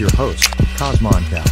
your host, Cosmon Cal.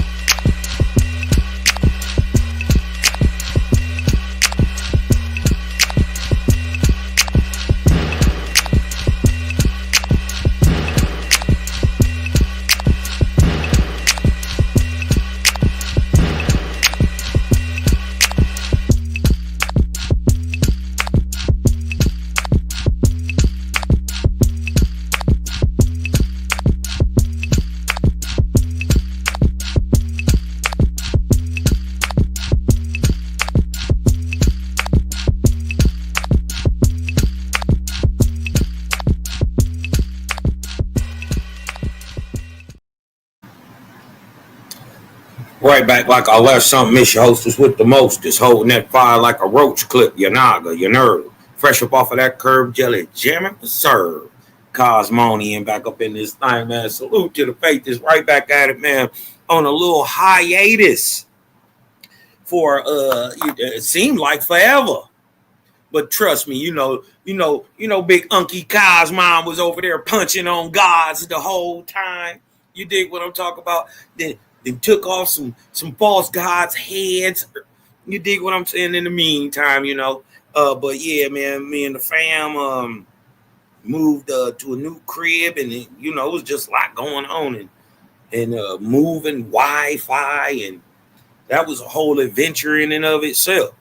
Right back like I left something. Miss your hostess with the mostest, holding that fire like a roach clip, your naga, your nerve. Fresh up off of that curb jelly, jamming preserve. Cosmonian back up in this thing, man. Salute to the faith is right back at it, man. On a little hiatus for it seemed like forever. But trust me, big Unky Cosmon was over there punching on gods the whole time. You dig what I'm talking about? Then took off some false gods' heads. You dig what I'm saying? In the meantime, but yeah, man, me and the fam moved to a new crib, and it was just a lot going on, and moving Wi-Fi, and that was a whole adventure in and of itself.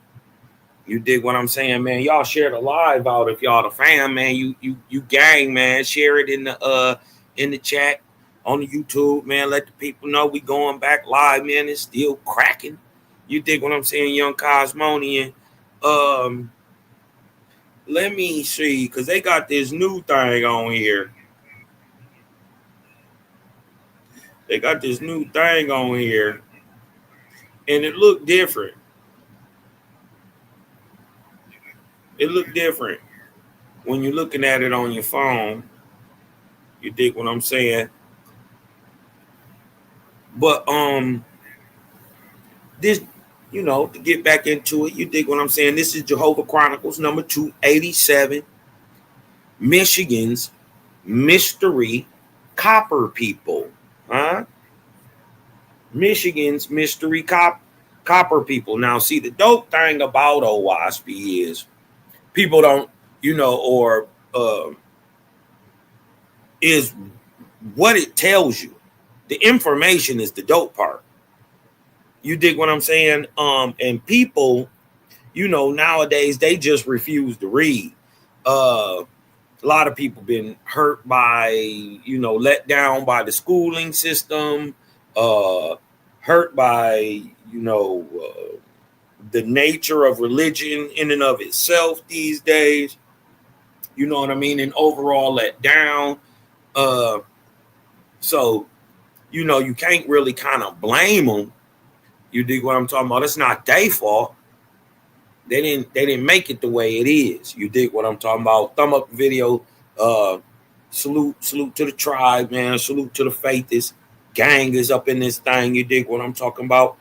You dig what I'm saying, man? Y'all share the live out if y'all the fam, man. You gang, man. Share it in the chat on the YouTube, man. Let the people know we going back live, man. It's still cracking. You dig what I'm saying, young Cosmonian? Let me see, because they got this new thing on here. They got this new thing on here, and it looked different. It looked different when you're looking at it on your phone. You dig what I'm saying? But this, to get back into it, you dig what I'm saying? This is Jehovah Chronicles number 287, Michigan's mystery copper people. Michigan's mystery copper people. Now, see, the dope thing about OWASP is people don't, is what it tells you. The information is the dope part. You dig what I'm saying? And people, nowadays they just refuse to read. A lot of people been hurt by, let down by the schooling system, hurt by, the nature of religion in and of itself these days. You know what I mean? And overall let down. So, you can't really kind of blame them. You dig what I'm talking about? It's not their fault. They didn't make it the way it is. You dig what I'm talking about? Thumb up the video. Salute to the tribe, man. Salute to the faithists. Gang is up in this thing. You dig what I'm talking about?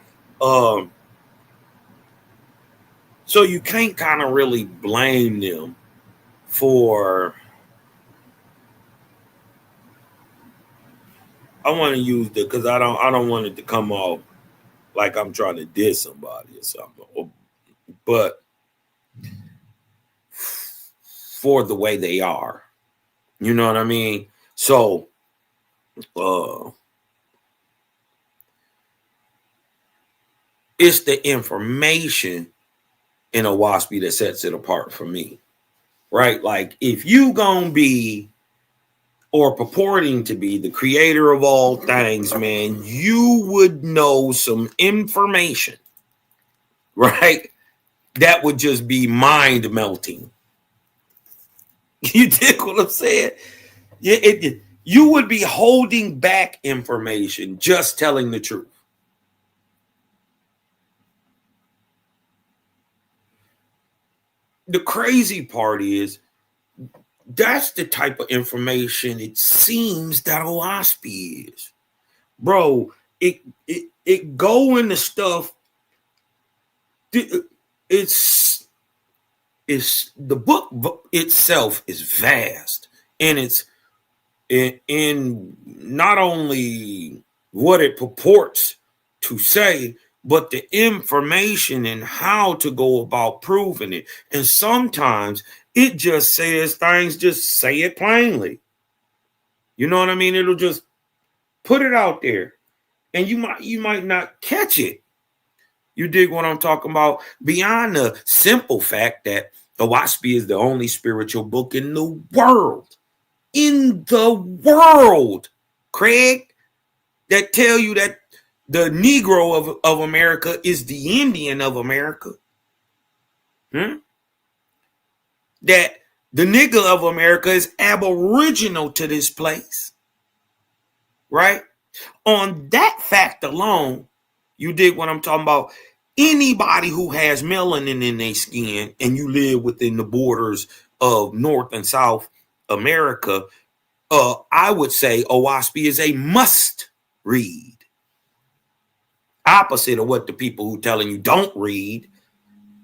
So you can't kind of really blame them for. I want to use because I don't want it to come off like I'm trying to diss somebody or something, but for the way they are, you know what I mean? So, it's the information in a WASP that sets it apart for me, right? Like if you gonna be or purporting to be the creator of all things, man, you would know some information, right? That would just be mind melting. You dig what I'm saying? You would be holding back information, just telling the truth. The crazy part is that's the type of information it seems that OWASP is. Bro, it go into stuff. It's the book itself is vast, and it's in not only what it purports to say, but the information and how to go about proving it. And sometimes it just says things, just say it plainly. You know what I mean? It'll just put it out there, and you might not catch it. You dig what I'm talking about? Beyond the simple fact that the WASPI is the only spiritual book in the world, Craig, that tell you that the Negro of America is the Indian of America. That the nigger of America is aboriginal to this place. Right? On that fact alone, you dig what I'm talking about? Anybody who has melanin in their skin and you live within the borders of North and South America, I would say OWASP is a must read. Opposite of what the people who telling you don't read.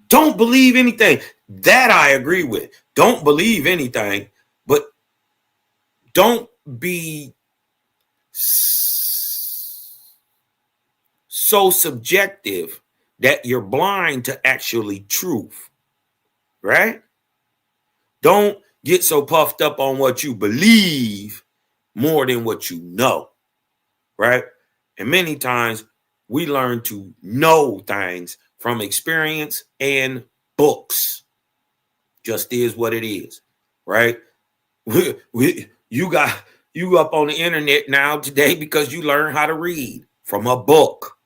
Don't believe anything. That I agree with. Don't believe anything, but don't be so subjective that you're blind to actually truth, right? Don't get so puffed up on what you believe more than what you know, right? And many times we learn to know things from experience and books. Just is what it is, right? You up on the internet now today because you learn how to read from a book.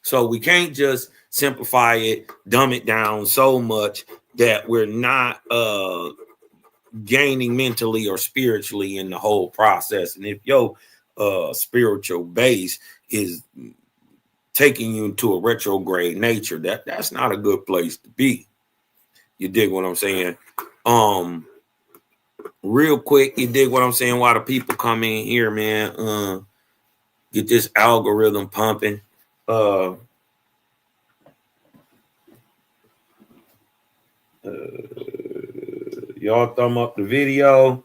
So we can't just simplify it, dumb it down so much that we're not gaining mentally or spiritually in the whole process. And if your spiritual base is taking you into a retrograde nature, that's not a good place to be. You dig what I'm saying? Real quick, you dig what I'm saying? While the people come in here, man, get this algorithm pumping. Y'all thumb up the video.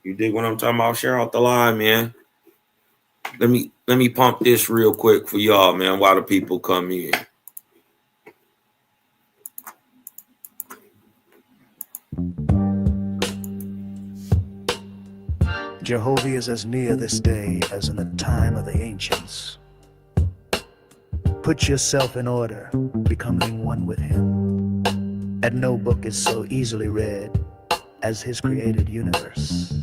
You dig what I'm talking about? Share out the line, man. Let me pump this real quick for y'all, man, while the people come in. Jehovah is as near this day as in the time of the ancients. Put yourself in order, becoming one with him. And no book is so easily read as his created universe.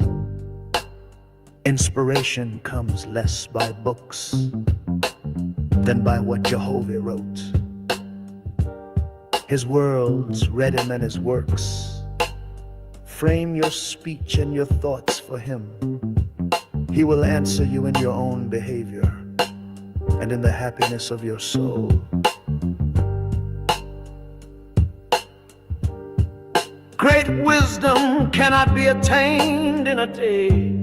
Inspiration comes less by books than by what Jehovah wrote. His worlds read him and his works. Frame your speech and your thoughts for him. He will answer you in your own behavior and in the happiness of your soul. Great wisdom cannot be attained in a day,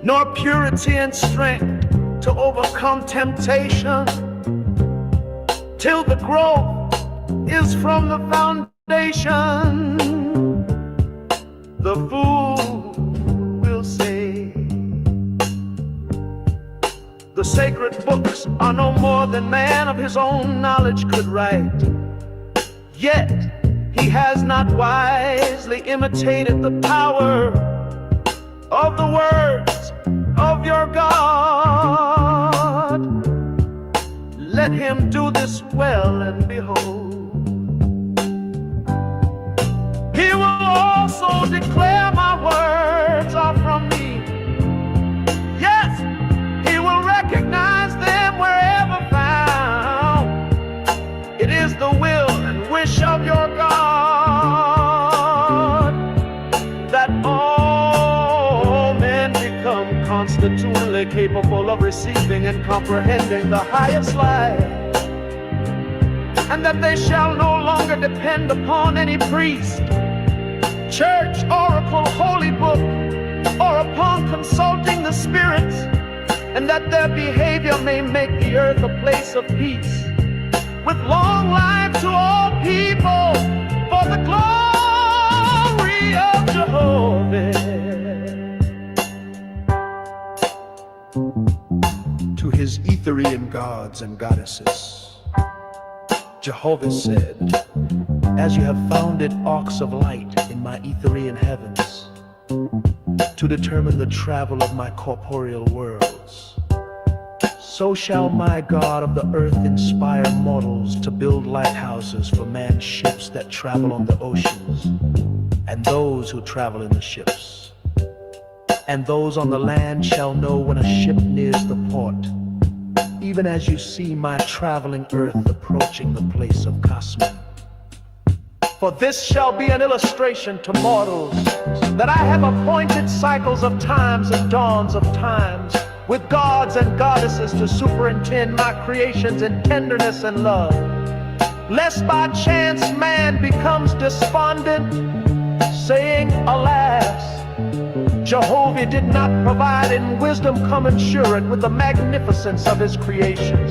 nor purity and strength to overcome temptation, till the growth is from the foundation. The fool will say, the sacred books are no more than man of his own knowledge could write. Yet he has not wisely imitated the power of the words of your God. Let him do this well, and behold, he will also declare my words are from me. Yes, he will recognize them wherever found. It is the will and wish of your God that all men become constitutionally capable of receiving and comprehending the highest life, and that they shall no longer depend upon any priest, church, oracle, holy book, or upon consulting the spirits, and that their behavior may make the earth a place of peace, with long life to all people, for the glory of Jehovah. Etherian gods and goddesses. Jehovah said, as you have founded arcs of light in my Etherian heavens, to determine the travel of my corporeal worlds, so shall my God of the earth inspire mortals to build lighthouses for man's ships that travel on the oceans, and those who travel in the ships. And those on the land shall know when a ship nears the port, even as you see my traveling earth approaching the place of Cosmin. For this shall be an illustration to mortals, that I have appointed cycles of times and dawns of times, with gods and goddesses to superintend my creations in tenderness and love, lest by chance man becomes despondent, saying, alas, Jehovah did not provide in wisdom commensurate with the magnificence of his creations.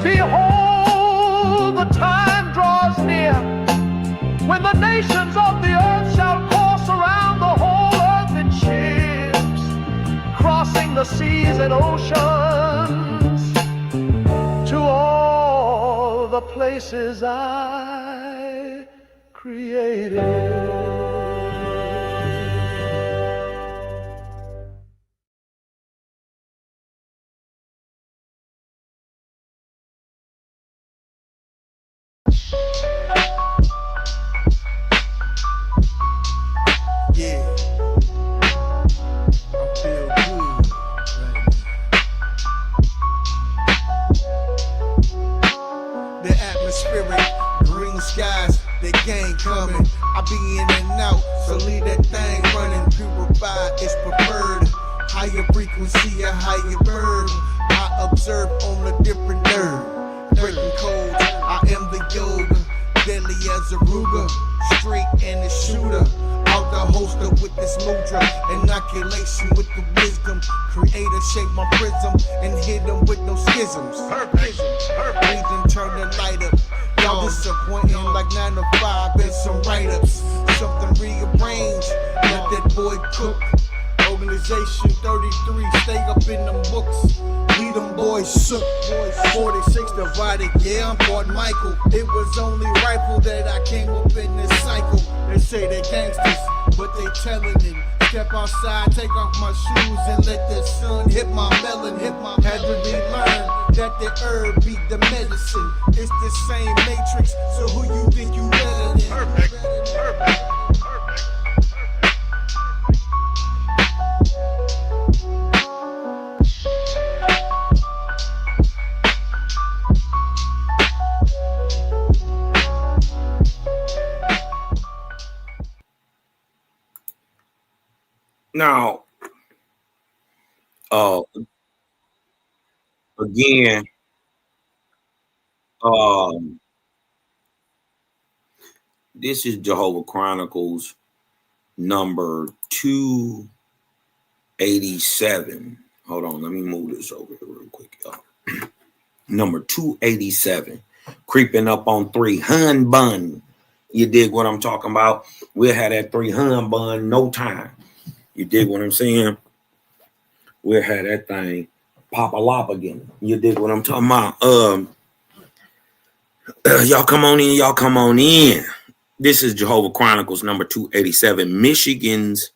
Behold, the time draws near when the nations of the earth shall course around the whole earth in ships, crossing the seas and oceans to all the places I created. Yeah, I feel good right now. The atmospheric, green skies, the gang coming. I be in and out, so leave that thing running. Purified is preferred. Higher frequency, a higher bird. I observe on a different nerve. Breaking codes, I am the yoga. Deadly as a Ruger, straight and a shooter. Out the holster with this mudra, inoculation with the wisdom. Creator shape my prism and hit them with no schisms. Perfect. Reason turn the light up. Y'all disappointing like 9 to 5 and some write-ups. Something rearranged, let that boy cook. Organization 33, stay up in them books. Lead them boys shook. 46 divided, yeah, I'm Fort Michael. It was only rifle that I came up in this cycle. They say they gangsters, but they telling it. Step outside, take off my shoes and let the sun hit my melon. Had to relearn that the herb beat the medicine. It's the same matrix, so who you think you better than? Perfect. Now, again, this is Jehovah Chronicles number 287. Hold on, let me move this over here real quick, y'all. Number 287, creeping up on 300 bun. You dig what I'm talking about? We'll have that 300 bun no time. You dig what I'm saying? We'll have that thing pop a lop again. You dig what I'm talking about? Y'all come on in. Y'all come on in. This is Jehovah Chronicles number 287. Michigan's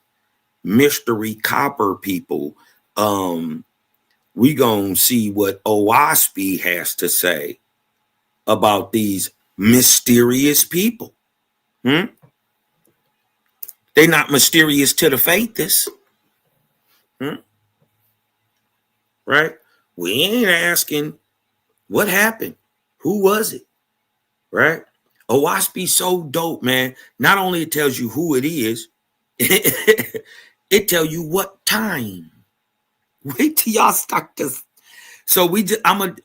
mystery copper people. We gonna see what OWASP has to say about these mysterious people. They not mysterious to the faithists. Right? We ain't asking what happened. Who was it? Right? OWASP so dope, man. Not only it tells you who it is, it tell you what time. Wait till y'all start this. So I want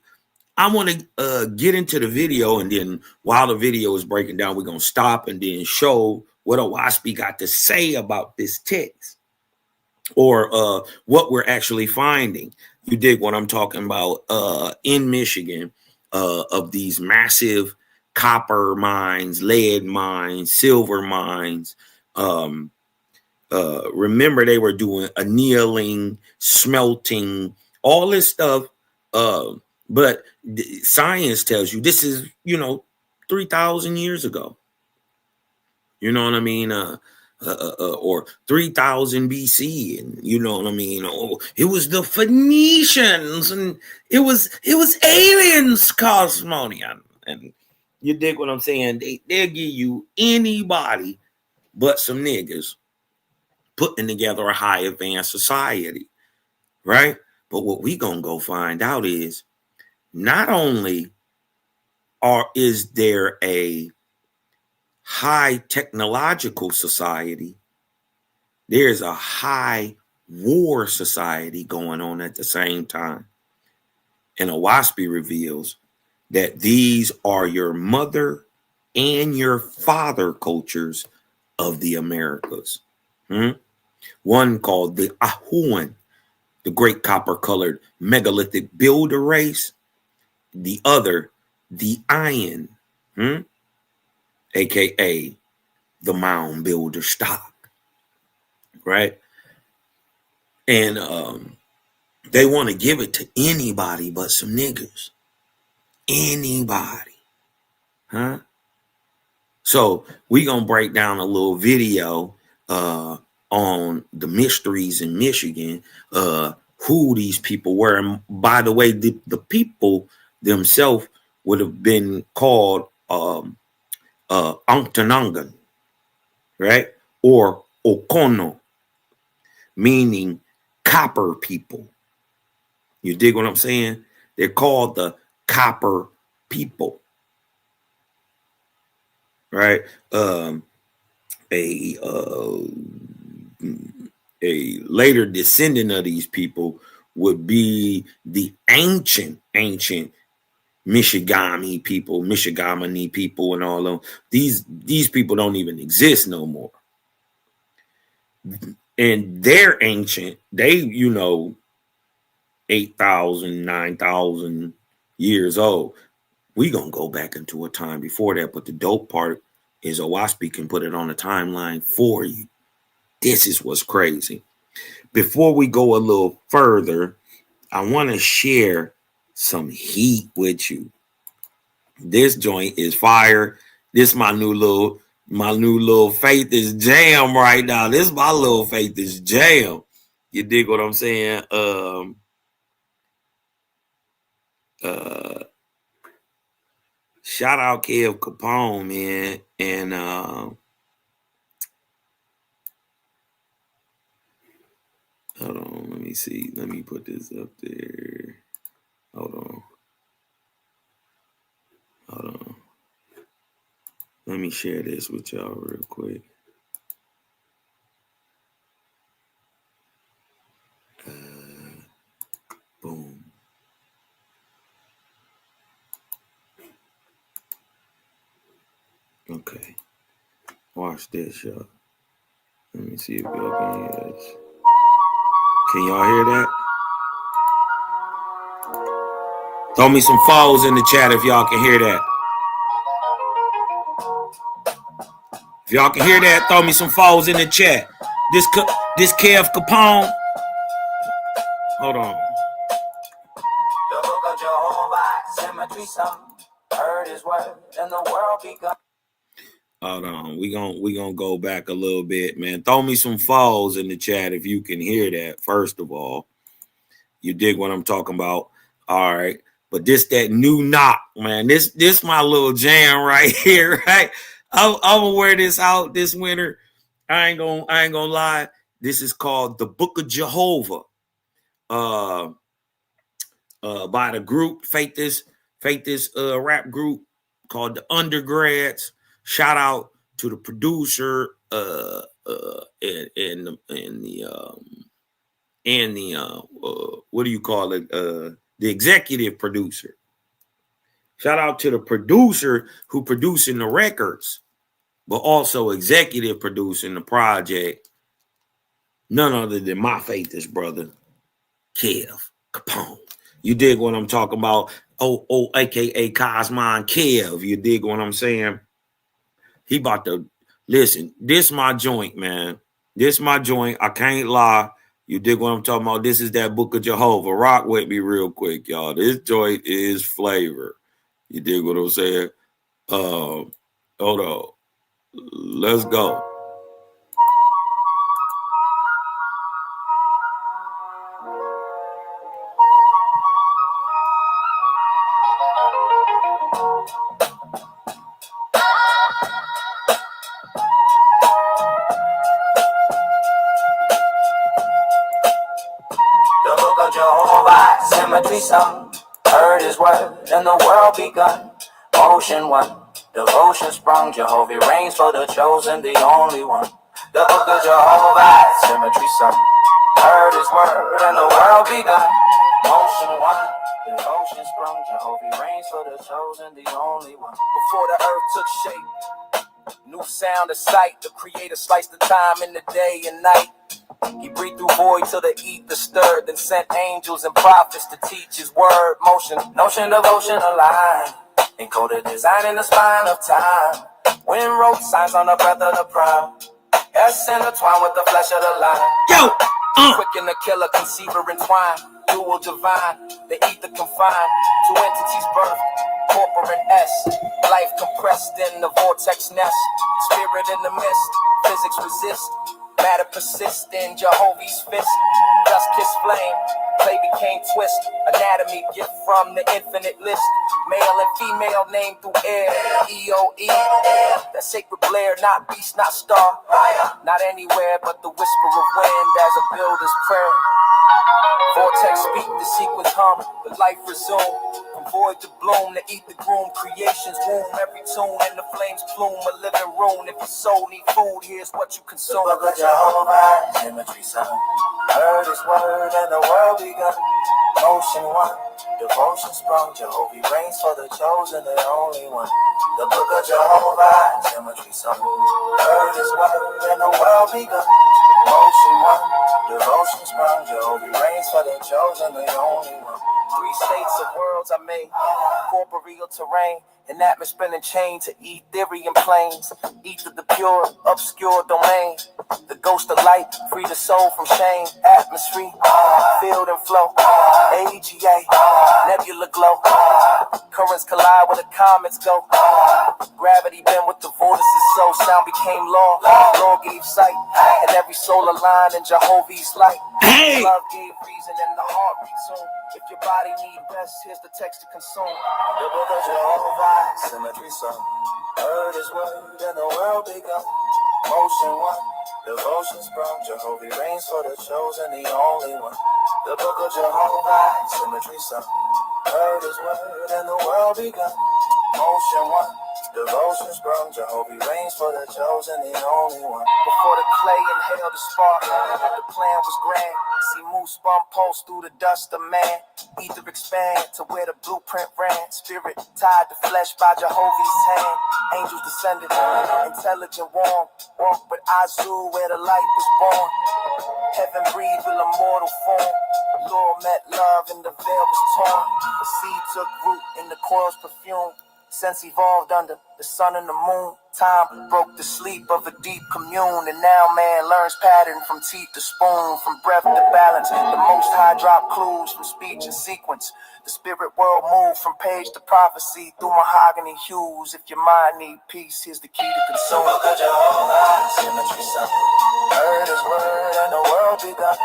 to get into the video, and then while the video is breaking down, we're gonna stop and then show what OWASP got to say about this text, or what we're actually finding. You dig what I'm talking about? In Michigan, of these massive copper mines, lead mines, silver mines. Remember, they were doing annealing, smelting, all this stuff But science tells you this is, 3,000 years ago. You know what I mean? Or 3000 BC, and you know what I mean? Oh, it was the Phoenicians, and it was aliens, Cosmonian. And you dig what I'm saying? They'll give you anybody but some niggas putting together a high advanced society, right? But what we gonna go find out is not only is there a high technological society, there's a high war society going on at the same time. And Owaspy reveals that these are your mother and your father cultures of the Americas. One called the Ahuan, the great copper-colored megalithic builder race. The other, the Ayan, aka the mound builder stock, right? And they want to give it to anybody but some niggas. Anybody. So we gonna break down a little video on the mysteries in Michigan, who these people were. And by the way, the people themselves would have been called Anktanangan, right? Or Okono, meaning copper people. You dig what I'm saying? They're called the copper people, right? A later descendant of these people would be the ancient Michigami people, and all of them. These people don't even exist no more. And they're ancient. They, 8,000, 9,000 years old. We gonna go back into a time before that, but the dope part is Owaspy can put it on a timeline for you. This is what's crazy. Before we go a little further, I want to share some heat with you. This joint is fire. This my new little Faith is jam right now. This my little Faith is jam. You dig what I'm saying? Shout out Kev Capone, man. And hold on, let me see. Let me put this up there. Hold on. Let me share this with y'all real quick. Boom. Okay. Watch this, y'all. Let me see if y'all can hear this. Can y'all hear that? Throw me some foes in the chat if y'all can hear that. If y'all can hear that, throw me some foes in the chat. This Kev Capone. Hold on. The book of Jehovah, symmetry, some heard his word, and the world begun. Hold on, we gonna go back a little bit, man. Throw me some foes in the chat if you can hear that. First of all, you dig what I'm talking about. All right, but that new knock, man. This my little jam right here, right? I'm gonna wear this out this winter. I ain't gonna lie. This is called the Book of Jehovah, by the group Faith this rap group called the Undergrads. Shout out to the producer and the what do you call it? The executive producer. Shout out to the producer who producing the records, but also executive producing the project. None other than my Faithist brother, Kev Capone. You dig what I'm talking about? Oh, aka Cosmon Kev. You dig what I'm saying? He about to listen. This my joint, man. This my joint. I can't lie. You dig what I'm talking about? This is that book of Jehovah. Rock with me real quick, y'all. This joint is flavor. You dig what I'm saying? Hold on. Let's go. The book of Jehovah, symmetry sung. Heard his word, and the world begun. Ocean one, devotion sprung. Jehovah reigns for the chosen, the only one. The book of Jehovah, symmetry sung. Heard his word, and the world begun. Ocean one, devotion sprung. Jehovah reigns for the chosen, the only one. Before the earth took shape, new sound of sight. The creator sliced the time in the day and night. He breathed through void till the ether stirred, then sent angels and prophets to teach his word. Motion, notion, devotion aligned, encoded design in the spine of time. Wind wrote signs on the breath of the prime. S intertwined with the flesh of the line. Yo, Quicken the killer, conceiver entwined. Dual divine, the ether confined. Two entities birthed, corporate and S. Life compressed in the vortex nest. Spirit in the mist, physics resist. Matter persist in Jehovah's fist. Dust kiss flame, clay became twist. Anatomy gift from the infinite list. Male and female named through air. EOE, that sacred blare, not beast, not star. Not anywhere but the whisper of wind as a builder's prayer. Vortex speak, the sequence hum, the life resume. From void to bloom, the ether groom, creation's womb. Every tune in the flames plume, a living room. If your soul need food, here's what you consume. The book of Jehovah, symmetry sung. Heard his word and the world begun. Motion one, devotion sprung. Jehovah reigns for the chosen, the only one. The book of Jehovah, symmetry sung. Heard his word and the world begun. Motion one, devotion sprung. Jehovah reigns for the chosen, the only one. Three states of worlds I made, corporeal terrain, an atmosphere and chain to Ethereum planes. Ether the pure, obscure domain. The ghost of light, free the soul from shame. Atmosphere, field and flow. AGA, nebula glow. Currents collide where the comets go. Gravity bend with the vortices, so sound became law. Law gave sight, and every soul aligned in Jehovah's light. hey, Love gave reason and the heart retune. If your body need rest, here's the text to consume. The book of Jehovah, symmetry sung. Heard his word and the world begun. Motion one, devotion sprung. Jehovah reigns for the chosen, the only one. The book of Jehovah, symmetry sung. Heard his word and the world begun. Motion one, devotion sprung. Jehovah reigns for the chosen, the only one. Before the clay inhaled the spark, the plan was grand. See moose spun pulse through the dust of man. Ether expand to where the blueprint ran. Spirit tied to flesh by Jehovah's hand. Angels descended, intelligent, warm. Walk with Azu where the light was born. Heaven breathed with immortal form. Lord met love and the veil was torn. The seed took root in the coil's perfume. Sense evolved under the sun and the moon. Time broke the sleep of a deep commune. And now man learns pattern from teeth to spoon. From breath to balance, the most high drop clues from speech and sequence. The spirit world moved from page to prophecy through mahogany hues. If your mind need peace, here's the key to consume. The book of Jehovah, symmetry sung. Heard his word and the world begun.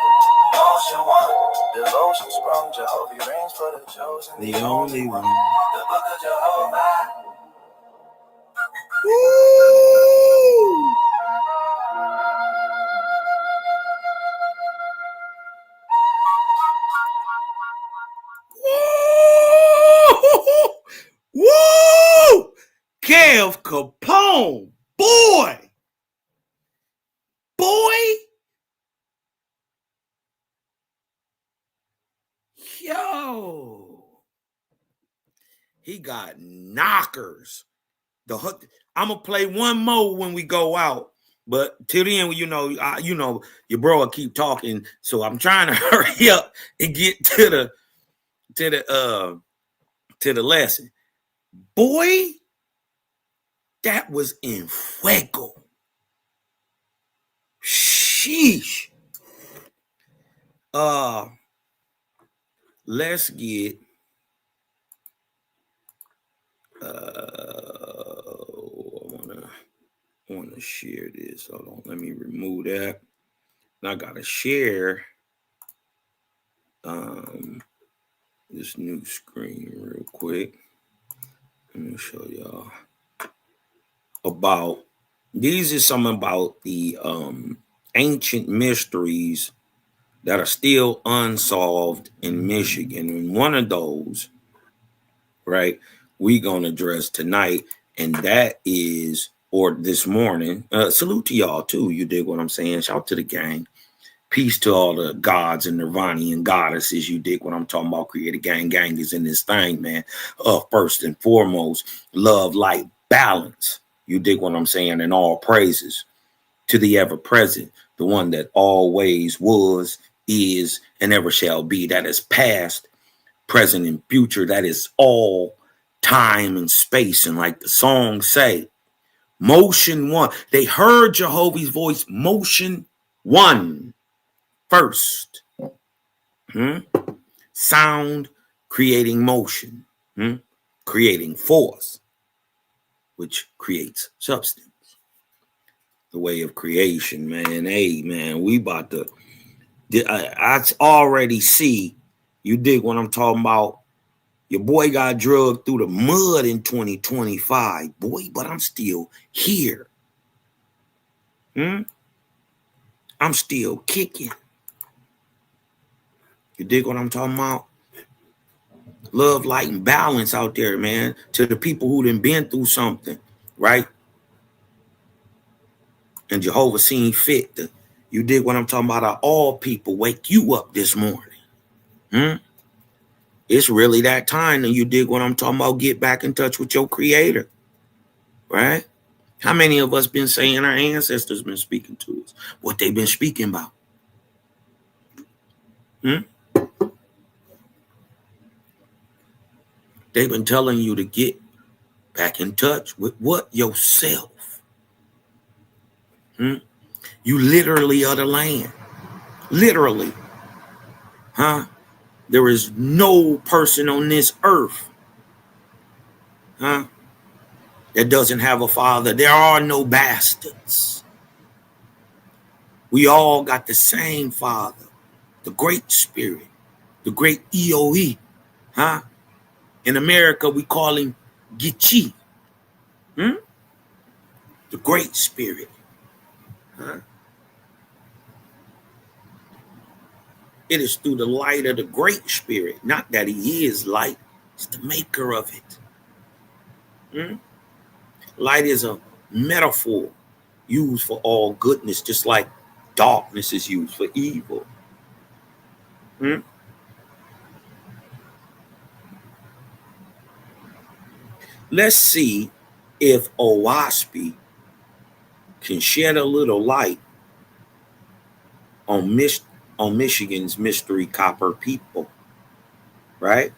Motion one, devotion sprung. Jehovah reigns for the chosen, the only one. The book of Jehovah. Woo! Woo! Woo! Kev Capone, boy, yo, he got knockers. I'm gonna play one more when we go out, but till then, you know, your bro will keep talking, so I'm trying to hurry up and get to the lesson. Boy, that was in fuego. Sheesh. let's get I wanna share this. Hold on, let me remove that. And I gotta share this new screen real quick. Let me show y'all about these is something about the ancient mysteries that are still unsolved in Michigan. And one of those, right, we gonna address tonight, and that is, or this morning. Salute to y'all too. You dig what I'm saying? Shout to the gang. Peace to all the gods and Nirvanian goddesses. You dig what I'm talking about? Creator gang is in this thing, man. First and foremost, love, light, balance. You dig what I'm saying? And all praises to the ever present, the one that always was, is, and ever shall be. That is past, present, and future. That is all time and space. And like the song say, motion one. They heard Jehovah's voice, motion one. First, sound creating motion, creating force, which creates substance. The way of creation, man. Hey, man, we about to. I already see. You dig what I'm talking about? Your boy got drugged through the mud in 2025, boy, but I'm still here. I'm still kicking. You dig what I'm talking about? Love, light, and balance out there, man. To the people who done been through something, right? And Jehovah seen fit to, you dig what I'm talking about? All people wake you up this morning. It's really that time, and you dig what I'm talking about? Get back in touch with your creator, right? How many of us been saying our ancestors been speaking to us? What they been speaking about? They've been telling you to get back in touch with what? Yourself. You literally are the land. Literally. There is no person on this earth, that doesn't have a father. There are no bastards. We all got the same father, the Great Spirit, the great jehovih. In America, we call him Gichi. The Great Spirit. It is through the light of the Great Spirit, not that he is light, it's the maker of it. Light is a metaphor used for all goodness, just like darkness is used for evil. Let's see if Owaspy can shed a little light on Michigan's mystery copper people, right?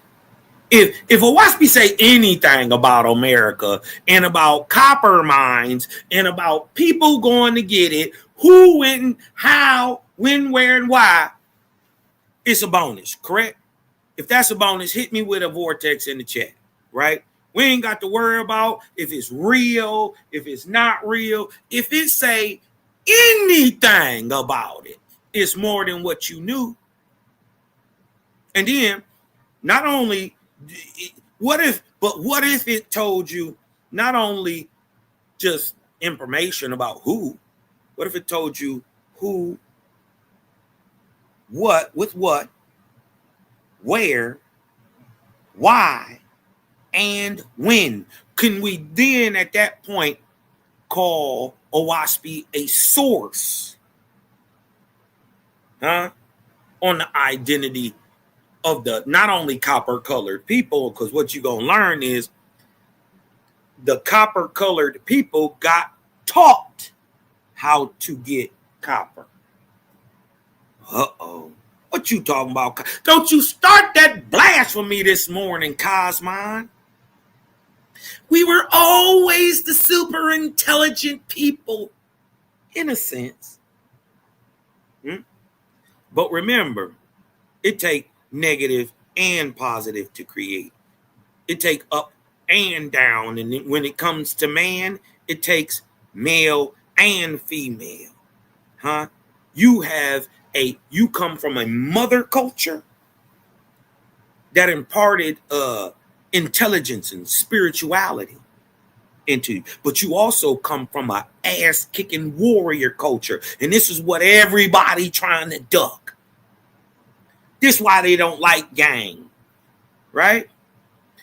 If Owaspy say anything about America and about copper mines and about people going to get it, who, when, how, when, where, and why, it's a bonus, correct? If that's a bonus, hit me with a vortex in the chat, right? We ain't got to worry about if it's real, if it's not real. If it say anything about it, it's more than what you knew. And then, not only, what if it told you not only just information about who, what if it told you who, what, with what, where, why, and when? Can we then at that point call Owaspy a source on the identity of the not only copper colored people? Because what you're gonna learn is the copper colored people got taught how to get copper. What you talking about? Don't you start that blasphemy this morning, Cosmon. We were always the super intelligent people, in a sense. But remember, It take negative and positive to create. It take up and down. And when it comes to man, it takes male and female. Huh? You come from a mother culture that imparted intelligence and spirituality into you. But you also come from an ass-kicking warrior culture. And this is what everybody trying to duck. This is why they don't like gang, right?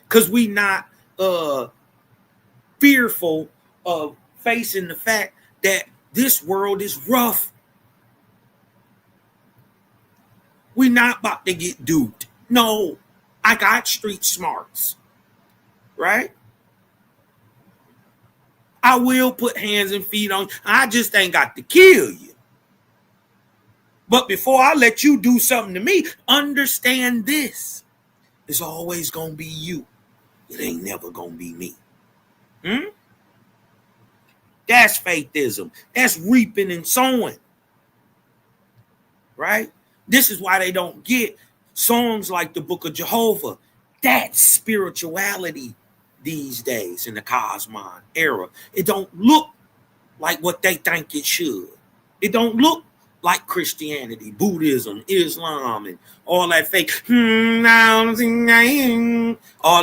Because we not fearful of facing the fact that this world is rough. We not about to get duped. No, I got street smarts, right? I will put hands and feet on you. I just ain't got to kill you. But before I let you do something to me, understand this. It's always going to be you. It ain't never going to be me. That's faithism. That's reaping and sowing. Right? This is why they don't get songs like the Book of Jehovah. That's spirituality these days in the Cosmon era. It don't look like what they think it should. It don't look like Christianity, Buddhism, Islam, and all that fake, all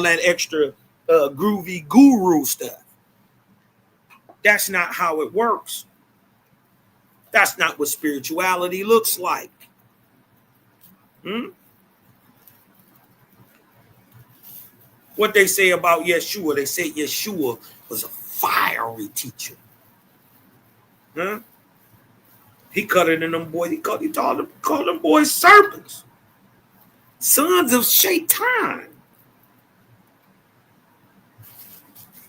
that extra groovy guru stuff. That's not how it works. That's not what spirituality looks like. What they say about Yeshua, they say Yeshua was a fiery teacher. He cut it in them boys. He called them boys serpents. Sons of Shaitan.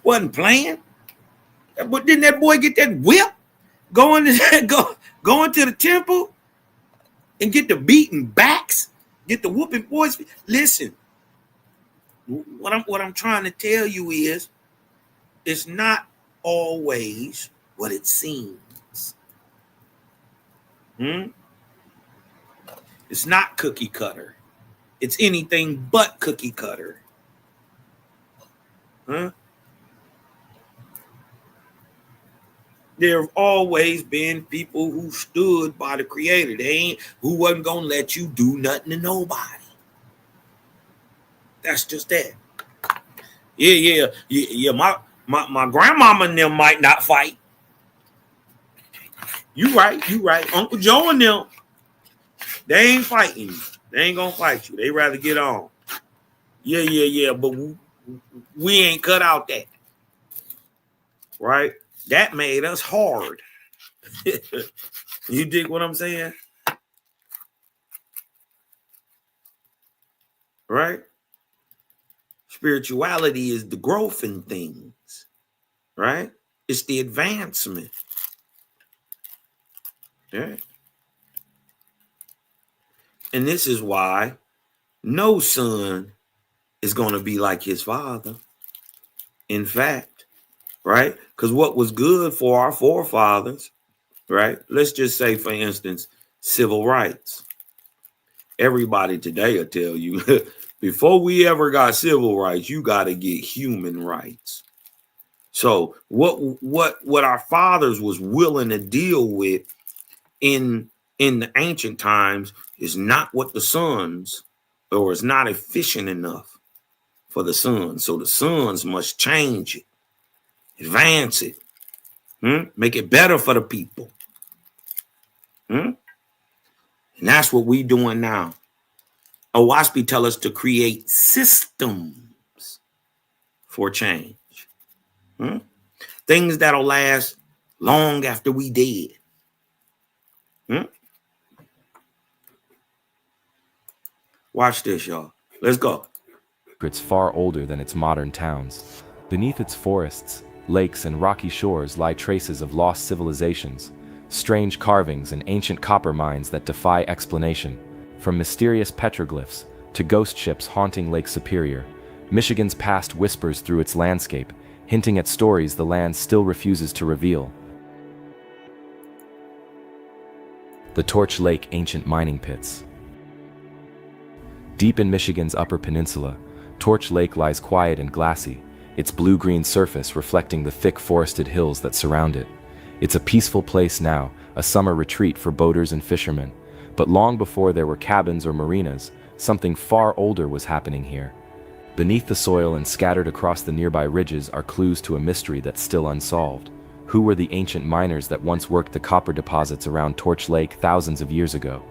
Wasn't playing. But didn't that boy get that whip? Going to the temple and get the beating backs? Get the whooping boys? Listen. What I'm trying to tell you is it's not always what it seems. It's not cookie cutter. It's anything but cookie cutter. There have always been people who stood by the Creator. Who wasn't gonna let you do nothing to nobody. That's just that. Yeah. My grandmama and them might not fight. You right. Uncle Joe and them, they ain't fighting you. They ain't gonna fight you. They rather get on. Yeah. But we ain't cut out that. Right? That made us hard. You dig what I'm saying? Right? Spirituality is the growth in things. Right? It's the advancement. Yeah. And this is why no son is going to be like his father. In fact, right? Because what was good for our forefathers, right? Let's just say, for instance, civil rights. Everybody today will tell you, before we ever got civil rights, you got to get human rights. So what our fathers was willing to deal with in the ancient times is not what the sons, or is not efficient enough for the sons. So the sons must change it, advance it, make it better for the people. And that's what we doing now. Owaspi tell us to create systems for change. Things that'll last long after we dead. Watch this, y'all. Let's go. It's far older than its modern towns. Beneath its forests, lakes, and rocky shores lie traces of lost civilizations, strange carvings and ancient copper mines that defy explanation. From mysterious petroglyphs to ghost ships haunting Lake Superior, Michigan's past whispers through its landscape, hinting at stories the land still refuses to reveal. The Torch Lake ancient mining pits. Deep in Michigan's Upper Peninsula, Torch Lake lies quiet and glassy, its blue-green surface reflecting the thick forested hills that surround it. It's a peaceful place now, a summer retreat for boaters and fishermen. But long before there were cabins or marinas, something far older was happening here. Beneath the soil and scattered across the nearby ridges are clues to a mystery that's still unsolved. Who were the ancient miners that once worked the copper deposits around Torch Lake thousands of years ago?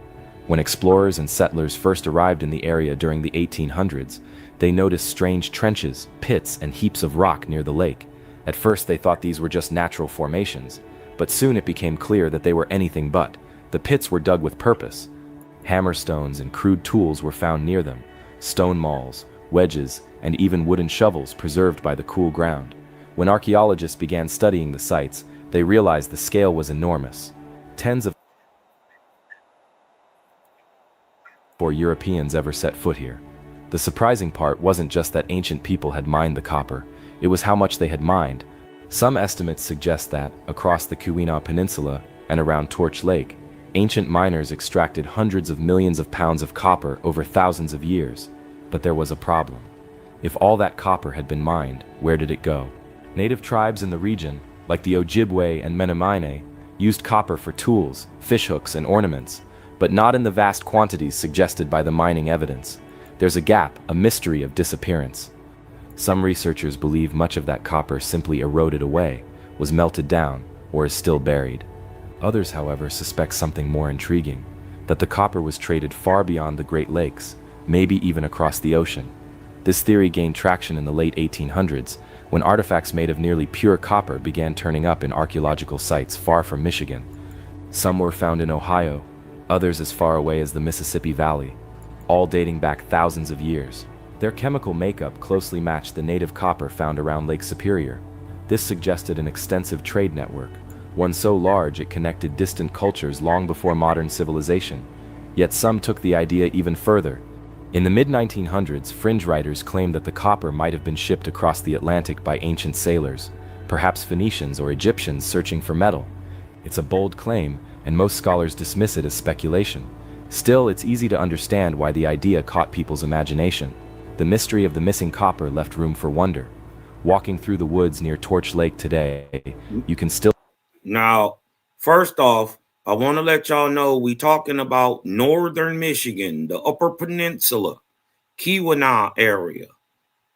When explorers and settlers first arrived in the area during the 1800s, they noticed strange trenches, pits, and heaps of rock near the lake. At first they thought these were just natural formations, but soon it became clear that they were anything but. The pits were dug with purpose. Hammerstones and crude tools were found near them, stone mauls, wedges, and even wooden shovels preserved by the cool ground. When archaeologists began studying the sites, they realized the scale was enormous. Tens of before Europeans ever set foot here. The surprising part wasn't just that ancient people had mined the copper, it was how much they had mined. Some estimates suggest that, across the Keweenaw Peninsula and around Torch Lake, ancient miners extracted hundreds of millions of pounds of copper over thousands of years. But there was a problem. If all that copper had been mined, where did it go? Native tribes in the region, like the Ojibwe and Menominee, used copper for tools, fishhooks, and ornaments, but not in the vast quantities suggested by the mining evidence. There's a gap, a mystery of disappearance. Some researchers believe much of that copper simply eroded away, was melted down, or is still buried. Others, however, suspect something more intriguing, that the copper was traded far beyond the Great Lakes, maybe even across the ocean. This theory gained traction in the late 1800s, when artifacts made of nearly pure copper began turning up in archaeological sites far from Michigan. Some were found in Ohio, others as far away as the Mississippi Valley, all dating back thousands of years. Their chemical makeup closely matched the native copper found around Lake Superior. This suggested an extensive trade network, one so large it connected distant cultures long before modern civilization. Yet some took the idea even further. In the mid-1900s, fringe writers claimed that the copper might have been shipped across the Atlantic by ancient sailors, perhaps Phoenicians or Egyptians searching for metal. It's a bold claim, and most scholars dismiss it as speculation. Still, it's easy to understand why the idea caught people's imagination. The mystery of the missing copper left room for wonder. Walking through the woods near Torch Lake today, you can still... Now, first off, I want to let y'all know we talking about northern Michigan, the Upper Peninsula, Keweenaw area,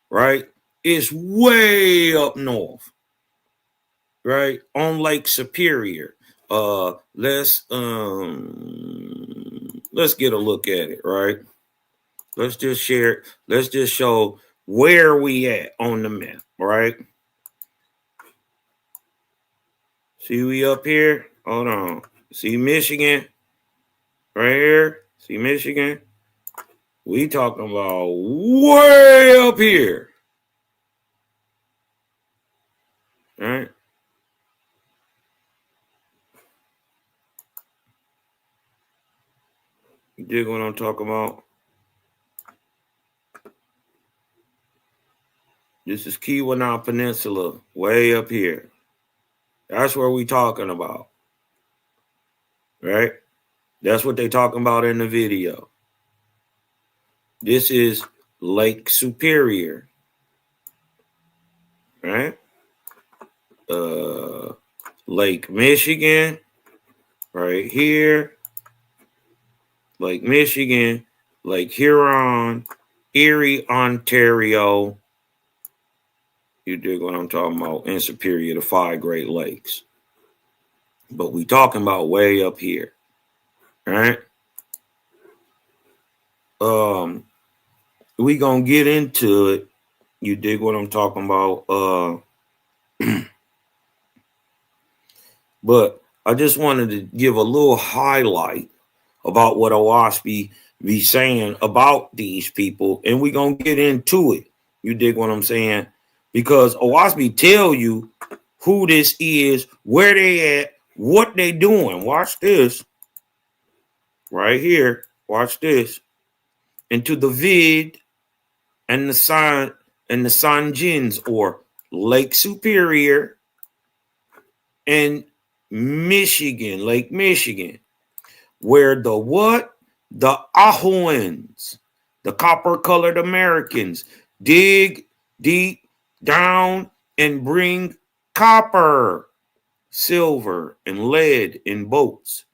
right? It's way up north, right? On Lake Superior. Let's get a look at it, right? Let's just share it. Let's just show where we at on the map, right? See, we up here. Hold on. See Michigan right here. See Michigan. We talking about way up here. All right. You dig what I'm talking about? This is Keweenaw Peninsula, way up here. That's where we talking about. Right? That's what they talking about in the video. This is Lake Superior. Right? Lake Michigan, right here. Lake Michigan, Lake Huron, Erie, Ontario. You dig what I'm talking about? In Superior, the 5 Great Lakes. But we talking about way up here. Right? We gonna get into it. You dig what I'm talking about? But I just wanted to give a little highlight about what Owaspy be saying about these people, and we gonna get into it. You dig what I'm saying? Because Owaspy tell you who this is, where they at, what they doing. Watch this. Right here. Watch this. Into the vid and the sign and the Sanjins, or Lake Superior and Michigan, Lake Michigan, where the what? The Ahoans The copper-colored Americans dig deep down and bring copper, silver, and lead in boats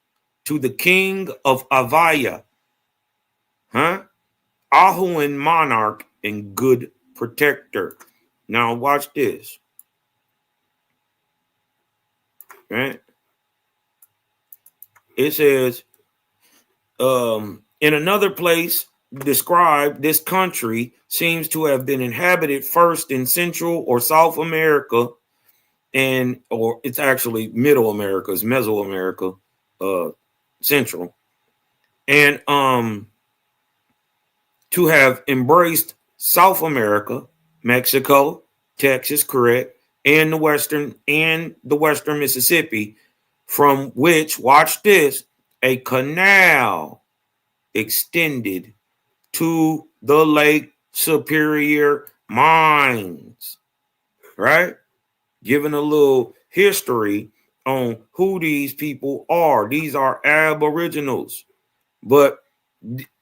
to the king of Avaya, Ahuan monarch and good protector. Now watch this, right? It says, in another place described, this country seems to have been inhabited first in Central or South America, or it's actually Middle America, it's Mesoamerica, Central, and to have embraced South America, Mexico, Texas, correct, and the Western Mississippi, from which, watch this, a canal extended to the Lake Superior mines, right? Giving a little history on who these people are. These are aboriginals, but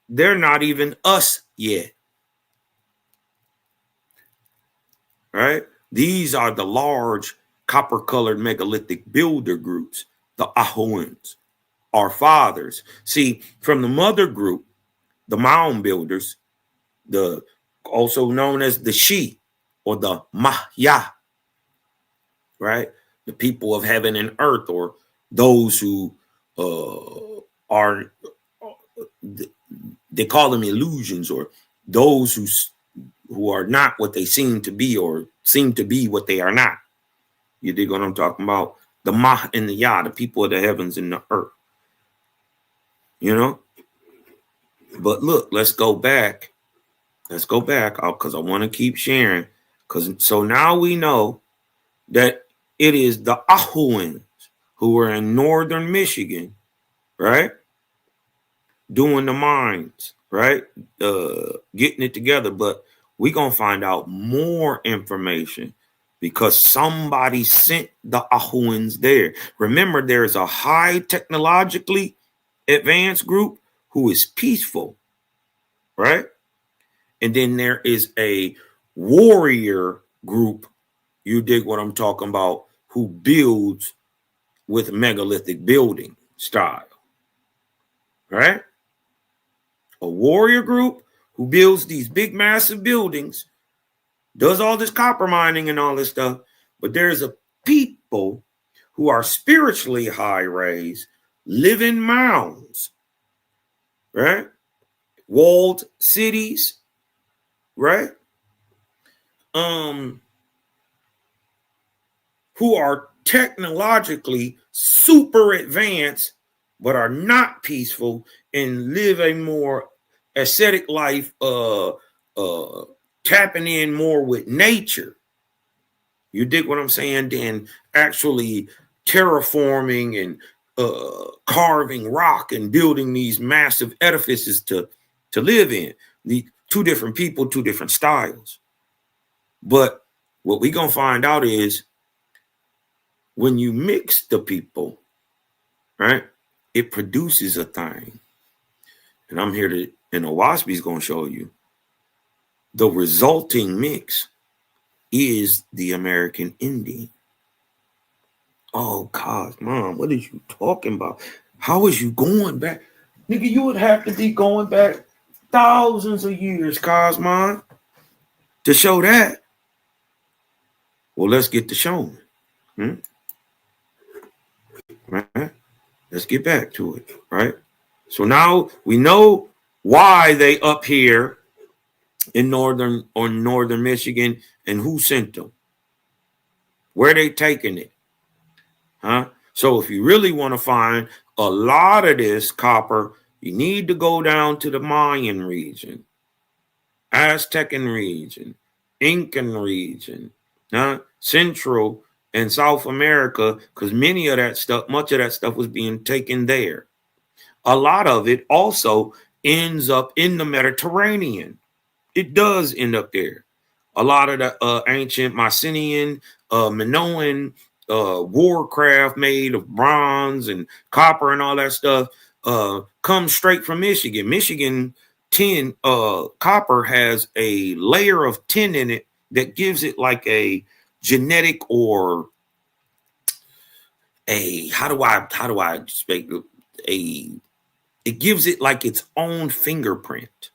they're not even us yet, right? These are the large copper-colored megalithic builder groups, the Ahuans, our fathers. See, from the mother group, the mound builders, the also known as the Shi or the Mahya, right? The people of heaven and earth, or those who are, they call them illusions, or those who are not what they seem to be, or seem to be what they are not. You dig what I'm talking about? The Mah and the Yah, the people of the heavens and the earth. You know? But look, let's go back. Let's go back, because I want to keep sharing. So now we know that it is the Ahuans who were in northern Michigan, right? Doing the mines, right? Getting it together. But we're going to find out more information because somebody sent the Ahuans there. Remember, there's a high technologically advanced group who is peaceful, right? And then there is a warrior group, you dig what I'm talking about, who builds with megalithic building style, right? A warrior group who builds these big, massive buildings, does all this copper mining and all this stuff. But there's a people who are spiritually high raised, live in mounds, right? Walled cities, right? Who are technologically super advanced, but are not peaceful and live a more ascetic life, tapping in more with nature. You dig what I'm saying? Than actually terraforming and carving rock and building these massive edifices to live in. The two different people, two different styles. But what we're going to find out is when you mix the people, right, it produces a thing. And I'm here to, and Owasby's going to show you the resulting mix is the American Indian. Oh, God, Mom, what are you talking about? How is you going back? Nigga, you would have to be going back thousands of years, Cosmon, to show that. Well, let's get to showing. Right? Let's get back to it, right? So now we know why they up here in northern Michigan and who sent them. Where they taking it? So if you really want to find a lot of this copper, you need to go down to the Mayan region, Aztecan region, Incan region, Central and South America, because much of that stuff was being taken there. A lot of it also ends up in the Mediterranean. It does end up there. A lot of the ancient Mycenaean, Minoan warcraft made of bronze and copper and all that stuff comes straight from Michigan. Michigan tin, copper has a layer of tin in it that gives it like a genetic or a how do I speak a it gives it like its own fingerprint.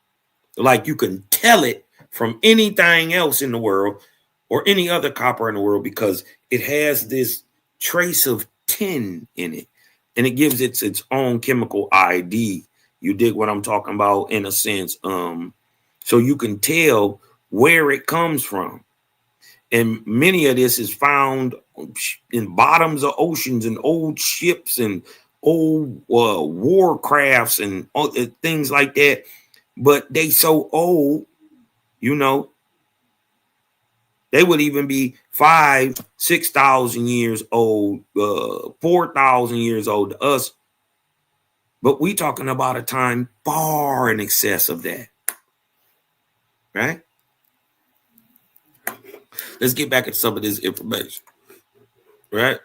Like you can tell it from anything else in the world or any other copper in the world because it has this trace of tin in it, and it gives it its own chemical ID. You dig what I'm talking about in a sense. So you can tell where it comes from. And many of this is found in bottoms of oceans and old ships and old war crafts and things like that. But they so old, you know, they would even be 5,000-6,000 years old, 4,000 years old to us. But we talking about a time far in excess of that, right? Let's get back into some of this information, right?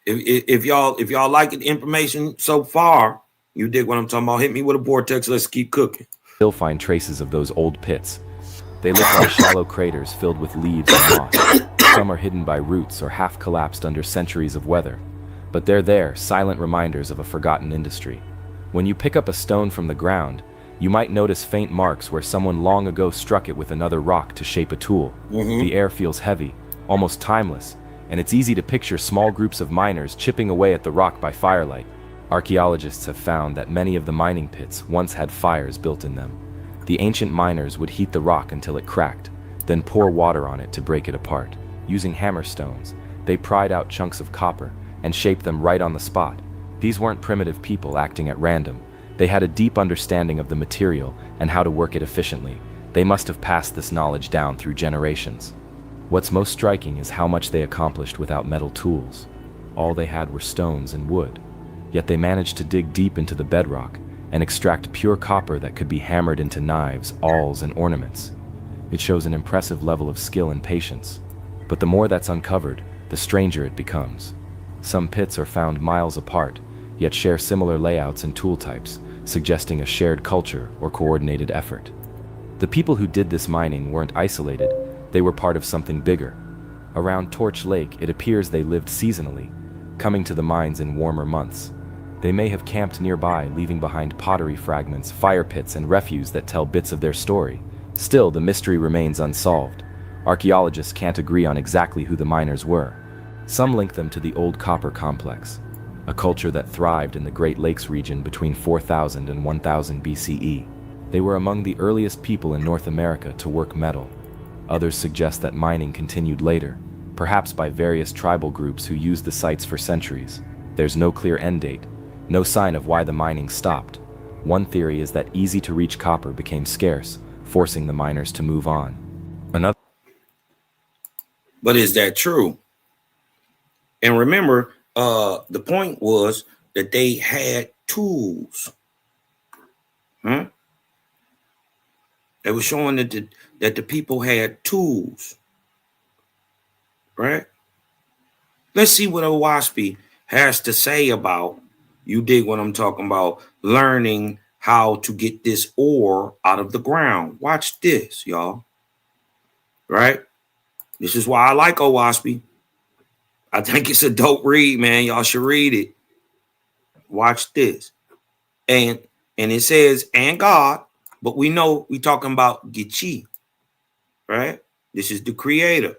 If y'all like the information so far, you dig what I'm talking about. Hit me with a vortex. Let's keep cooking. Still find traces of those old pits. They look like shallow craters filled with leaves and moss. Some are hidden by roots or half collapsed under centuries of weather. But they're there, silent reminders of a forgotten industry. When you pick up a stone from the ground, you might notice faint marks where someone long ago struck it with another rock to shape a tool. The air feels heavy, almost timeless, and it's easy to picture small groups of miners chipping away at the rock by firelight. Archaeologists have found that many of the mining pits once had fires built in them. The ancient miners would heat the rock until it cracked, then pour water on it to break it apart. Using hammer stones, they pried out chunks of copper and shaped them right on the spot. These weren't primitive people acting at random. They had a deep understanding of the material and how to work it efficiently. They must have passed this knowledge down through generations. What's most striking is how much they accomplished without metal tools. All they had were stones and wood. Yet they managed to dig deep into the bedrock and extract pure copper that could be hammered into knives, awls, and ornaments. It shows an impressive level of skill and patience. But the more that's uncovered, the stranger it becomes. Some pits are found miles apart, yet share similar layouts and tool types, suggesting a shared culture or coordinated effort. The people who did this mining weren't isolated, they were part of something bigger. Around Torch Lake, it appears they lived seasonally, coming to the mines in warmer months. They may have camped nearby, leaving behind pottery fragments, fire pits, and refuse that tell bits of their story. Still, the mystery remains unsolved. Archaeologists can't agree on exactly who the miners were. Some link them to the old copper complex, a culture that thrived in the Great Lakes region between 4000 and 1000 BCE. They were among the earliest people in North America to work metal. Others suggest that mining continued later, perhaps by various tribal groups who used the sites for centuries. There's no clear end date, no sign of why the mining stopped. One theory is that easy-to-reach copper became scarce, forcing the miners to move on. Another. But is that true? And remember, the point was that they had tools. They were showing that the people had tools. Right? Let's see what Owaspy has to say about, you dig what I'm talking about, learning how to get this ore out of the ground. Watch this, y'all. Right? This is why I like Owaspy. I think it's a dope read, man. Y'all should read it. Watch this. And it says, and God, but we know we talking about Gichi, right? This is the creator,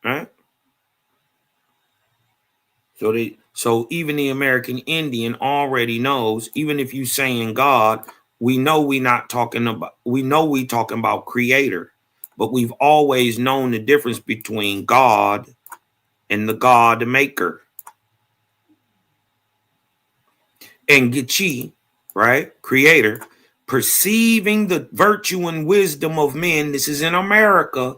right? So even the American Indian already knows, even if you saying God, we know we talking about creator, but we've always known the difference between God and the God maker. And Gichi, right? Creator, perceiving the virtue and wisdom of men, this is in America,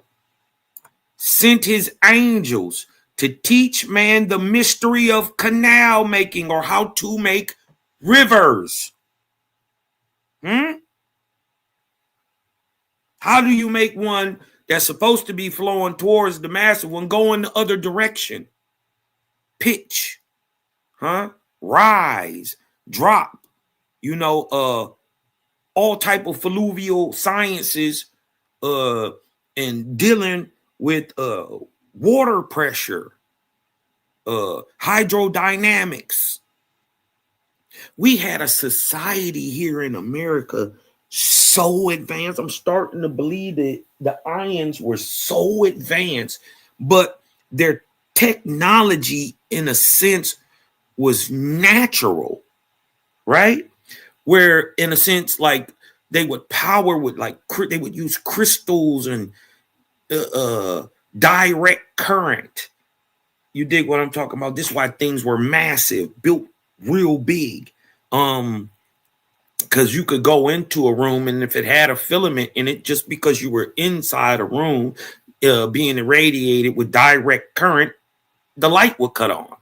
sent his angels to teach man the mystery of canal making, or how to make rivers. How do you make one that's supposed to be flowing towards the massive one go in the other direction? Pitch, rise, drop, all type of fluvial sciences and dealing with water pressure, hydrodynamics. We had a society here in America so advanced. I'm starting to believe that the Ions were so advanced, but their technology, in a sense, was natural, right? Where, in a sense, like they would power with, like, they would use crystals and direct current. You dig what I'm talking about? This is why things were massive, built real big. Because you could go into a room, and if it had a filament in it, just because you were inside a room being irradiated with direct current, the light would cut on.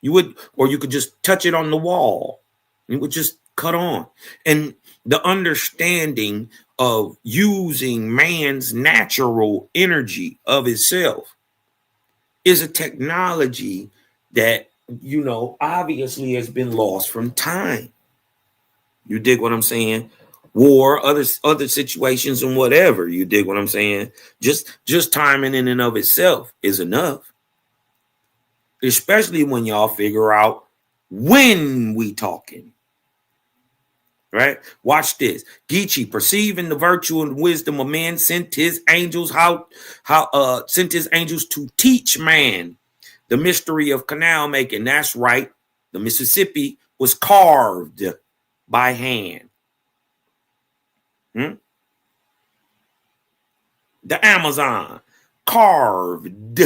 You could just touch it on the wall. It would just cut on. And the understanding of using man's natural energy of itself is a technology that, obviously has been lost from time. You dig what I'm saying? War, other situations and whatever. You dig what I'm saying? Just timing in and of itself is enough. Especially when y'all figure out when we talking. Right? Watch this. Geechee, perceiving the virtue and wisdom of men, sent his angels to teach man the mystery of canal making. That's right. The Mississippi was carved by hand. The Amazon carved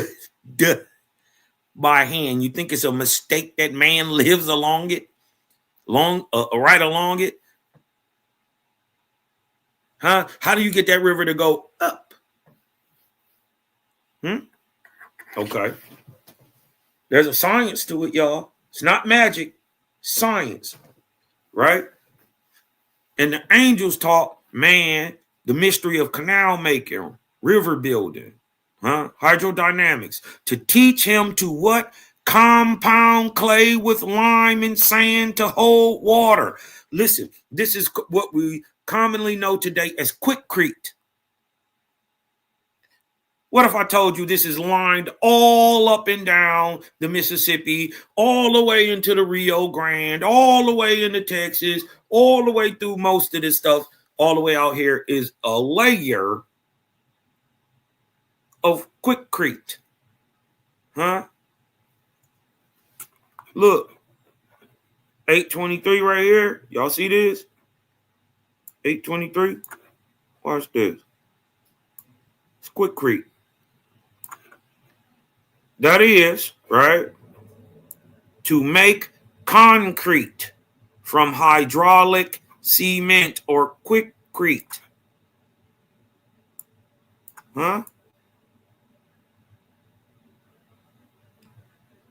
by hand. You think it's a mistake that man lives along it, right along it? Huh? How do you get that river to go up? Okay. There's a science to it, y'all. It's not magic. Science. Right? And the angels taught man the mystery of canal making, river building, hydrodynamics, to teach him to what? Compound clay with lime and sand to hold water. Listen, this is what we commonly know today as quickcrete. What if I told you this is lined all up and down the Mississippi, all the way into the Rio Grande, all the way into Texas, all the way through most of this stuff, all the way out here is a layer of quickcrete. Look, 823 right here. Y'all see this? 823. Watch this. It's quickcrete. That is, right, to make concrete from hydraulic cement or quickcrete.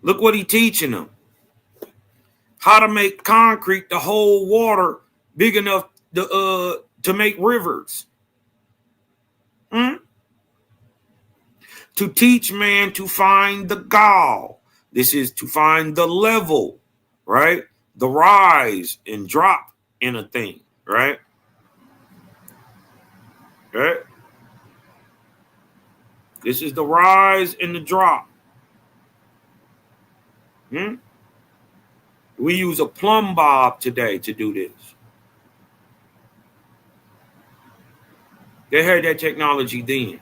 Look what he's teaching them. How to make concrete to hold water big enough to make rivers. To teach man to find the gall. This is to find the level, right? The rise and drop in a thing, right? Right? This is the rise and the drop. We use a plumb bob today to do this. They had that technology then.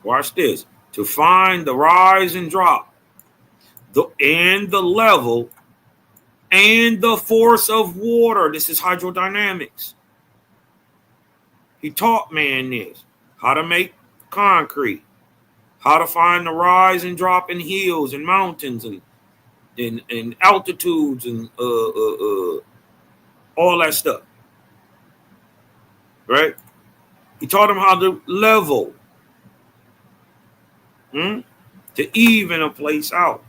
Watch this. To find the rise and drop, and the level, and the force of water. This is hydrodynamics. He taught man this. How to make concrete. How to find the rise and drop in hills and mountains and altitudes and all that stuff. Right? He taught him how to level. To even a place out.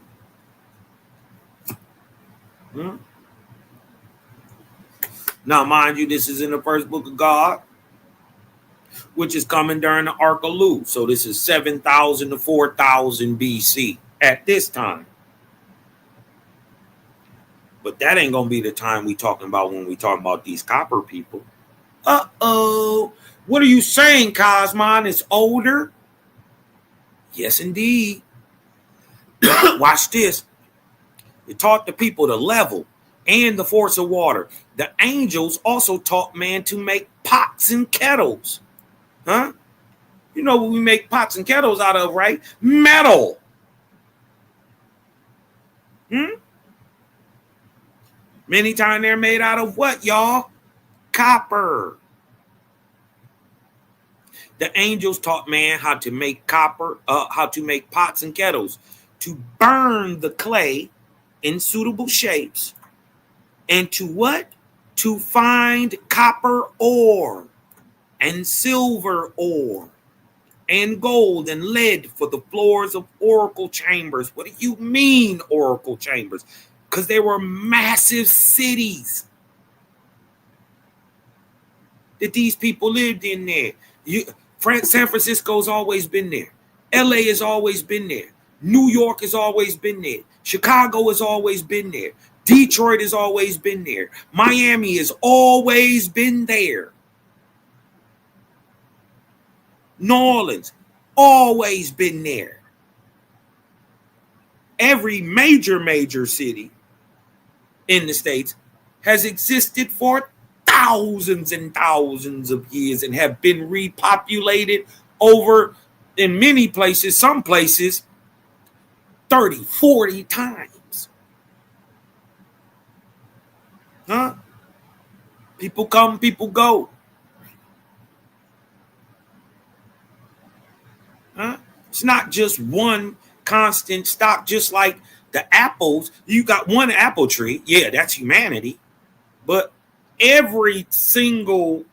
Now, mind you, this is in the first book of God, which is coming during the Ark of Lu. So this is 7,000 to 4,000 BC at this time. But that ain't gonna be the time we talking about when we talk about these copper people. Uh-oh. What are you saying, Cosmon? It's older? Yes, indeed. Watch this. It taught the people the level and the force of water. The angels also taught man to make pots and kettles. Huh? You know what we make pots and kettles out of, right? Metal. Many times they're made out of what, y'all? Copper. The angels taught man how to make how to make pots and kettles, to burn the clay in suitable shapes, and to what? To find copper ore and silver ore and gold and lead for the floors of oracle chambers. What do you mean, oracle chambers? Because they were massive cities that these people lived in there. San Francisco's always been there. LA has always been there. New York has always been there. Chicago has always been there. Detroit has always been there. Miami has always been there. New Orleans, always been there. Every major city in the States has existed for thousands and thousands of years and have been repopulated over, in many places, some places, 30, 40 times. Huh? People come, people go. Huh? It's not just one constant stock, just like the apples. You got one apple tree. Yeah, that's humanity. But every single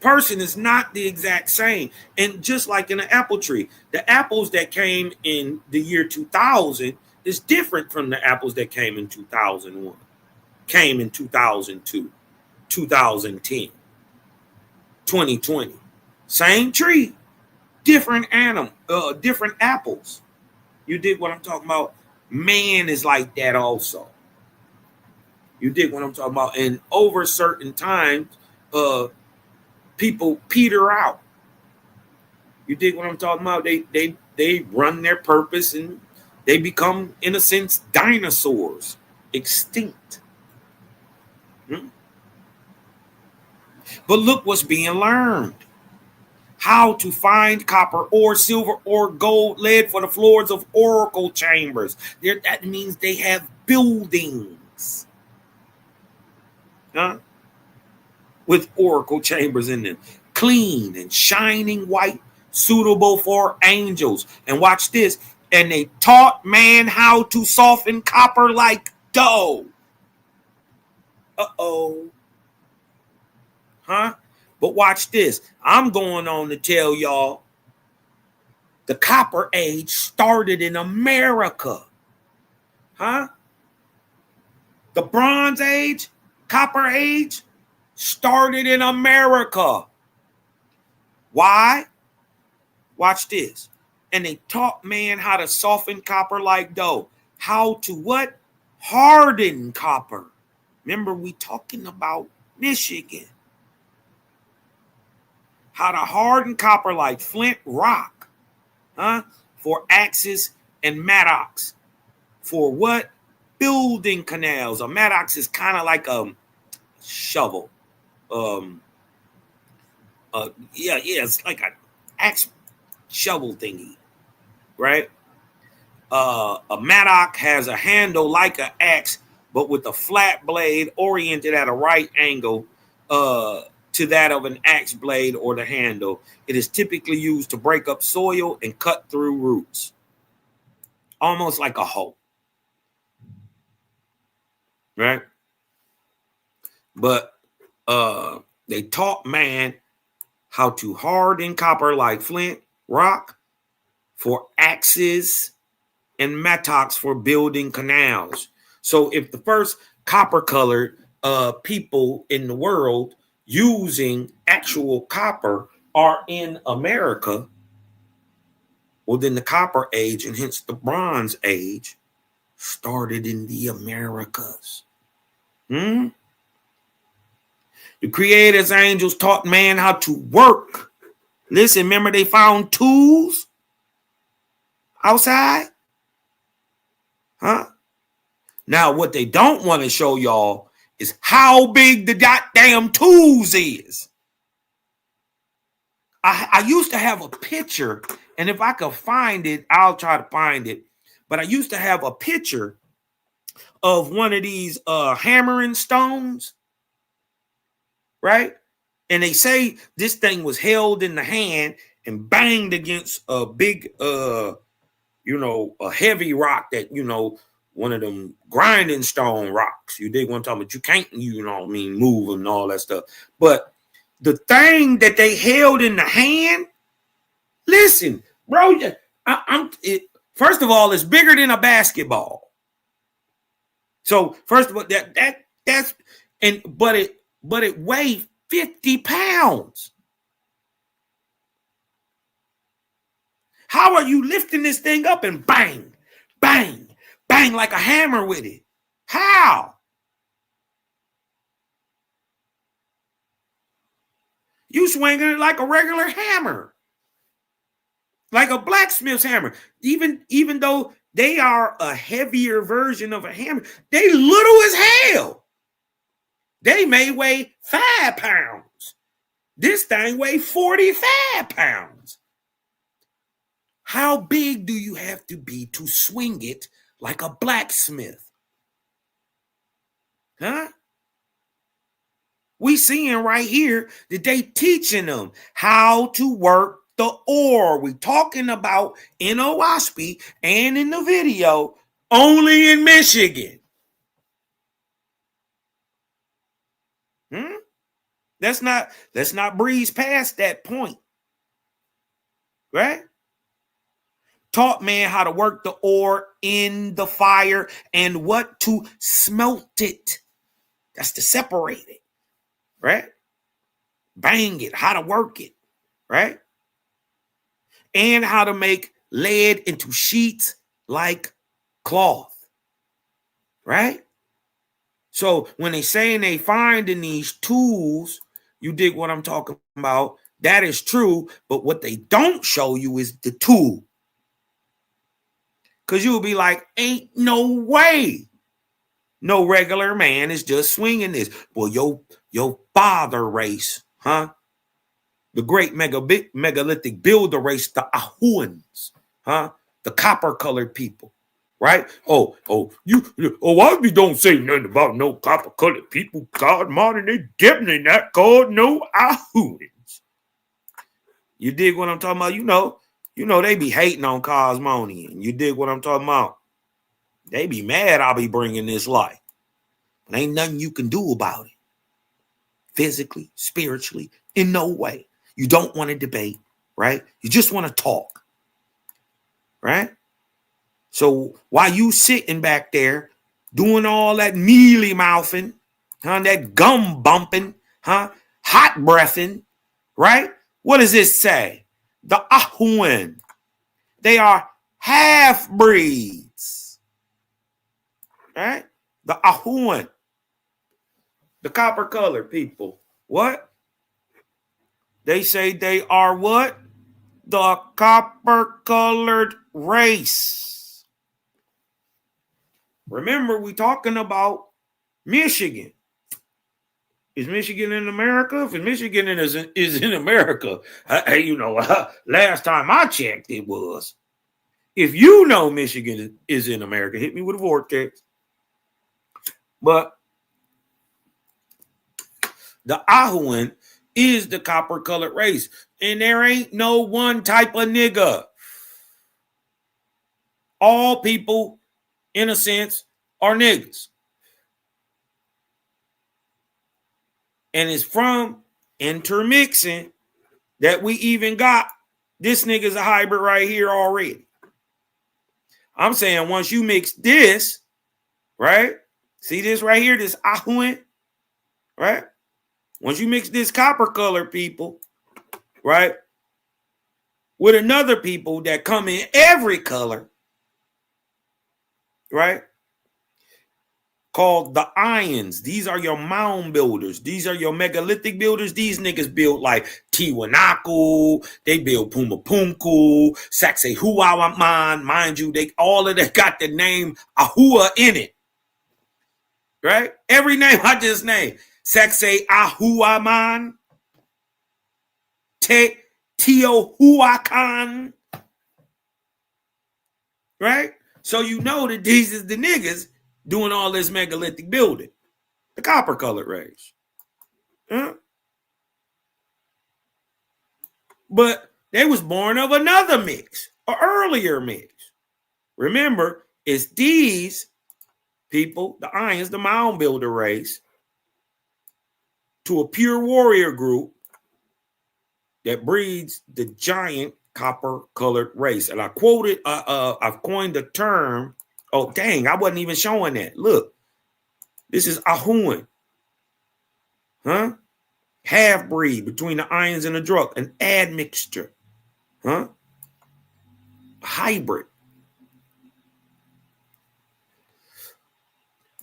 person is not the exact same. And just like in an apple tree, the apples that came in the year 2000 is different from the apples that came in 2001, came in 2002, 2010, 2020. Same tree, different different apples. You dig what I'm talking about? Man is like that also. You dig what I'm talking about? And over certain times, people peter out. You dig what I'm talking about? They run their purpose and they become, in a sense, dinosaurs, extinct. But look what's being learned. How to find copper or silver or gold, lead for the floors of oracle chambers. That means they have buildings. Huh? With oracle chambers in them. Clean and shining white, suitable for angels. And watch this. And they taught man how to soften copper like dough. Uh-oh. Huh? But watch this. I'm going on to tell y'all the Copper Age started in America. Huh? The Bronze Age, Copper Age started in America. Why? Watch this. And they taught man how to soften copper like dough. How to what? Harden copper. Remember, we talking about Michigan. How to harden copper like flint rock, huh? For axes and mattocks. For what? Building canals. A mattock is kind of like a shovel. It's like an axe shovel thingy, right? A mattock has a handle like an axe, but with a flat blade oriented at a right angle to that of an axe blade or the handle. It is typically used to break up soil and cut through roots. Almost like a hoe. Right? But they taught man how to harden copper like flint, rock, for axes, and mattocks for building canals. So if the first copper-colored people in the world using actual copper are in America, well, then the Copper Age and hence the Bronze Age started in the Americas. The Creator's angels taught man how to work. Listen, remember they found tools outside? Huh? Now, what they don't want to show y'all is how big the goddamn tools is. I used to have a picture, and if I could find it, I'll try to find it. But I used to have a picture of one of these hammering stones, right? And they say this thing was held in the hand and banged against a big, a heavy rock that, one of them grinding stone rocks. You dig what I'm talking about? You can't, move and all that stuff. But the thing that they held in the hand, listen, bro, first of all, it's bigger than a basketball. So first of all, but it weighed 50 pounds. How are you lifting this thing up and bang, bang, bang like a hammer with it? How? You swinging it like a regular hammer, like a blacksmith's hammer. Even though they are a heavier version of a hammer, they little as hell. They may weigh 5 pounds. This thing weighs 45 pounds. How big do you have to be to swing it like a blacksmith? Huh? We seeing right here that they teaching them how to work the ore. We talking about in Owaspie and in the video only in Michigan. Let's not breeze past that point. Right? Taught man how to work the ore in the fire and what to smelt it. That's to separate it. Right? Bang it, how to work it. Right? And how to make lead into sheets like cloth. Right? So when they saying they finding these tools, you dig what I'm talking about? That is true, but what they don't show you is the tool. Because you'll be like, ain't no way no regular man is just swinging this. Well, your father race, huh? The great megalithic builder race, the Ahuans, huh? The copper-colored people, right? I don't say nothing about no copper-colored people. God, modern, they definitely not called no Ahuans. You dig what I'm talking about? You know they be hating on Cosmonian. You dig what I'm talking about? They be mad I'll be bringing this light. But ain't nothing you can do about it. Physically, spiritually, in no way. You don't want to debate, right? You just want to talk, right? So while you sitting back there doing all that mealy mouthing, that gum bumping, hot breathing, right? What does this say? The Ahuan. They are half-breeds, right? The Ahuan. The copper-colored people. What? They say they are what? The copper-colored race. Remember, we're talking about Michigan. Is Michigan in America? If Michigan is in America, last time I checked, it was. If you know Michigan is in America, hit me with a vortex. But the Ahuan is the copper-colored race. And there ain't no one type of nigga. All people, in a sense, are niggas. And it's from intermixing that we even got this nigga's a hybrid right here already. I'm saying once you mix this, right? See this right here, this Ahuan, right? Once you mix this copper-colored people, right, with another people that come in every color, right? called the Ions. These are your mound builders. These are your megalithic builders. These niggas build like Tiwanaku. They build Pumapunku, Sacsayhuaman. Mind you, they all of that got the name Ahua in it. Right? Every name I just named. Sacsayhuaman. Teotihuacan. Right? So you know that these is the niggas doing all this megalithic building. The copper colored race. Huh? But they was born of another mix, an earlier mix. Remember, it's these people, the Ions, the mound builder race, to a pure warrior group that breeds the giant copper colored race. And I quoted, I've coined the term. Oh, dang, I wasn't even showing that. Look, this is Ahuan. Huh? Half breed between the Ions and the Druk, an admixture. Huh? Hybrid.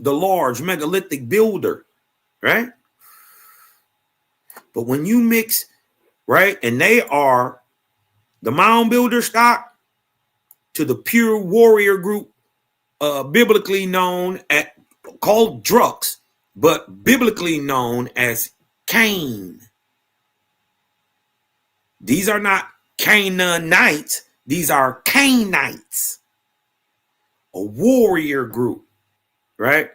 The large megalithic builder, right? But when you mix, right, and they are the mound builder stock to the pure warrior group, biblically known at called Druks, but biblically known as Cain. These are not Canaanites, these are Cainites, a warrior group, right?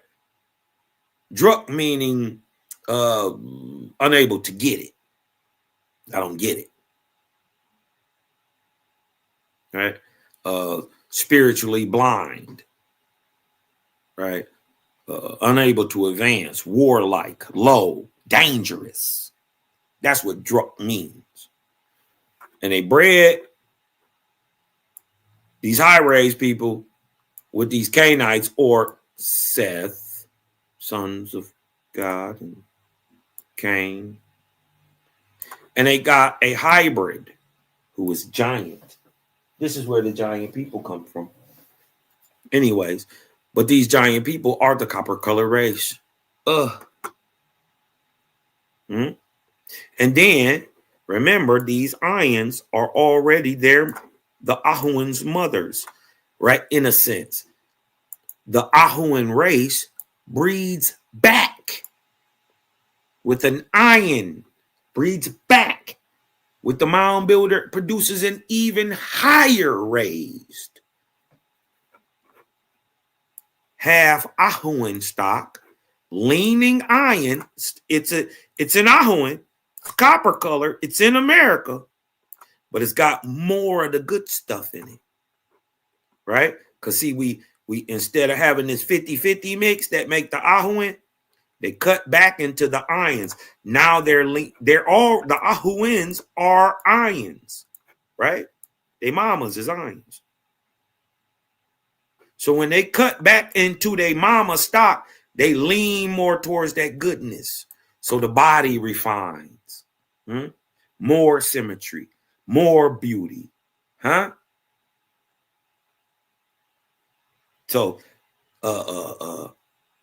Druk meaning unable to get it. I don't get it. Right? Spiritually blind. Right? Unable to advance, warlike, low, dangerous. That's what Druk means. And they bred these high-raised people with these Cainites or Seth, sons of God, and Cain. And they got a hybrid who is giant. This is where the giant people come from. Anyways, but these giant people are the copper color race. And then, remember, these Ions are already there, the Ahuan's mothers, right? In a sense, the Ahuan race breeds back with an Ion, breeds back with the mound builder, produces an even higher raised half Ahuan stock, leaning Ion. It's an Ahuan, copper color. It's in America, but it's got more of the good stuff in it, right? Because see, we instead of having this 50-50 mix that make the Ahuan, they cut back into the Ions. Now they're all the Ahuans are Ions, right? They mamas is Ions. So when they cut back into their mama stock, they lean more towards that goodness. So the body refines. More symmetry, more beauty. Huh? So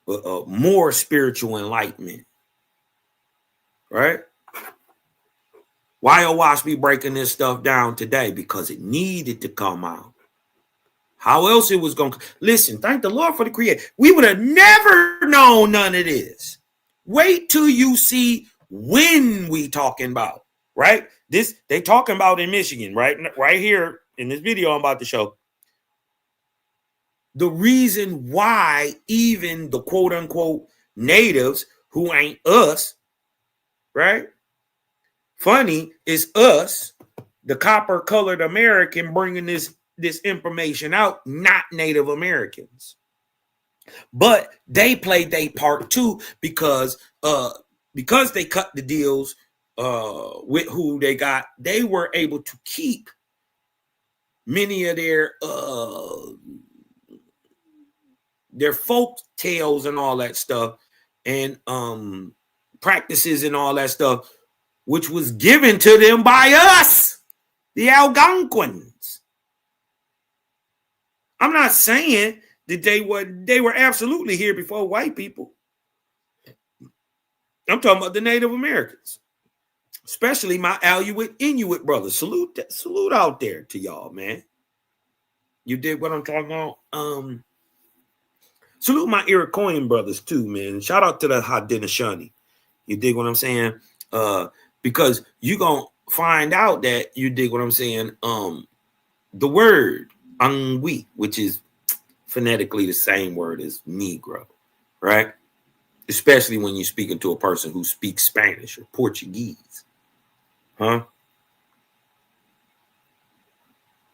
more spiritual enlightenment. Right? Why Owash be breaking this stuff down today? Because it needed to come out. How else it was going to... Listen, thank the Lord for the creator. We would have never known none of this. Wait till you see when we talking about, right? This, they talking about in Michigan, right? Right here in this video I'm about to show. The reason why even the quote unquote natives who ain't us, right? Funny is us, the copper colored American, bringing this information out, not Native Americans. But they played their part too because they cut the deals with who they got. They were able to keep many of their folk tales and all that stuff, and practices and all that stuff, which was given to them by us, the Algonquins. I'm not saying They were absolutely here before white people. I'm talking about the Native Americans, especially my Inuit brothers. Salute out there to y'all, man. You dig what I'm talking about? Salute my Iroquoian brothers too, man. Shout out to the Haudenosaunee. You dig what I'm saying? Because you gonna find out that you dig what I'm saying. The word angui, which is phonetically the same word as Negro, right? Especially when you're speaking to a person who speaks Spanish or Portuguese, huh?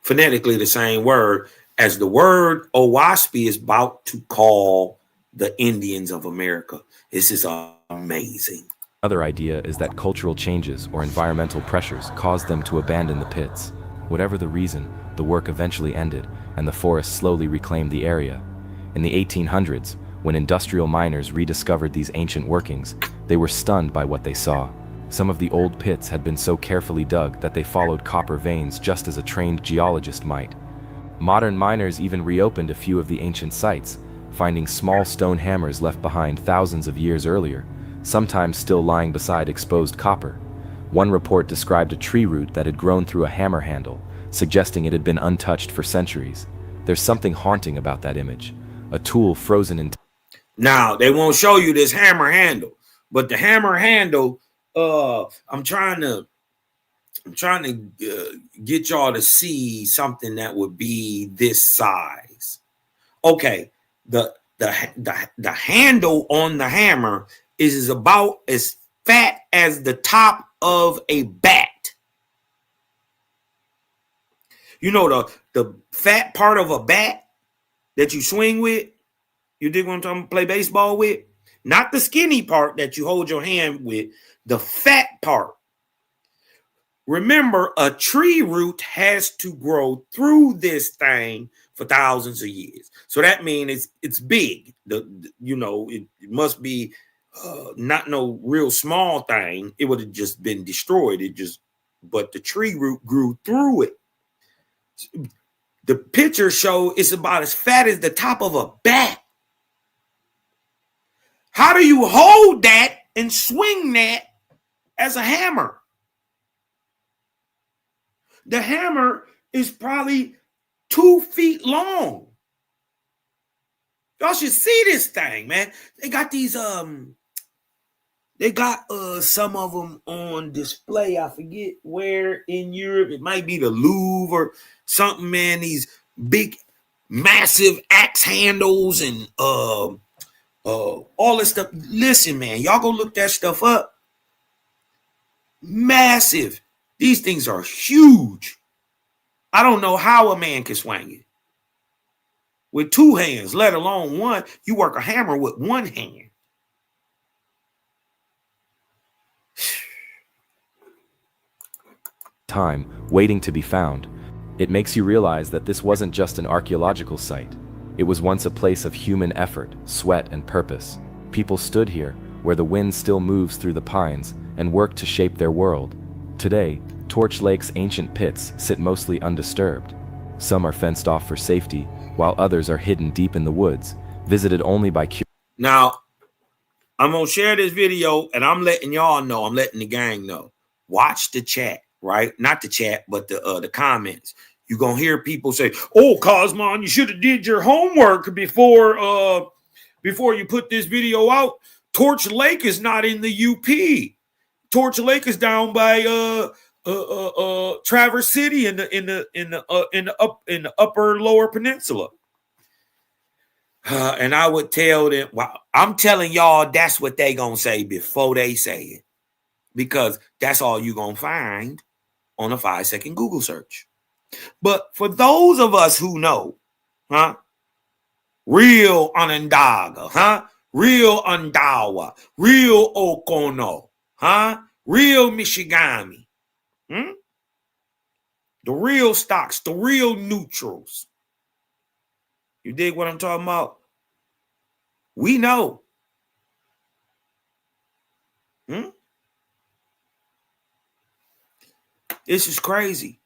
Phonetically the same word as the word Owaspy is about to call the Indians of America. This is amazing. Another idea is that cultural changes or environmental pressures caused them to abandon the pits. Whatever the reason, the work eventually ended, and the forest slowly reclaimed the area. In the 1800s, when industrial miners rediscovered these ancient workings, they were stunned by what they saw. Some of the old pits had been so carefully dug that they followed copper veins just as a trained geologist might. Modern miners even reopened a few of the ancient sites, finding small stone hammers left behind thousands of years earlier, sometimes still lying beside exposed copper. One report described a tree root that had grown through a hammer handle, suggesting it had been untouched for centuries. There's something haunting about that image, a tool frozen in time. Now, they won't show you this hammer handle, but the hammer handle, I'm trying to get y'all to see something that would be this size. Okay, the handle on the hammer is about as fat as the top of a bat. You know the fat part of a bat that you swing with? You dig what I'm talking about? Play baseball with? Not the skinny part that you hold your hand with, the fat part. Remember, a tree root has to grow through this thing for thousands of years. So that means it's big. It must be not no real small thing. It would have just been destroyed. But the tree root grew through it. The picture show it's about as fat as the top of a bat. How do you hold that and swing that as a hammer? The hammer is probably 2 feet long. Y'all should see this thing, man. They got these some of them on display. I forget where in Europe. It might be the Louvre or something, man. These big, massive axe handles and all this stuff. Listen, man, y'all go look that stuff up. Massive. These things are huge. I don't know how a man can swing it with 2 hands, let alone one. You work a hammer with 1 hand. Time, waiting to be found. It makes you realize that this wasn't just an archaeological site. It was once a place of human effort, sweat, and purpose. People stood here, where the wind still moves through the pines, and worked to shape their world. Today, Torch Lake's ancient pits sit mostly undisturbed. Some are fenced off for safety, while others are hidden deep in the woods, visited only by Now, I'm going to share this video, and I'm letting y'all know, I'm letting the gang know. Watch the chat, right? Not the chat, but the comments. You're going to hear people say, oh, Cosmon, you should have did your homework before you put this video out. Torch Lake is not in the UP. Torch Lake is down by Traverse City in the upper lower peninsula. And I would tell them, well, I'm telling y'all that's what they gonna say before they say it, because that's all you gonna find on a 5-second Google search. But for those of us who know, real Onondaga, real Ondawa, real Okono, real Michigami, the real stocks, the real neutrals. You dig what I'm talking about? We know. This is crazy.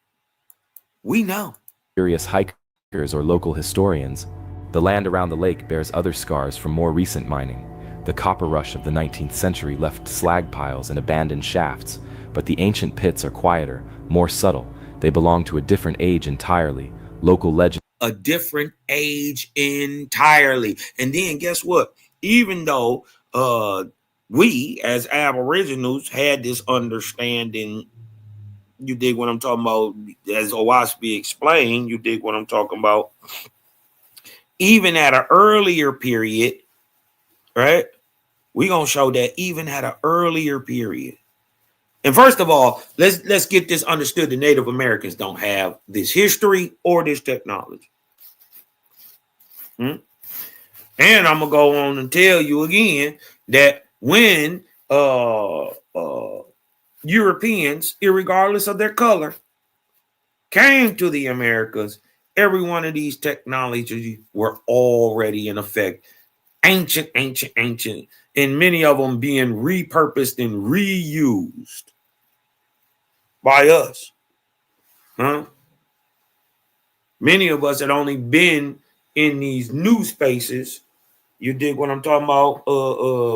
We know. Curious hikers or local historians, The land around the lake bears other scars from more recent mining. The copper rush of the 19th century left slag piles and abandoned shafts, but the ancient pits are quieter, more subtle. They belong to a different age entirely. Local legends. A different age entirely. And then guess what? Even though we as Aboriginals had this understanding, you dig what I'm talking about, as Owaspi explained, you dig what I'm talking about, even at an earlier period, right? We're going to show that even at an earlier period. And first of all, let's get this understood. The Native Americans don't have this history or this technology. And I'm going to go on and tell you again that when Europeans, irregardless of their color, came to the Americas, every one of these technologies were already in effect. Ancient, and many of them being repurposed and reused by us. Many of us had only been in these new spaces. You dig what I'm talking about?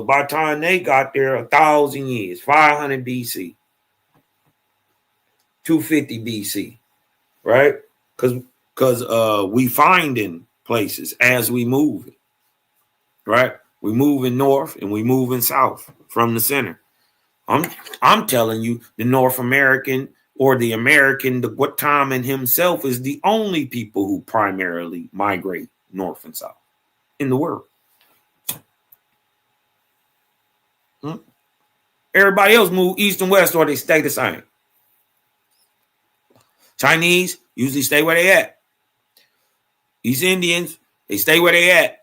By the time they got there, 1,000 years, 500 BC, 250 BC, right? Because we finding places as we move it, right? We moving north and we moving south from the center. I'm telling you, the North American or the American, the Guataman himself is the only people who primarily migrate north and south in the world. Everybody else move east and west or they stay the same. Chinese usually stay where they at. East Indians, they stay where they at.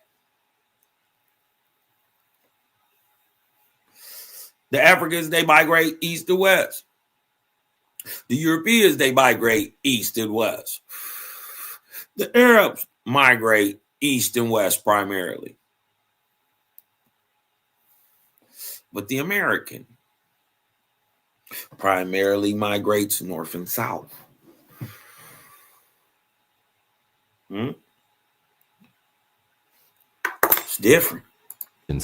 The Africans, they migrate east to west. The Europeans, they migrate east and west. The Arabs migrate east and west primarily. But the American primarily migrates north and south. It's different.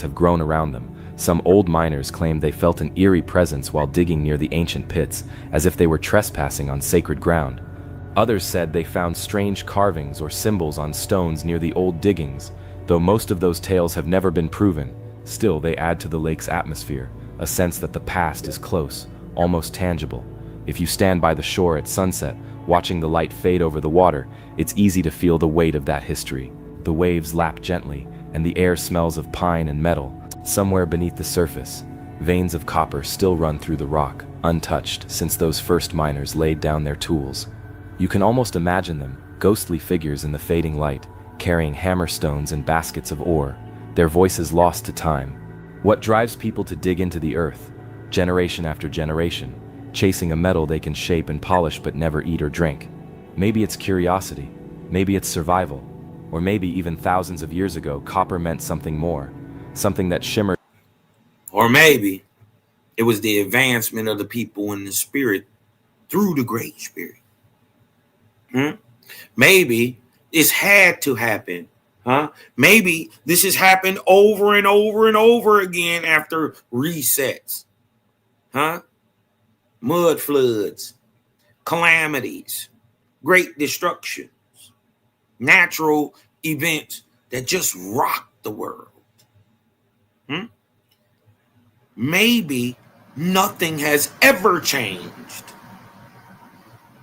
Have grown around them. Some old miners claim they felt an eerie presence while digging near the ancient pits, as if they were trespassing on sacred ground. Others said they found strange carvings or symbols on stones near the old diggings. Though most of those tales have never been proven, still they add to the lake's atmosphere, a sense that the past is close, almost tangible. If you stand by the shore at sunset, watching the light fade over the water, it's easy to feel the weight of that history. The waves lap gently, and the air smells of pine and metal. Somewhere beneath the surface, veins of copper still run through the rock, untouched since those first miners laid down their tools. You can almost imagine them, ghostly figures in the fading light, carrying hammerstones and baskets of ore, their voices lost to time. What drives people to dig into the earth, generation after generation, chasing a metal they can shape and polish but never eat or drink? Maybe it's curiosity, maybe it's survival, or maybe even thousands of years ago, copper meant something more, something that shimmered. Or maybe it was the advancement of the people in the spirit through the Great Spirit. Maybe it's had to happen. Maybe this has happened over and over and over again after resets. Mud floods, calamities, great destructions, natural events that just rock the world. Maybe nothing has ever changed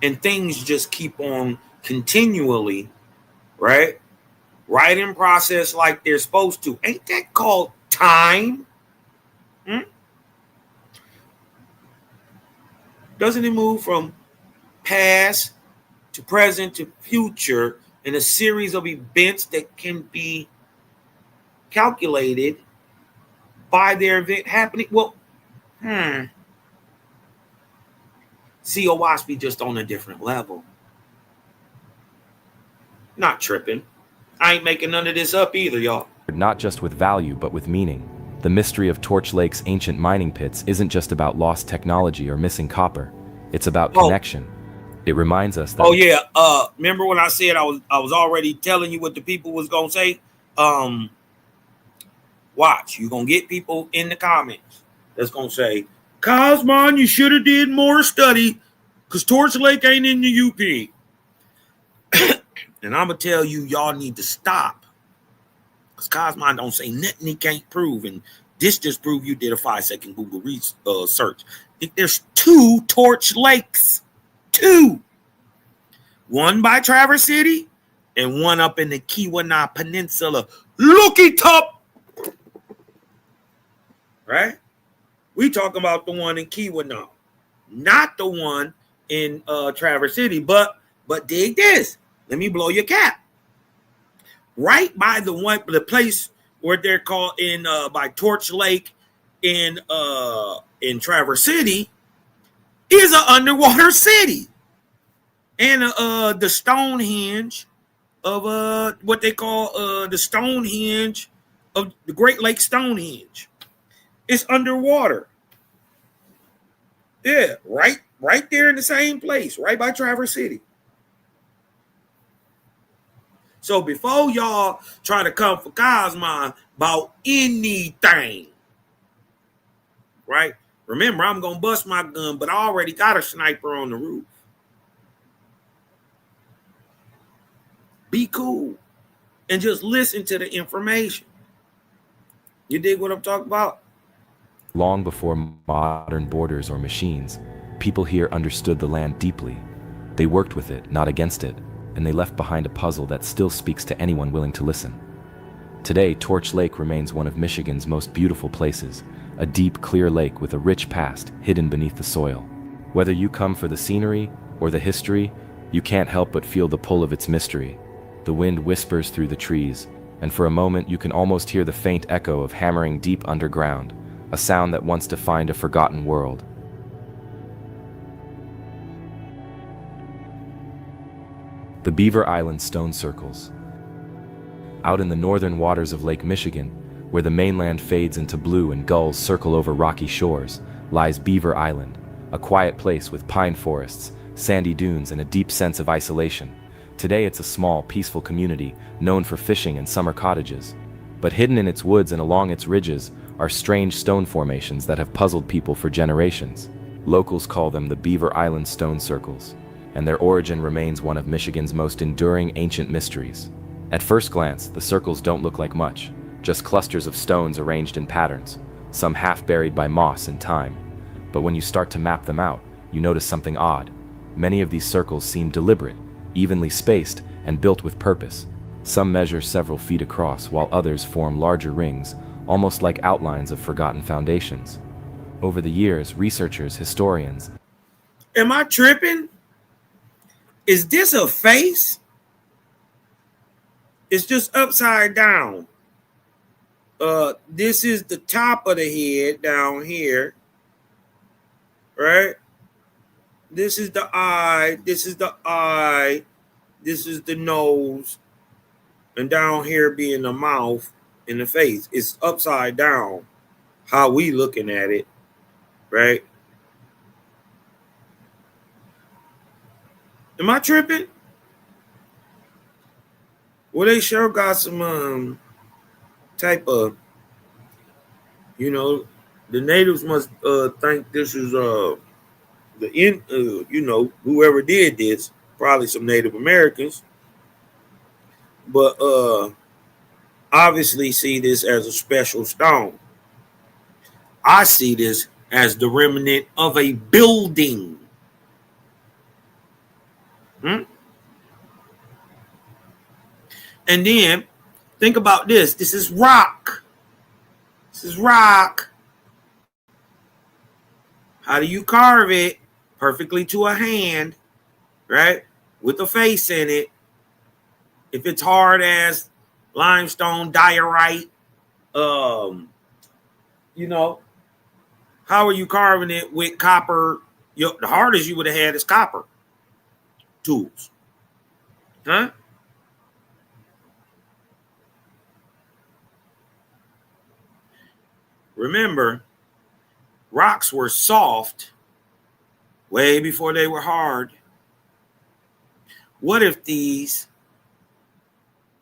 and things just keep on continually, right in process like they're supposed to. Ain't that called time? Doesn't it move from past to present to future in a series of events that can be calculated by their event happening? Well, see, Owaspi just on a different level. Not tripping. I ain't making none of this up either, y'all. Not just with value, but with meaning. The mystery of Torch Lake's ancient mining pits isn't just about lost technology or missing copper. It's about connection. It reminds us that Oh yeah. Remember when I said I was already telling you what the people was gonna say? Watch, you're gonna get people in the comments that's gonna say, Cosmon, you should have did more study because Torch Lake ain't in the UP. And I'm gonna tell you, y'all need to stop. Because Cosmon don't say nothing he can't prove. And this just proved you did a 5-second Google search. There's 2 Torch Lakes. 2. One by Traverse City and one up in the Keweenaw Peninsula. Look it up. Right? We talking about the one in Keweenaw, not the one in Traverse City. But dig this. Let me blow your cap. Right by the place where they're called in by Torch Lake in Traverse City is an underwater city. And the Stonehenge of what they call the Stonehenge of the Great Lake Stonehenge. It's underwater. Yeah, right there in the same place, right by Traverse City. So before y'all try to come for Cosmon about anything, right? Remember, I'm gonna bust my gun, but I already got a sniper on the roof. Be cool and just listen to the information. You dig what I'm talking about? long before modern borders or machines, people here understood the land deeply. They worked with it, not against it, and they left behind a puzzle that still speaks to anyone willing to listen. Today, Torch Lake remains one of Michigan's most beautiful places, a deep, clear lake with a rich past hidden beneath the soil. Whether you come for the scenery or the history, you can't help but feel the pull of its mystery. The wind whispers through the trees, and for a moment you can almost hear the faint echo of hammering deep underground, a sound that once defined a forgotten world. The Beaver Island Stone Circles. Out in the northern waters of Lake Michigan, where the mainland fades into blue and gulls circle over rocky shores, lies Beaver Island, a quiet place with pine forests, sandy dunes, and a deep sense of isolation. Today it's a small, peaceful community known for fishing and summer cottages. But hidden in its woods and along its ridges are strange stone formations that have puzzled people for generations. Locals call them the Beaver Island Stone Circles, and their origin remains one of Michigan's most enduring ancient mysteries. At first glance, the circles don't look like much, just clusters of stones arranged in patterns, some half buried by moss and time. But when you start to map them out, you notice something odd. Many of these circles seem deliberate, evenly spaced, and built with purpose. Some measure several feet across, while others form larger rings, almost like outlines of forgotten foundations. Over the years, researchers, historians... Am I tripping? Is this a face? It's just upside down. This is the top of the head down here, right? This is the eye, this is the eye, this is the nose, and down here being the mouth and the face. It's upside down, how we looking at it, right? Am I tripping? Well, they sure got some type of, the natives must think this is whoever did this, probably some Native Americans, but obviously see this as a special stone. I see this as the remnant of a building. And then think about this. This is rock. This is rock. How do you carve it? Perfectly to a hand, right? With a face in it. If it's hard as limestone, diorite, how are you carving it with copper? The hardest you would have had is copper tools. Huh? Remember, rocks were soft way before they were hard. What if these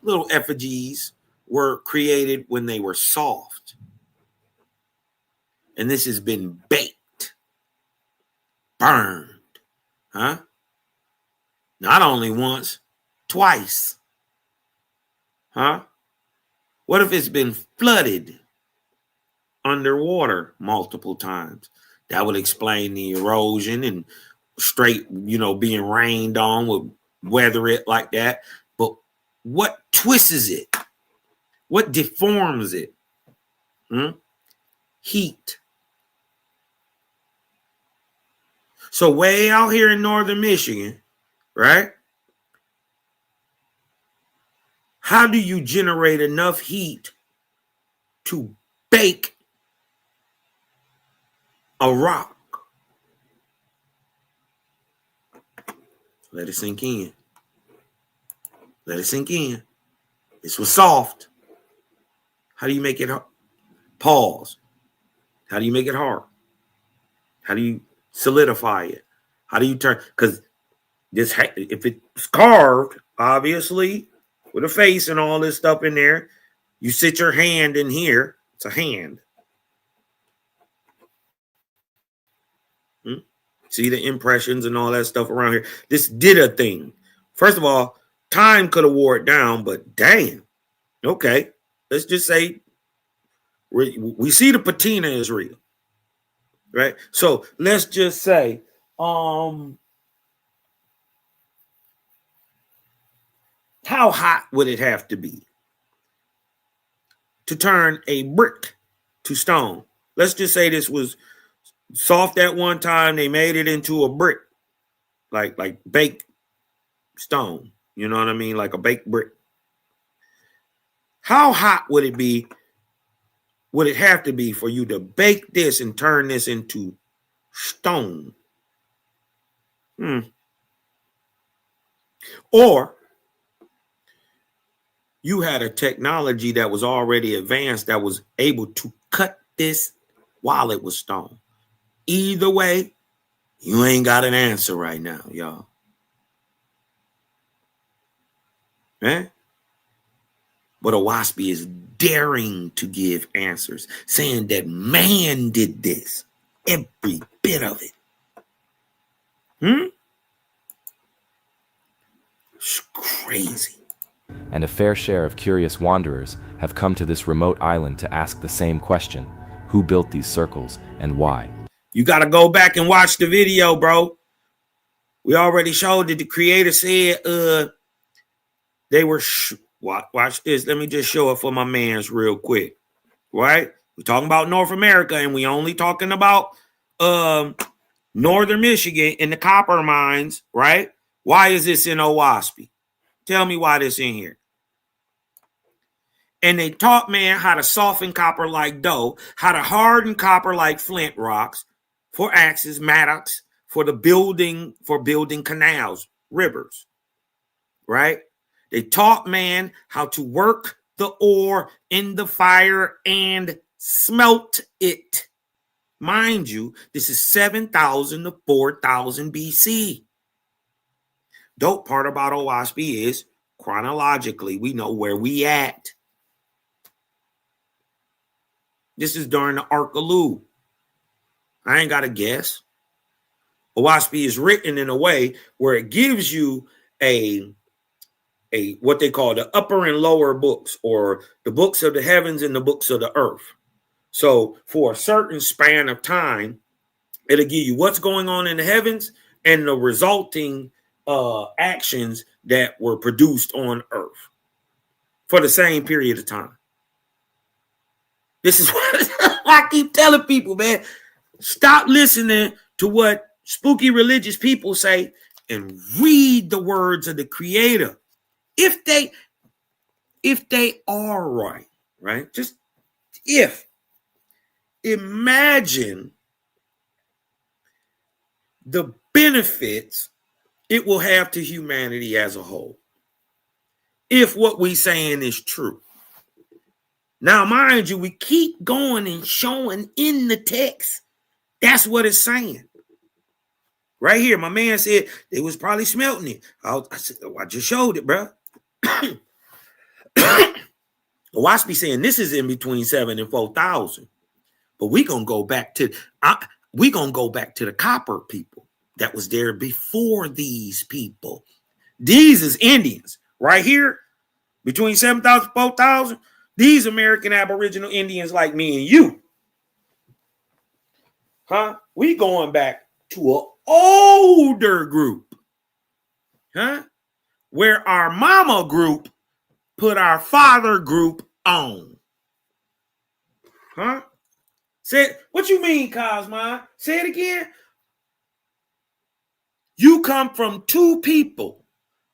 little effigies were created when they were soft? And this has been baked, burned, huh? Not only once, twice, huh? What if it's been flooded underwater multiple times? That would explain the erosion and straight, being rained on would weather it like that. But what twists it? What deforms it? Heat. So way out here in northern Michigan, right? How do you generate enough heat to bake a rock? Let it sink in. Let it sink in. This was soft. How do you make it hard? Pause. How do you make it hard? How do you solidify it? How do you turn? Because if it's carved, obviously, with a face and all this stuff in there, you sit your hand in here. It's a hand. See the impressions and all that stuff around here. This did a thing. First of all, time could have wore it down, but damn. Okay, let's just say we see the patina is real, right? So let's just say, how hot would it have to be to turn a brick to stone? Let's just say this was soft at one time. They made it into a brick, like baked stone. You know what I mean? Like a baked brick. How hot would it be? Would it have to be for you to bake this and turn this into stone? Or you had a technology that was already advanced that was able to cut this while it was stone. Either way, you ain't got an answer right now, y'all. Eh? But Owaspy is daring to give answers, saying that man did this, every bit of it. It's crazy. And a fair share of curious wanderers have come to this remote island to ask the same question: who built these circles and why? You got to go back and watch the video, bro. We already showed that the creator said they were watch this. Let me just show it for my mans real quick. Right? We're talking about North America, and we only talking about northern Michigan and the copper mines, right? Why is this in Owaspy? Tell me why this in here. And they taught man how to soften copper like dough, how to harden copper like flint rocks for axes, mattocks, for building canals, rivers, right? They taught man how to work the ore in the fire and smelt it. Mind you, this is 7,000 to 4,000 BC. Dope part about Owaspy is chronologically, we know where we at. This is during the Arkaloo. I ain't got to guess. Owaspy is written in a way where it gives you a what they call the upper and lower books, or the books of the heavens and the books of the earth. So for a certain span of time, it'll give you what's going on in the heavens and the resulting actions that were produced on earth for the same period of time. This is what I keep telling people, man. Stop listening to what spooky religious people say and read the words of the creator. If they are right? Just imagine the benefits it will have to humanity as a whole. If what we saying is true. Now, mind you, we keep going and showing in the text. That's what it's saying. Right here, my man said they was probably smelting it. I said, oh, I just showed it, bro. Watch me saying this is in between 7 and 4,000. But we gonna go back to the copper people that was there before these people. These is Indians right here between 7,000 and 4,000. These American Aboriginal Indians like me and you. Huh? We going back to an older group. Huh? Where our mama group put our father group on. Huh? Say, what you mean, Cosmo? Say it again. You come from two people,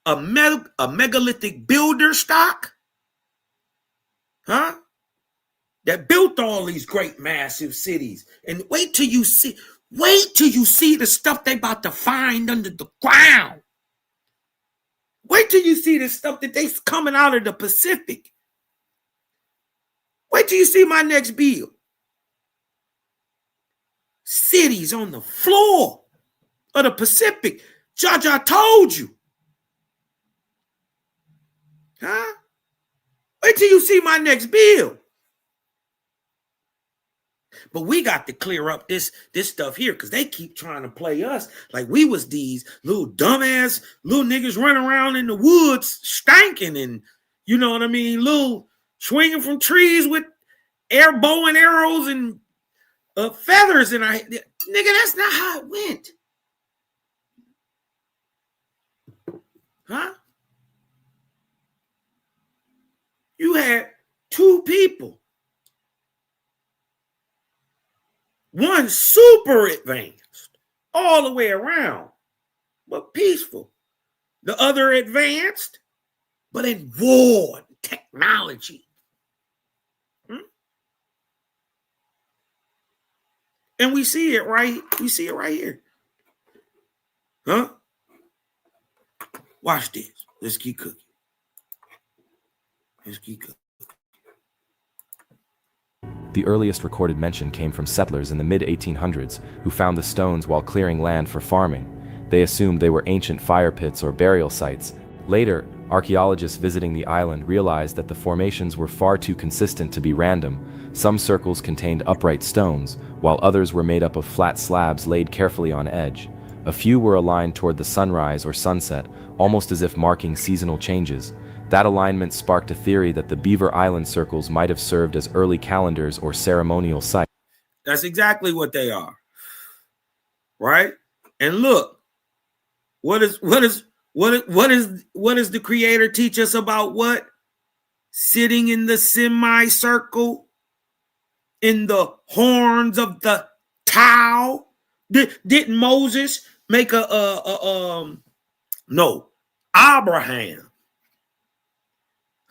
a megalithic builder stock, huh? That built all these great massive cities. And wait till you see the stuff they about to find under the ground. Wait till you see the stuff that they's coming out of the Pacific. Wait till you see my next bill. Cities on the floor of the Pacific. Jaja told you. Huh? Wait till you see my next bill. But we got to clear up this stuff here because they keep trying to play us like we was these little dumbass little niggas running around in the woods stanking and, you know what I mean, little swinging from trees with bow and arrows and feathers in our head. Nigga, that's not how it went. Huh? You had two people. One super advanced all the way around, but peaceful. The other advanced, but in war technology. And we see it right here. Huh? Watch this. Let's keep cooking. The earliest recorded mention came from settlers in the mid-1800s who found the stones while clearing land for farming. They assumed they were ancient fire pits or burial sites. Later, archaeologists visiting the island realized that the formations were far too consistent to be random. Some circles contained upright stones, while others were made up of flat slabs laid carefully on edge. A few were aligned toward the sunrise or sunset, almost as if marking seasonal changes. That alignment sparked a theory that the Beaver Island circles might have served as early calendars or ceremonial sites. That's exactly what they are. Right? And look, what does the creator teach us about what? Sitting in the semicircle in the horns of the Tau. Didn't Moses make Abraham,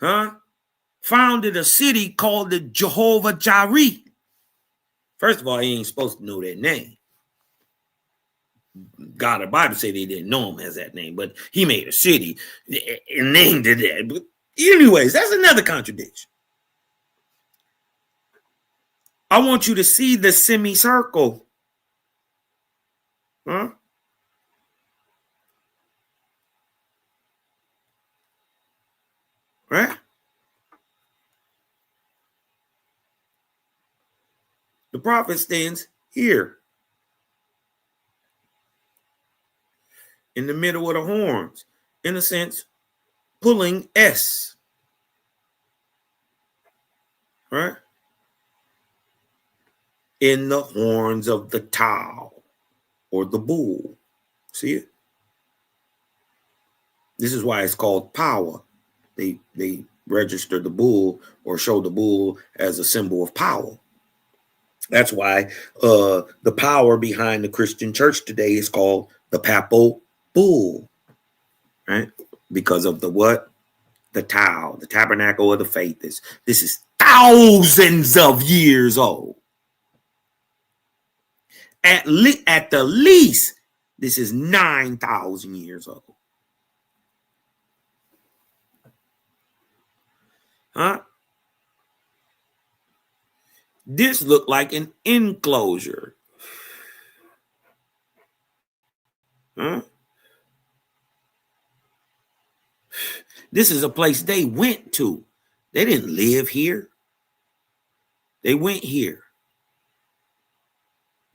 huh? Founded a city called the Jehovah Jireh. First of all, he ain't supposed to know that name. God, the Bible say they didn't know him as that name, but he made a city and named it that. But anyways, that's another contradiction. I want you to see the semicircle. Huh? Right? The prophet stands here in the middle of the horns, in a sense, pulling S. Right? In the horns of the Tau or the bull. See it? This is why it's called power. They register the bull or show the bull as a symbol of power. That's why the power behind the Christian church today is called the papal bull, right? Because of the what? The Tau, the tabernacle of the faith. This is thousands of years old. At the least, this is 9,000 years old. Huh? This looked like an enclosure. Huh? This is a place they went to. They didn't live here. They went here.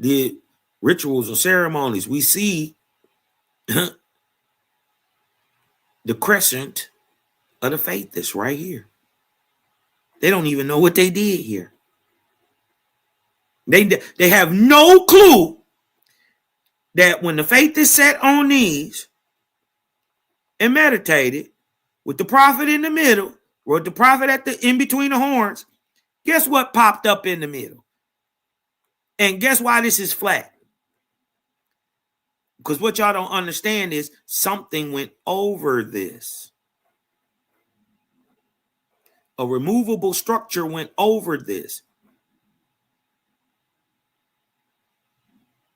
Did rituals or ceremonies. We see the crescent of the faith that's right here. They don't even know what they did here. They have no clue that when the faith is set on knees and meditated with the prophet in the middle, or the prophet at the in between the horns, guess what popped up in the middle? And guess why this is flat? Because what y'all don't understand is something went over this. A removable structure went over this.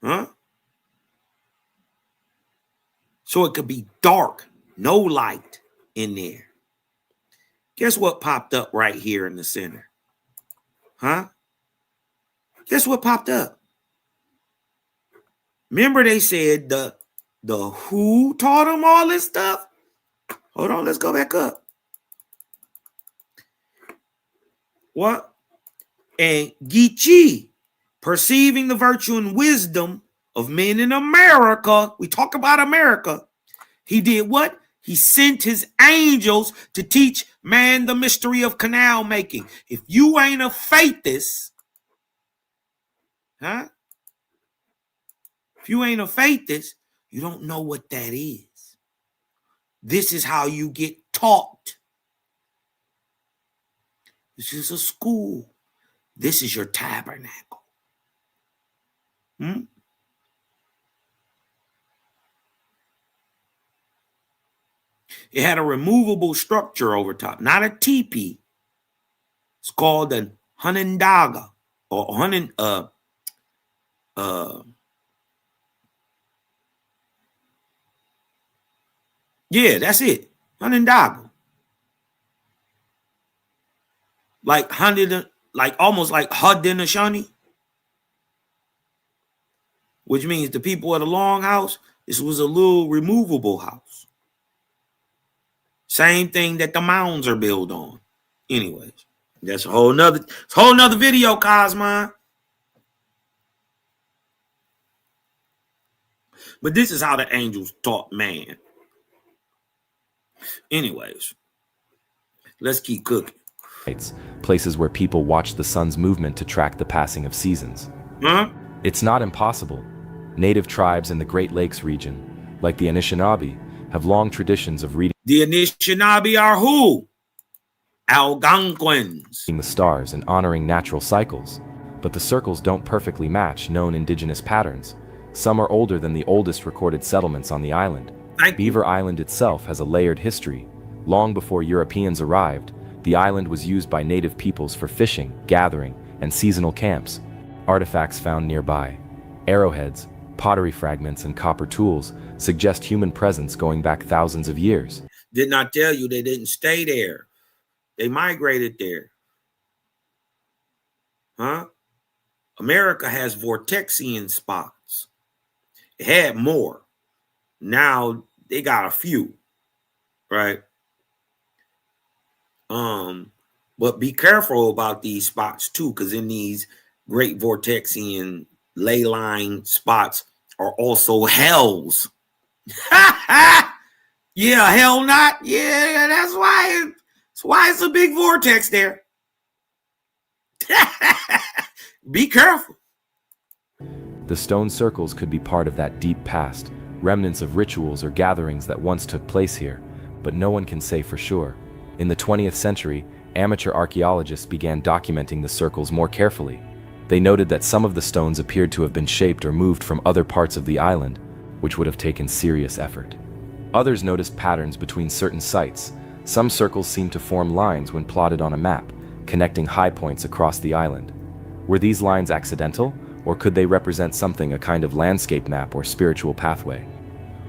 Huh? So it could be dark, no light in there. Guess what popped up right here in the center? Huh? Guess what popped up? Remember they said the who taught them all this stuff? Hold on, let's go back up. What? And Geechee, perceiving the virtue and wisdom of men in America, we talk about America, he did what? He sent his angels to teach man the mystery of canal making. If you ain't a faithist, huh? If you ain't a faithist, you don't know what that is. This is how you get taught. This is a school. This is your tabernacle. It had a removable structure over top, not a teepee. It's called an Hanendaga or Hanen. Yeah, that's it. Hanendaga. Like almost like Haudenosaunee, which means the people of the long house. This was a little removable house. Same thing that the mounds are built on. Anyways, that's a whole nother video, Cosmine. But this is how the angels taught man. Anyways, let's keep cooking. Places where people watch the sun's movement to track the passing of seasons. Huh? It's not impossible. Native tribes in the Great Lakes region, like the Anishinaabe, have long traditions of reading The Anishinaabe are who? Algonquins. the stars and honoring natural cycles. But the circles don't perfectly match known indigenous patterns. Some are older than the oldest recorded settlements on the island. Beaver Island itself has a layered history. Long before Europeans arrived, the island was used by native peoples for fishing, gathering, and seasonal camps. Artifacts found nearby, arrowheads, pottery fragments, and copper tools suggest human presence going back thousands of years. Did not tell you they didn't stay there. They migrated there. Huh? America has Vortexian spots. It had more. Now they got a few, right? But be careful about these spots too, because in these great Vortexian ley line spots are also hells. Yeah, hell not. Yeah, that's why it's a big vortex there. Be careful. The stone circles could be part of that deep past, remnants of rituals or gatherings that once took place here, but no one can say for sure. In the 20th century, amateur archaeologists began documenting the circles more carefully. They noted that some of the stones appeared to have been shaped or moved from other parts of the island, which would have taken serious effort. Others noticed patterns between certain sites. Some circles seemed to form lines when plotted on a map, connecting high points across the island. Were these lines accidental, or could they represent something, a kind of landscape map or spiritual pathway?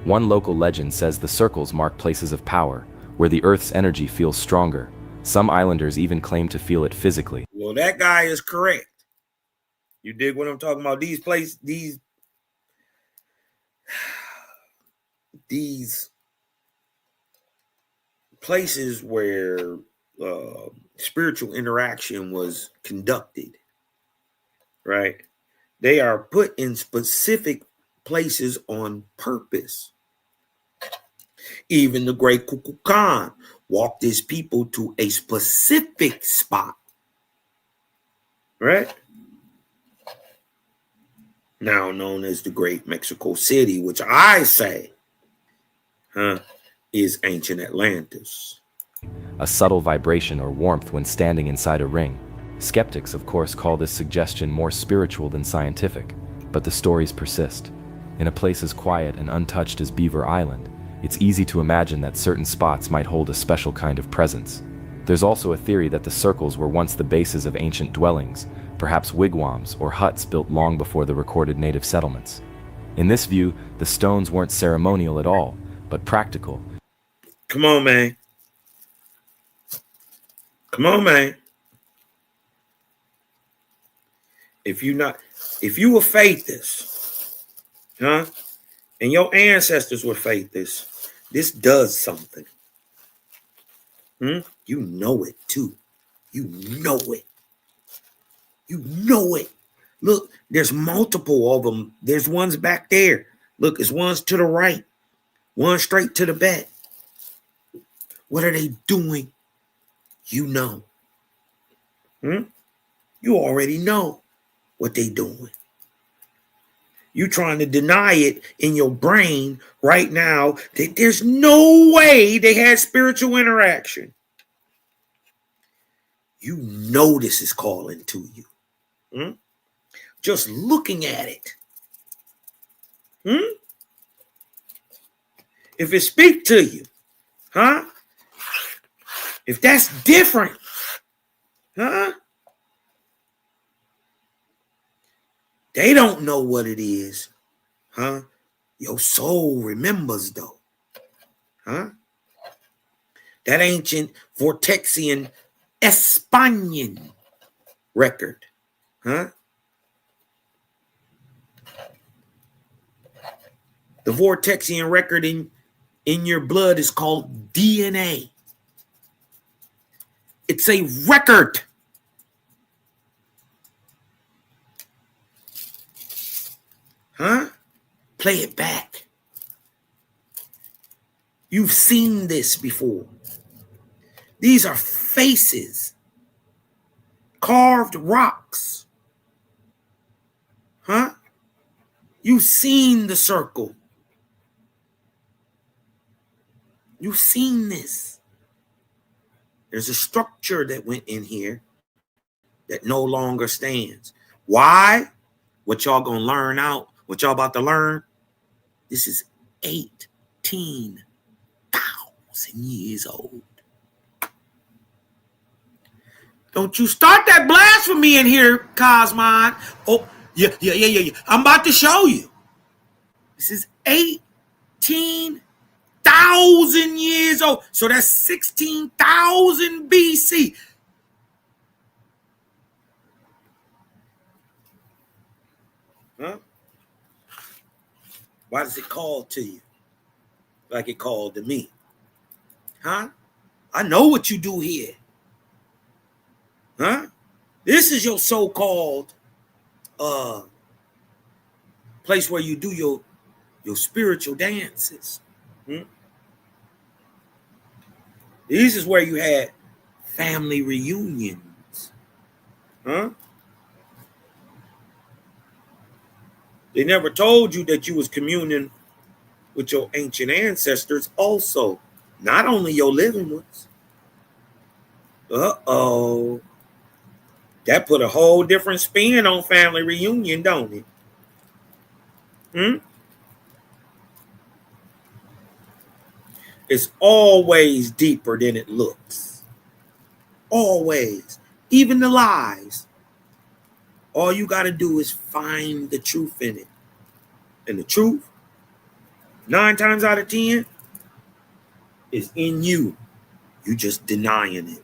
One local legend says the circles mark places of power, where the Earth's energy feels stronger. Some islanders even claim to feel it physically. Well, that guy is correct. You dig what I'm talking about? These places, these places where spiritual interaction was conducted, right? They are put in specific places on purpose. Even the great Kukulkan Khan walked his people to a specific spot, right? Now known as the Great Mexico City, which I say is ancient Atlantis. A subtle vibration or warmth when standing inside a ring. Skeptics, of course, call this suggestion more spiritual than scientific, but the stories persist. In a place as quiet and untouched as Beaver Island, it's easy to imagine that certain spots might hold a special kind of presence. There's also a theory that the circles were once the bases of ancient dwellings, perhaps wigwams or huts built long before the recorded native settlements. In this view, the stones weren't ceremonial at all, but practical. Come on, man. Come on, man. If you were faithless, and your ancestors were faithless, this does something. You know it too. You know it. You know it. Look, there's multiple of them. There's ones back there. Look, there's ones to the right. One straight to the back. What are they doing? You know. You already know what they doing. You trying to deny it in your brain right now that there's no way they had spiritual interaction. You know this is calling to you. Just looking at it. If it speak to you, if that's different, they don't know what it is, Your soul remembers though, That ancient Vortexian Espanian record, The Vortexian record in your blood is called DNA. It's a record. Play it back. You've seen this before. These are faces, carved rocks. You've seen the circle. You've seen this. There's a structure that went in here that no longer stands. Why? What y'all gonna learn out? What y'all about to learn? This is 18,000 years old. Don't you start that blasphemy in here, Cosmon. Oh, yeah. I'm about to show you. This is 18,000 years old. So that's 16,000 BC. Why does it call to you like it called to me? I know what you do here. This is your so-called place where you do your spiritual dances. This is where you had family reunions. They never told you that you was communing with your ancient ancestors also, not only your living ones. Uh-oh. That put a whole different spin on family reunion, don't it? It's always deeper than it looks. Always. Even the lies. All you got to do is find the truth in it. And the truth, 9 times out of 10, is in you. You just denying it.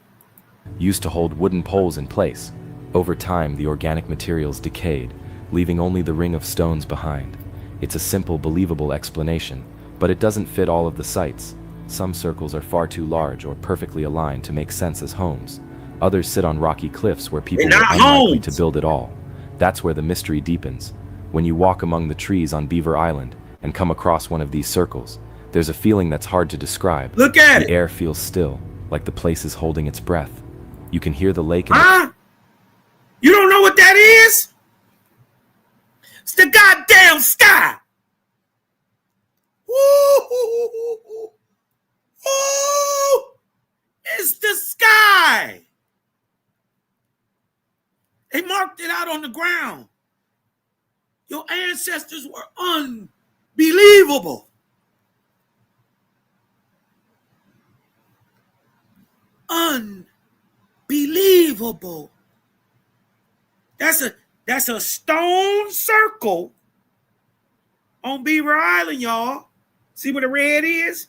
Used to hold wooden poles in place. Over time, the organic materials decayed, leaving only the ring of stones behind. It's a simple, believable explanation, But it doesn't fit all of the sites. Some circles are far too large or perfectly aligned to make sense as homes. Others sit on rocky cliffs where people They're were not unlikely homes. to build at all. That's where the mystery deepens. When you walk among the trees on Beaver Island and come across one of these circles, there's a feeling that's hard to describe. Look at The it. air feels still, like the place is holding its breath. You can hear the lake in Huh? You don't know what that is? It's the goddamn sky. Ooh, it's the sky. They marked it out on the ground. Your ancestors were unbelievable. Unbelievable. That's a stone circle on Beaver Island, y'all. See where the red is?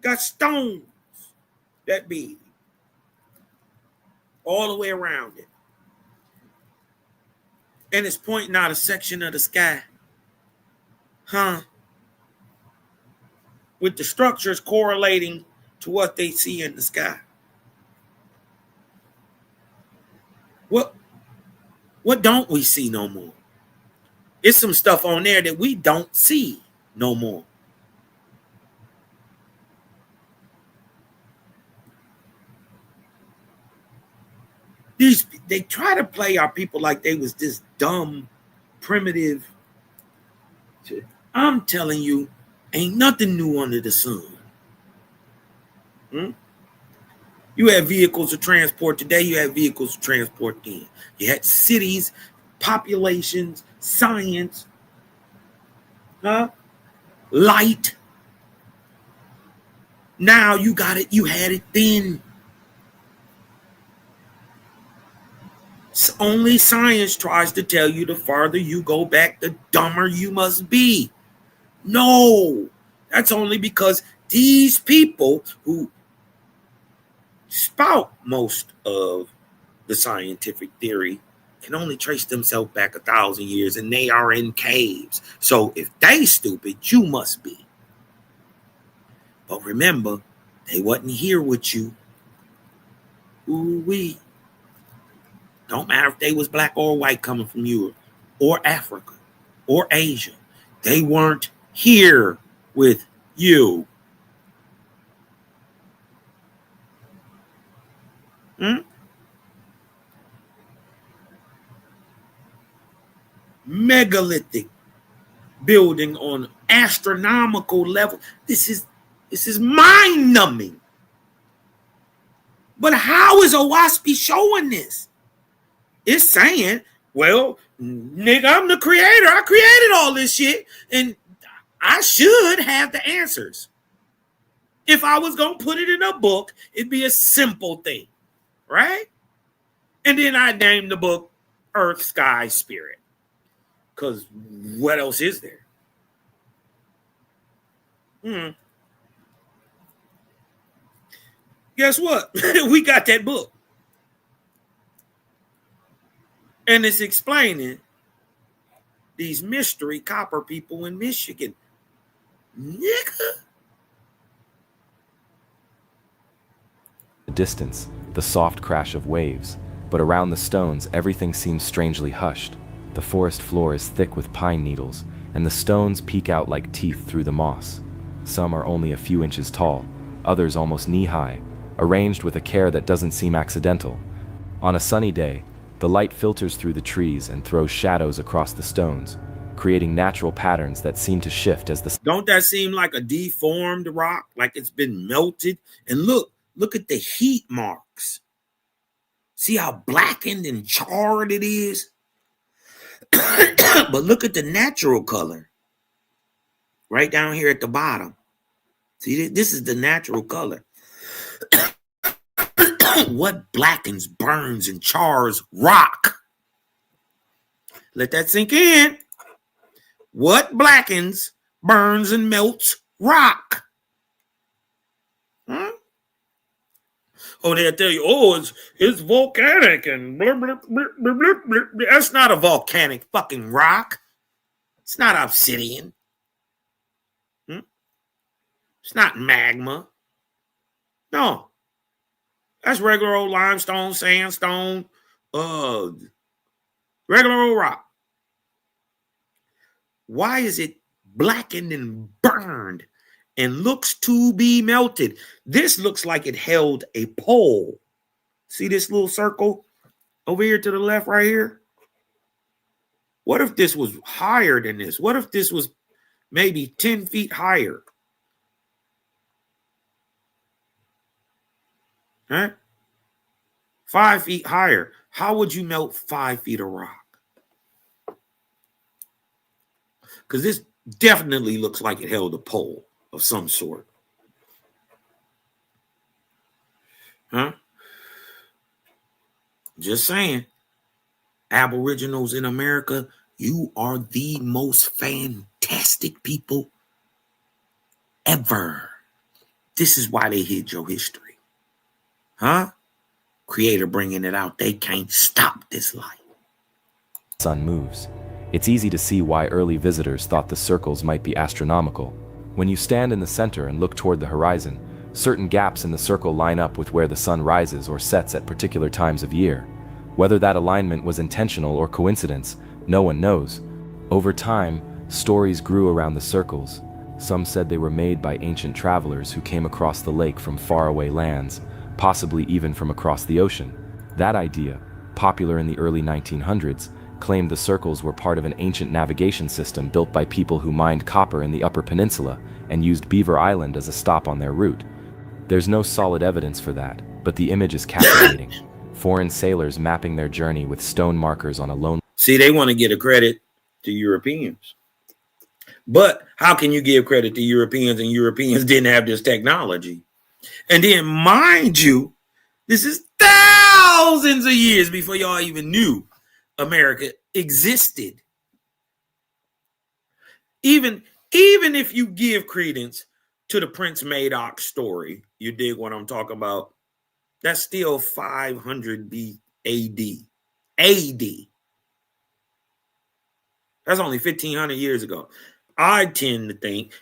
Got stones that big all the way around it. And it's pointing out a section of the sky. Huh? With the structures correlating to what they see in the sky. What don't we see no more? It's some stuff on there that we don't see no more. They try to play our people like they was this dumb, primitive. I'm telling you, ain't nothing new under the sun. You had vehicles of transport today, you had vehicles of transport then. You had cities, populations, science, light. Now you got it, you had it then. Only science tries to tell you the farther you go back, the dumber you must be. No, that's only because these people who spout most of the scientific theory can only trace themselves back 1,000 years, and they are in caves. So if they stupid, you must be. But remember, they wasn't here with you. Ooh-wee. Don't matter if they was black or white coming from Europe or Africa or Asia. They weren't here with you. Megalithic building on astronomical level. This is mind-numbing. But how is Owaspy showing this? It's saying, well, nigga, I'm the creator. I created all this shit, and I should have the answers. If I was going to put it in a book, it'd be a simple thing, right? And then I named the book Earth, Sky, Spirit. Because what else is there? Guess what? We got that book. And it's explaining these mystery copper people in Michigan. Nigga. the distance, the soft crash of waves, but around the stones everything seems strangely hushed. The forest floor is thick with pine needles, and the stones peek out like teeth through the moss. Some are only a few inches tall, others almost knee-high, arranged with a care that doesn't seem accidental. On a sunny day, the light filters through the trees and throws shadows across the stones, creating natural patterns that seem to shift as the... Don't that seem like a deformed rock, like it's been melted? And look at the heat marks. See how blackened and charred it is? But look at the natural color. Right down here at the bottom. See, this is the natural color. What blackens, burns, and chars rock? Let that sink in. What blackens, burns, and melts rock? Huh? Oh, they'll tell you, oh, it's volcanic and blah, blah, blah, blah, blah, blah. That's not a volcanic fucking rock. It's not obsidian. It's not magma. No. That's regular old limestone, sandstone, regular old rock. Why is it blackened and burned and looks to be melted? This looks like it held a pole. See this little circle over here to the left right here? What if this was higher than this? What if this was maybe 10 feet higher? Huh? 5 feet higher. How would you melt 5 feet of rock? Because this definitely looks like it held a pole of some sort. Huh? Just saying. Aboriginals in America, you are the most fantastic people ever. This is why they hid your history. Huh? Creator bringing it out. They can't stop this light. Sun moves. It's easy to see why early visitors thought the circles might be astronomical. When you stand in the center and look toward the horizon, certain gaps in the circle line up with where the sun rises or sets at particular times of year. Whether that alignment was intentional or coincidence, no one knows. Over time, stories grew around the circles. Some said they were made by ancient travelers who came across the lake from faraway lands, possibly even from across the ocean. That idea, popular in the early 1900s, claimed the circles were part of an ancient navigation system built by people who mined copper in the Upper Peninsula and used Beaver Island as a stop on their route. There's no solid evidence for that, but the image is captivating. Foreign sailors mapping their journey with stone markers on a lone... See, they want to get a credit to Europeans. But how can you give credit to Europeans and Europeans didn't have this technology? And then, mind you, this is thousands of years before y'all even knew America existed. Even if you give credence to the Prince Madoc story, you dig what I'm talking about? That's still 500 AD. That's only 1,500 years ago. I tend to think,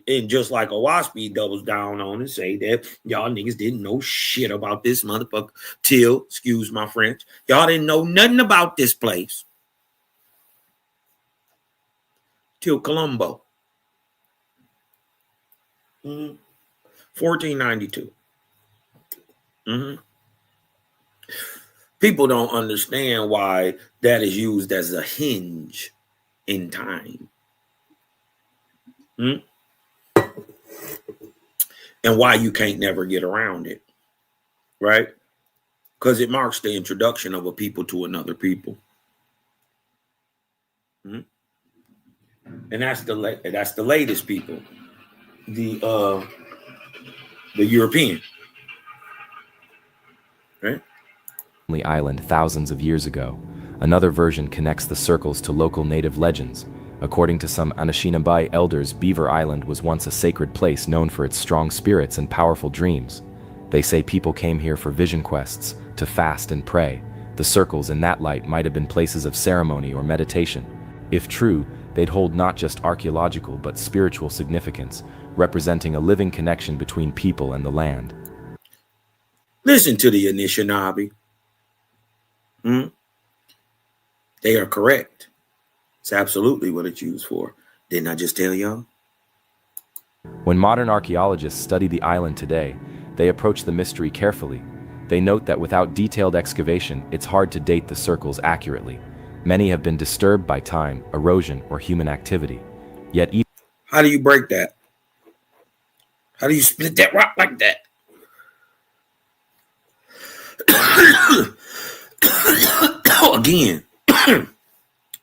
and just like Owaspy doubles down on and say that y'all niggas didn't know shit about this motherfucker till, excuse my French, y'all didn't know nothing about this place till Colombo. 1492. People don't understand why that is used as a hinge in time. And why you can't never get around it, right? Because it marks the introduction of a people to another people. And that's the latest people, the European, right? Island thousands of years ago. Another version connects the circles to local native legends. According to some Anishinaabe elders, Beaver Island was once a sacred place known for its strong spirits and powerful dreams. They say people came here for vision quests, to fast and pray. The circles in that light might have been places of ceremony or meditation. If true, they'd hold not just archaeological but spiritual significance, representing a living connection between people and the land. Listen to the Anishinaabe. They are correct. It's absolutely what it's used for. Didn't I just tell y'all? When modern archaeologists study the island today, they approach the mystery carefully. They note that without detailed excavation, it's hard to date the circles accurately. Many have been disturbed by time, erosion, or human activity. Yet how do you break that? How do you split that rock like that? Again,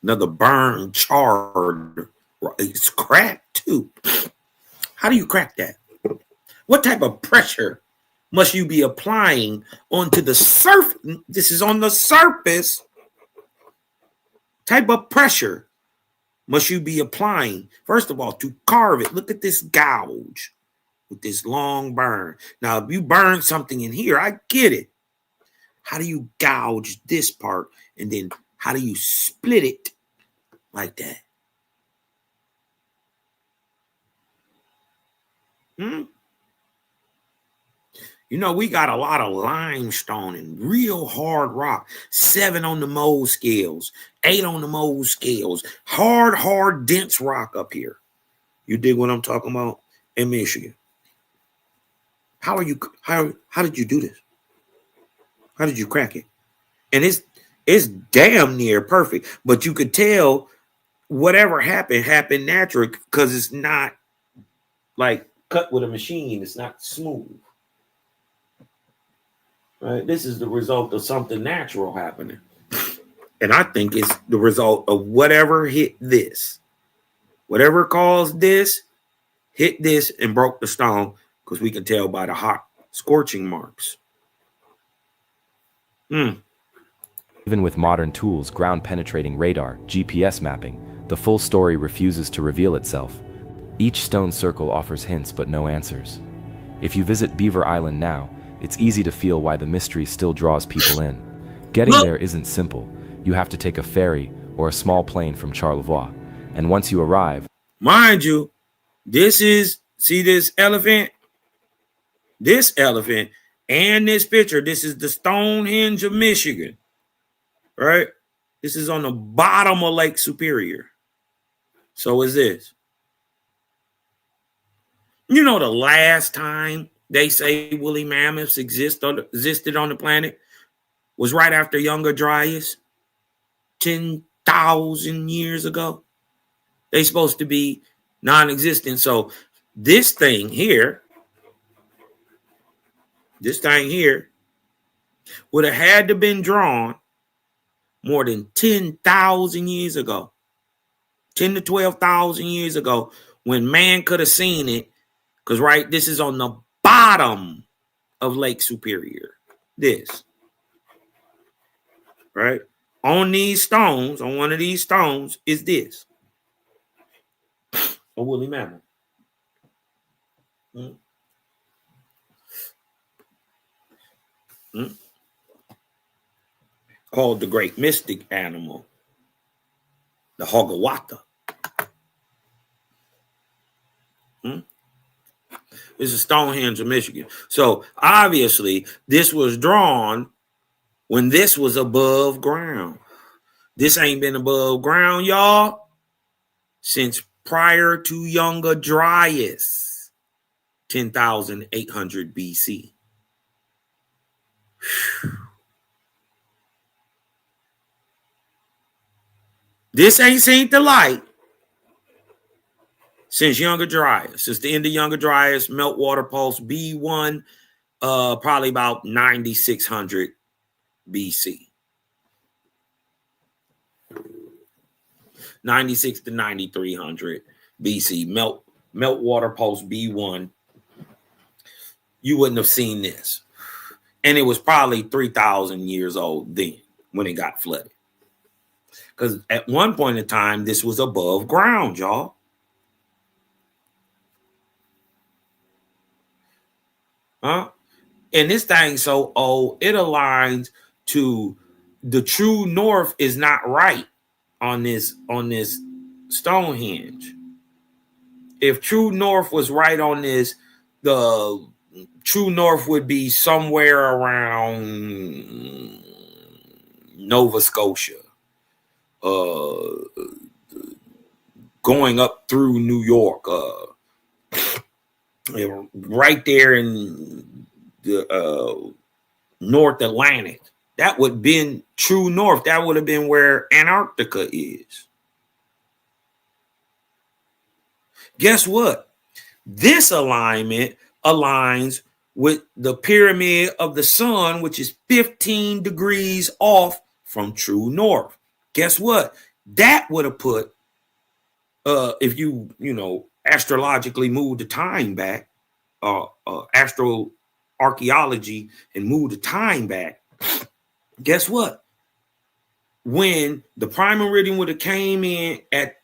another burn, charred. It's cracked too. How do you crack that? What type of pressure must you be applying onto the surface? This is on the surface. Type of pressure must you be applying, first of all, to carve it? Look at this gouge with this long burn. Now, if you burn something in here, I get it. How do you gouge this part? And then how do you split it like that? Hmm? You know, we got a lot of limestone and real hard rock. 7 on the Mohs scales, 8 on the Mohs scales. Hard, dense rock up here. You dig what I'm talking about? In Michigan. How did you do this? How did you crack it? And it's damn near perfect. But you could tell whatever happened naturally, because it's not like cut with a machine. It's not smooth. Right? This is the result of something natural happening. And I think it's the result of whatever hit this. Whatever caused this, hit this and broke the stone, because we can tell by the hot scorching marks. Even with modern tools, ground-penetrating radar, GPS mapping, the full story refuses to reveal itself. Each stone circle offers hints but no answers. If you visit Beaver Island now, it's easy to feel why the mystery still draws people in. Getting there isn't simple. You have to take a ferry or a small plane from Charlevoix. And once you arrive... Mind you, see this elephant? This elephant and this picture, this is the Stonehenge of Michigan, right? This is on the bottom of Lake Superior. So is this. You know, the last time they say woolly mammoths existed on the planet was right after Younger Dryas, 10,000 years ago. They're supposed to be non-existent. So this thing here would have had to been drawn more than 10,000 years ago, 10 to 12,000 years ago, when man could have seen it. Because, right, this is on the bottom of Lake Superior. This. Right? On these stones, on one of these stones, is this. A woolly mammoth. Called the great mystic animal, the Hogawata. This is Stonehenge of Michigan. So obviously, this was drawn when this was above ground. This ain't been above ground, y'all, since prior to Younger Dryas, 10,800 BC. This ain't seen the light since Younger Dryas, since the end of Younger Dryas, meltwater pulse B1, probably about 9,600 BC. 96 to 9,300 BC, meltwater pulse B1. You wouldn't have seen this. And it was probably 3,000 years old then when it got flooded. Because at one point in time, this was above ground, y'all. Huh? And this thing so old, it aligns to the true north is not right on this Stonehenge. If true north was right on this, the true north would be somewhere around Nova Scotia, going up through New York, right there in the North Atlantic. That would have been true north. That would have been where Antarctica is. Guess what? This alignment aligns with the pyramid of the sun, which is 15 degrees off from true north. Guess what? That would have put, if you astrologically move the time back, astroarchaeology and move the time back, guess what? When the prime meridian would have came in at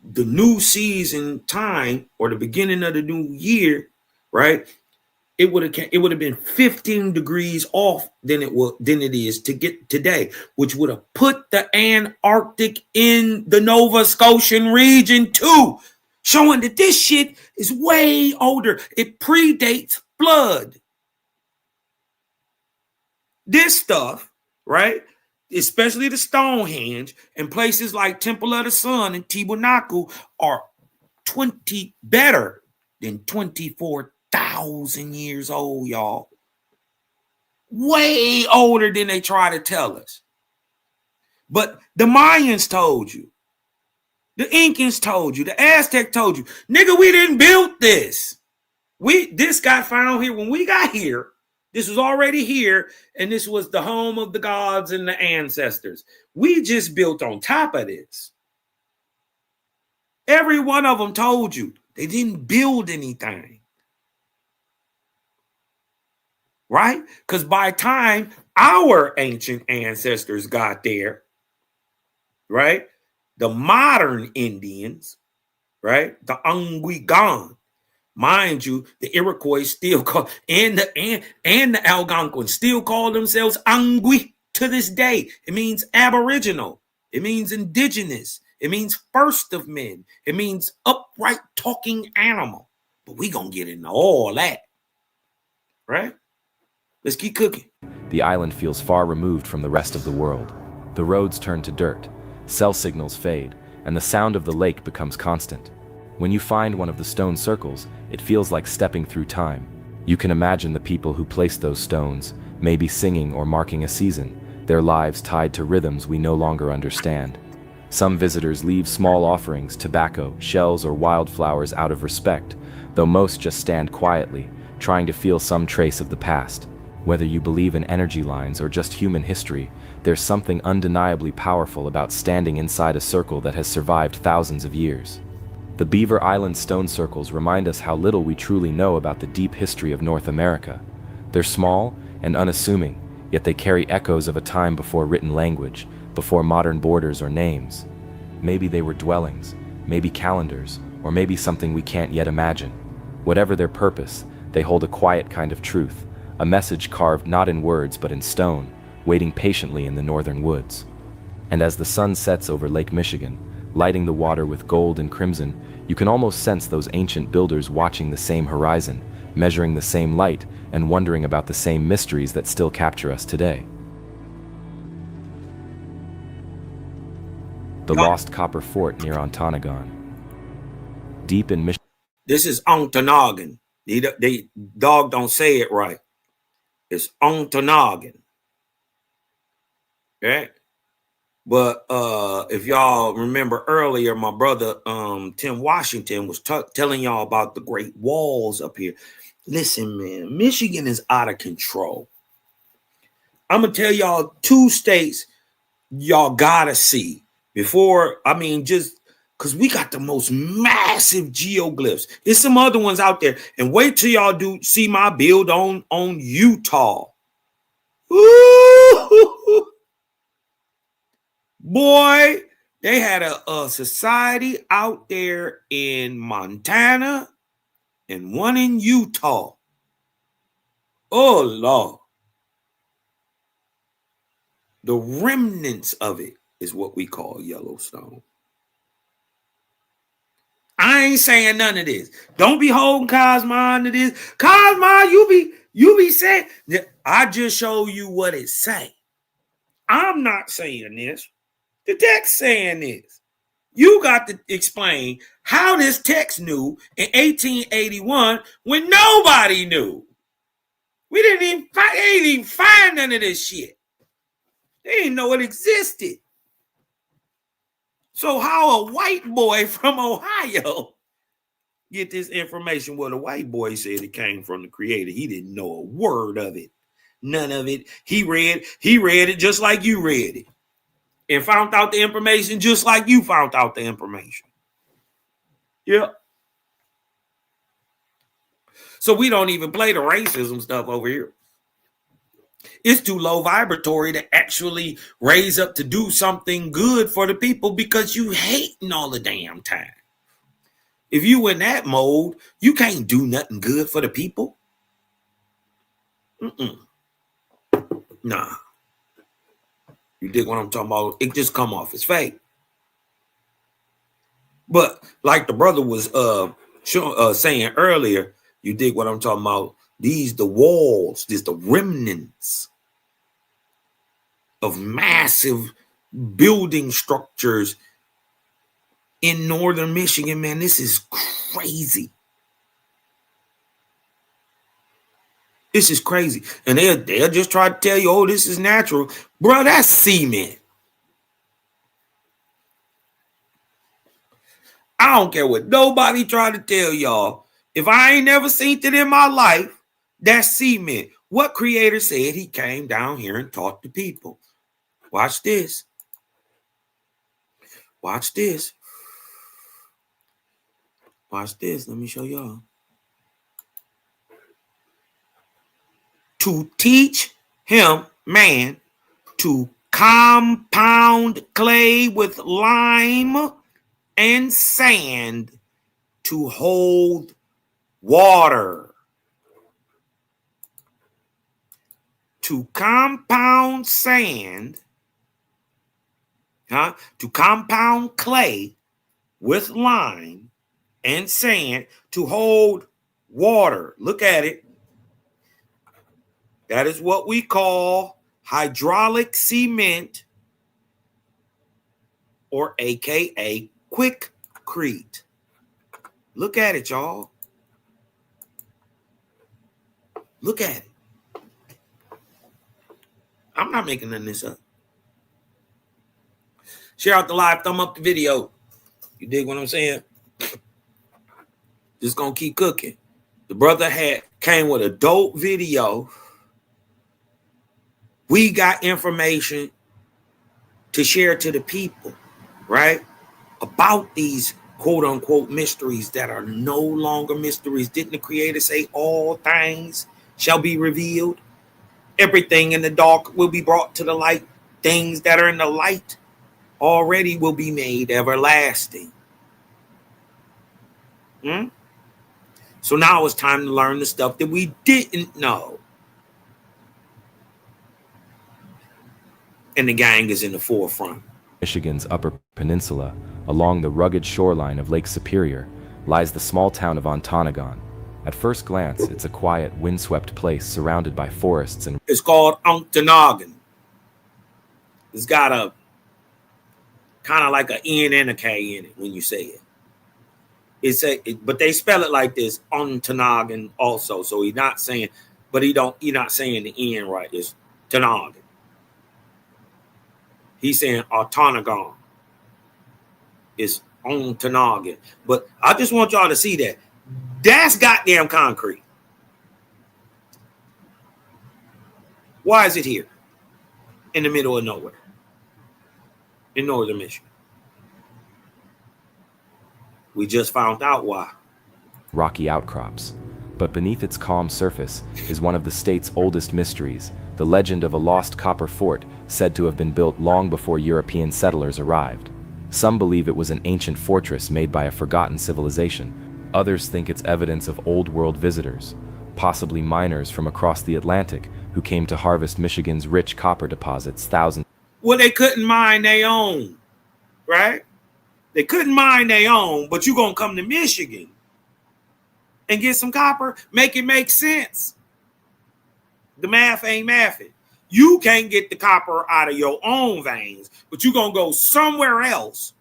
the new season time or the beginning of the new year, right? It would have been 15 degrees off than it is to get today, which would have put the Antarctic in the Nova Scotian region too. showing that this shit is way older. It predates flood. This stuff, right, especially the Stonehenge and places like Temple of the Sun and Tiwanaku are better than 24,000 years old, y'all. Way older than they try to tell us. But the Mayans told you. The Incans told you. The Aztec told you. Nigga, we didn't build this. This got found here. When we got here, this was already here, and this was the home of the gods and the ancestors. We just built on top of this. Every one of them told you they didn't build anything. Right? Because by the time our ancient ancestors got there, right, the modern Indians, right, the Angwigan, mind you, the Iroquois still call and the Algonquins still call themselves Angwi to this day. It means aboriginal. It means indigenous. It means first of men. It means upright talking animal. But we gonna get into all that, right? Let's keep cooking. The island feels far removed from the rest of the world. The roads turn to dirt, cell signals fade, and the sound of the lake becomes constant. When you find one of the stone circles, it feels like stepping through time. You can imagine the people who placed those stones, maybe singing or marking a season, their lives tied to rhythms we no longer understand. Some visitors leave small offerings, tobacco, shells, or wildflowers out of respect, though most just stand quietly, trying to feel some trace of the past. Whether you believe in energy lines or just human history, there's something undeniably powerful about standing inside a circle that has survived thousands of years. The Beaver Island stone circles remind us how little we truly know about the deep history of North America. They're small and unassuming, yet they carry echoes of a time before written language, before modern borders or names. Maybe they were dwellings, maybe calendars, or maybe something we can't yet imagine. Whatever their purpose, they hold a quiet kind of truth, a message carved not in words but in stone, waiting patiently in the northern woods. And as the sun sets over Lake Michigan, lighting the water with gold and crimson, you can almost sense those ancient builders watching the same horizon, measuring the same light, and wondering about the same mysteries that still capture us today. The lost copper fort near Ontonagon. Deep in Michigan. This is Ontonagon. They dog don't say it right. It's Ontonagon. Right? But if y'all remember earlier, my brother Tim Washington was telling y'all about the Great Walls up here. Listen, man, Michigan is out of control. I'm going to tell y'all 2 states y'all got to see before, just because we got the most massive geoglyphs. There's some other ones out there. And wait till y'all see my build on Utah. Ooh. Boy, they had a society out there in Montana and one in Utah. Oh, Lord. The remnants of it is what we call Yellowstone. I ain't saying none of this. Don't be holding Cosmo to this. Cosmo, you be saying. I just show you what it say. I'm not saying this. The text saying this. You got to explain how this text knew in 1881 when nobody knew. We didn't even find none of this shit. They didn't know it existed. So how a white boy from Ohio get this information? Well, the white boy said it came from the creator. He didn't know a word of it. None of it. He read it just like you read it. And found out the information just like you found out the information. Yeah. So we don't even play the racism stuff over here. It's too low vibratory to actually raise up to do something good for the people because you hating all the damn time. If you in that mode, you can't do nothing good for the people. Nah. You dig what I'm talking about? It just come off as fake. But like the brother was saying earlier, you dig what I'm talking about? These the walls, these the remnants of massive building structures in northern Michigan, man. This is crazy. This is crazy. And they'll just try to tell you, oh, this is natural. Bro, that's cement. I don't care what nobody try to tell y'all. If I ain't never seen it in my life, that's cement. What creator said he came down here and taught the people? Watch this. Watch this. Watch this. Let me show y'all. To teach him, man, to compound clay with lime and sand to hold water. To compound sand, to compound clay with lime and sand to hold water. Look at it. That is what we call hydraulic cement, or AKA quickcrete. Look at it, y'all. Look at it. I'm not making none of this up. Share out the live, thumb up the video. You dig what I'm saying? Just gonna keep cooking. The brother came with a dope video. We got information to share to the people, right? About these quote unquote mysteries that are no longer mysteries. Didn't the creator say all things shall be revealed? Everything in the dark will be brought to the light. Things that are in the light already will be made everlasting. So now it's time to learn the stuff that we didn't know. And the gang is in the forefront. Michigan's Upper Peninsula, along the rugged shoreline of Lake Superior, lies the small town of Ontonagon. At first glance, it's a quiet, windswept place surrounded by forests and... It's called Ontonagon. It's got a kind of like an N and a K in it when you say it. But they spell it like this, Ontonagon also. So he's not saying, but he's not saying the N right. It's Tonagon. He's saying Ontonagon. It's Ontonagon. But I just want y'all to see that. That's goddamn concrete. Why is it here? In the middle of nowhere. In northern Michigan. We just found out why. Rocky outcrops. But beneath its calm surface is one of the state's oldest mysteries, the legend of a lost copper fort said to have been built long before European settlers arrived. Some believe it was an ancient fortress made by a forgotten civilization. Others think it's evidence of old world visitors, possibly miners from across the Atlantic who came to harvest Michigan's rich copper deposits thousands. Well, they couldn't mine their own, right? They couldn't mine their own, but you're going to come to Michigan and get some copper, make it make sense. The math ain't mathing. You can't get the copper out of your own veins, but you're going to go somewhere else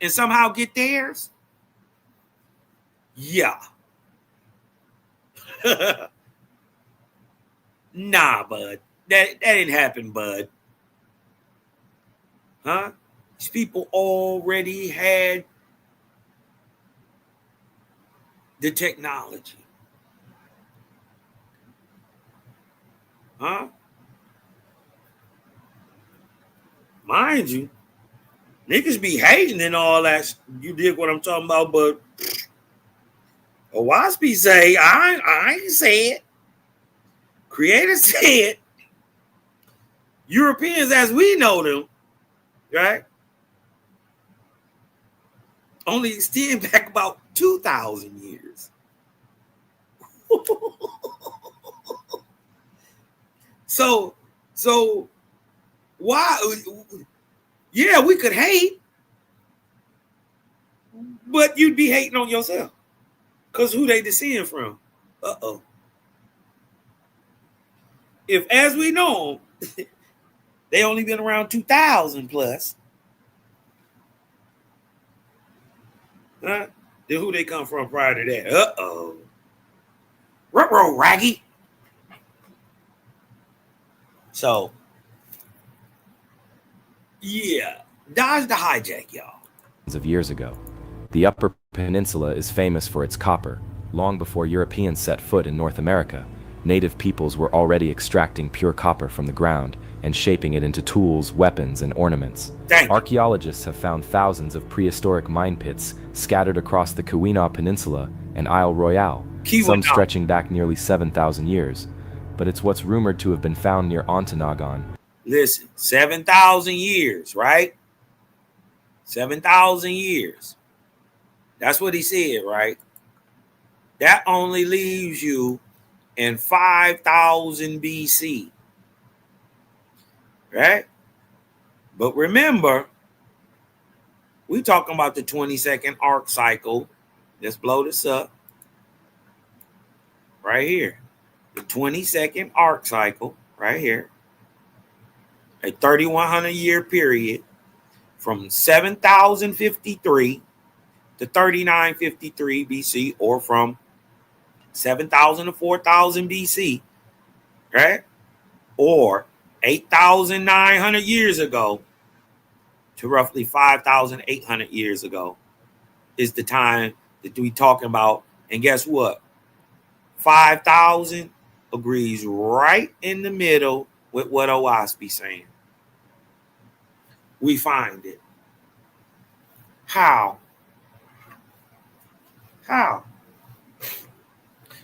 and somehow get theirs? Yeah. Nah, bud. That didn't happen, bud. Huh? These people already had the technology. Huh? Mind you, niggas be hating and all that. You dig what I'm talking about, but Wasp say, I ain't say it. Creator said, Europeans as we know them, right, only extend back about 2,000 years. So why? Yeah, we could hate, But you'd be hating on yourself. Because who they descend from? Uh-oh. If, as we know, they only been around 2,000 plus, huh? Then who they come from prior to that? Uh-oh. Ruh-roh, Raggy. So, yeah. Dodge the hijack, y'all. Of years ago. The Upper Peninsula is famous for its copper. Long before Europeans set foot in North America, native peoples were already extracting pure copper from the ground and shaping it into tools, weapons, and ornaments. Archaeologists have found thousands of prehistoric mine pits scattered across the Keweenaw Peninsula and Isle Royale, some stretching back nearly 7,000 years. But it's what's rumored to have been found near Ontonagon. Listen, 7,000 years, right? 7,000 years. That's what he said, right? That only leaves you in 5,000 BC, right? But remember, we talking about the 22nd arc cycle. Let's blow this up right here. The 22nd arc cycle right here. A 3,100 year period from 7,053 to 3953 BC, or from 7,000 to 4,000 BC, right? Or 8,900 years ago to roughly 5,800 years ago is the time that we talking about. And guess what? 5,000 agrees right in the middle with what Owaspi saying. We find it. How?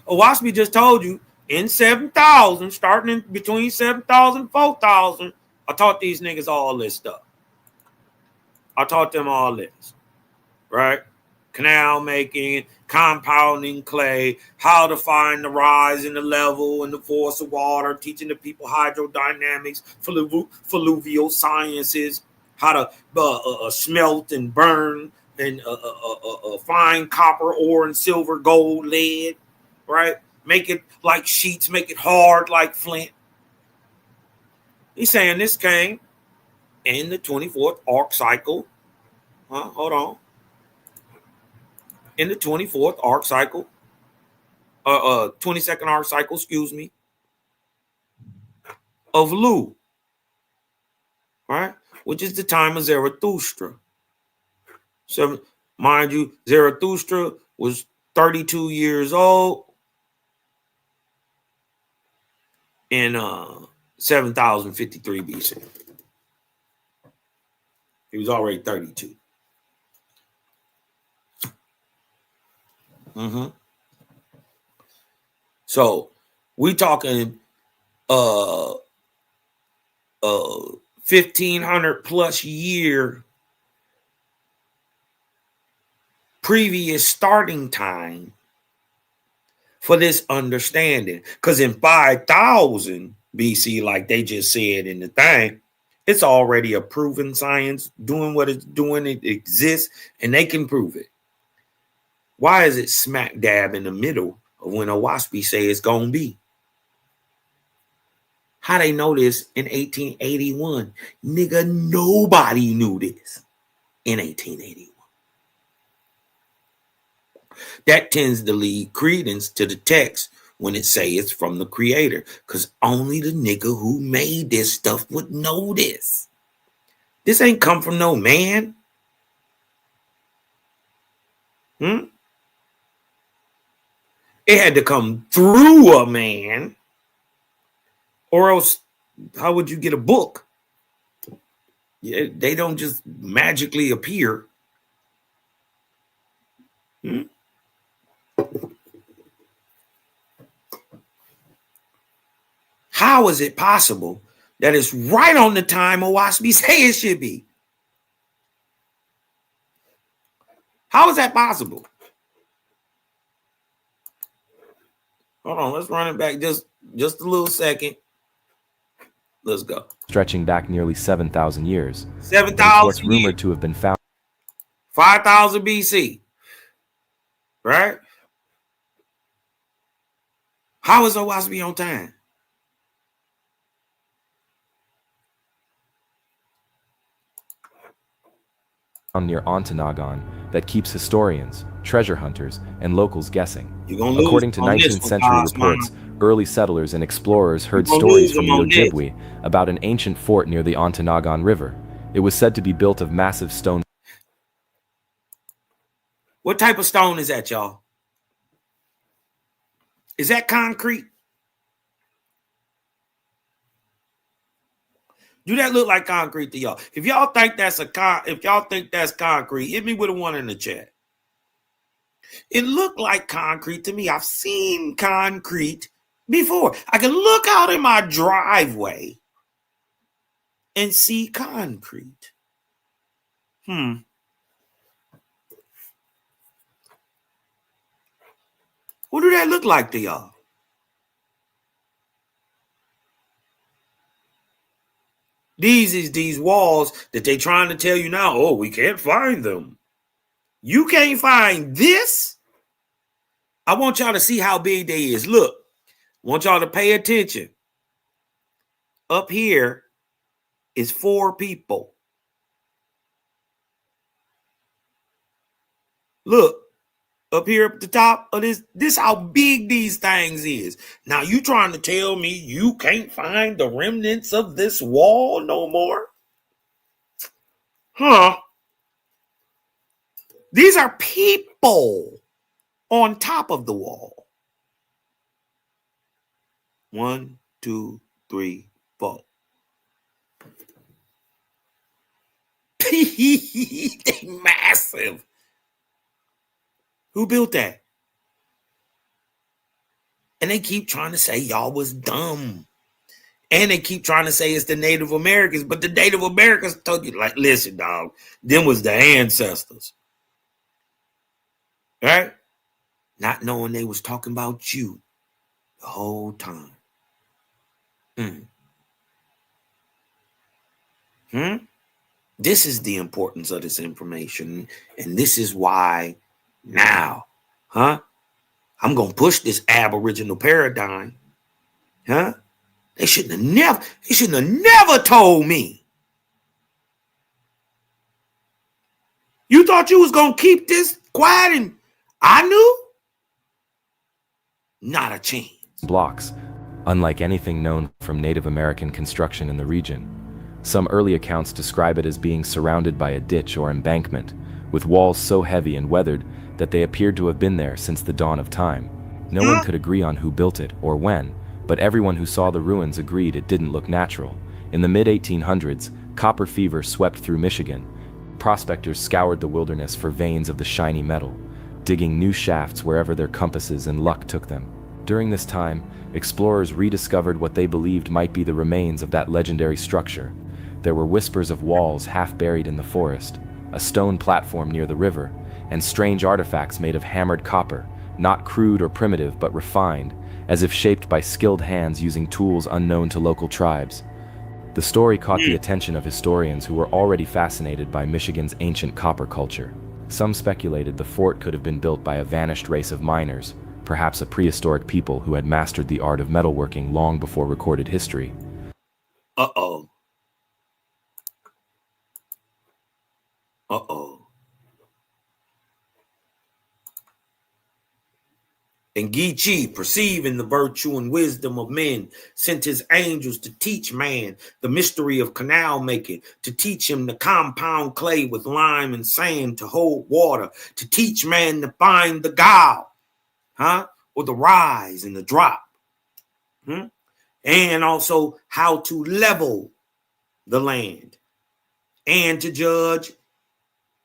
Owaspi just told you in 7,000, starting in between 7,000 and 4,000, I taught these niggas all this stuff. I taught them all this, right? Canal making, compounding clay, how to find the rise in the level and the force of water, teaching the people hydrodynamics, fluvial sciences, how to smelt and burn and find copper, ore, and silver, gold, lead, right? Make it like sheets, make it hard like flint. He's saying this came in the 24th arc cycle. Hold on. In the 24th arc cycle, 22nd arc cycle, excuse me, of Lu, right? Which is the time of Zarathustra. So, mind you, Zarathustra was 32 years old in 7,053 BC. He was already 32. So we talking 1,500 plus year previous starting time for this understanding. Because in 5,000 BC, like they just said in the thing, it's already a proven science doing what it's doing. It exists and they can prove it. Why is it smack dab in the middle of when Owaspi say it's going to be? How they know this in 1881? Nigga, nobody knew this in 1881. That tends to lead credence to the text when it say it's from the creator, because only the nigga who made this stuff would know this. This ain't come from no man. It had to come through a man, or else how would you get a book? Yeah, they don't just magically appear. How is it possible that it's right on the time Owaspi say it should be? How is that possible? Hold on, let's run it back just a little second. Let's go. Stretching back nearly 7,000 years. 7,000 what's rumored to have been found. 5,000 BC. Right? How is Owasby on time? Near Ontonagon that keeps historians, treasure hunters, and locals guessing. You're going to lose According to on this 19th one, century Cosmo. reports, early settlers and explorers heard You're gonna stories lose from them the on this. Ojibwe about an ancient fort near the Ontonagon River. It was said to be built of massive stone. What type of stone is that, y'all? Is that concrete? Do that look like concrete to y'all? If y'all think that's concrete, hit me with a 1 in the chat. It looked like concrete to me. I've seen concrete before. I can look out in my driveway and see concrete. What do that look like to y'all? These walls that they trying to tell you now, oh, we can't find them. You can't find this? I want y'all to see how big they is. Look, I want y'all to pay attention. Up here is 4 people. Look, up here at the top of this how big these things is. Now you trying to tell me you can't find the remnants of this wall no more? Huh? These are people on top of the wall. 1, 2, 3, 4. They massive. Who built that? And they keep trying to say y'all was dumb. And they keep trying to say it's the Native Americans, but the Native Americans told you, like, listen, dog, them was the ancestors. Right? Not knowing they was talking about you the whole time. This is the importance of this information. And this is why now, I'm going to push this Aboriginal paradigm. They shouldn't have never told me. You thought you was going to keep this quiet and I knew? Not a chance. Blocks, unlike anything known from Native American construction in the region. Some early accounts describe it as being surrounded by a ditch or embankment, with walls so heavy and weathered that they appeared to have been there since the dawn of time. No one could agree on who built it or when, but everyone who saw the ruins agreed it didn't look natural. In the mid-1800s, copper fever swept through Michigan. Prospectors scoured the wilderness for veins of the shiny metal, digging new shafts wherever their compasses and luck took them. During this time, explorers rediscovered what they believed might be the remains of that legendary structure. There were whispers of walls half buried in the forest, a stone platform near the river, and strange artifacts made of hammered copper, not crude or primitive but refined, as if shaped by skilled hands using tools unknown to local tribes. The story caught the attention of historians who were already fascinated by Michigan's ancient copper culture. Some speculated the fort could have been built by a vanished race of miners, perhaps a prehistoric people who had mastered the art of metalworking long before recorded history. Uh-oh. And Geechee, perceiving the virtue and wisdom of men, sent his angels to teach man the mystery of canal making, to teach him to compound clay with lime and sand to hold water, to teach man to find the gow, or the rise and the drop, and also how to level the land, and to judge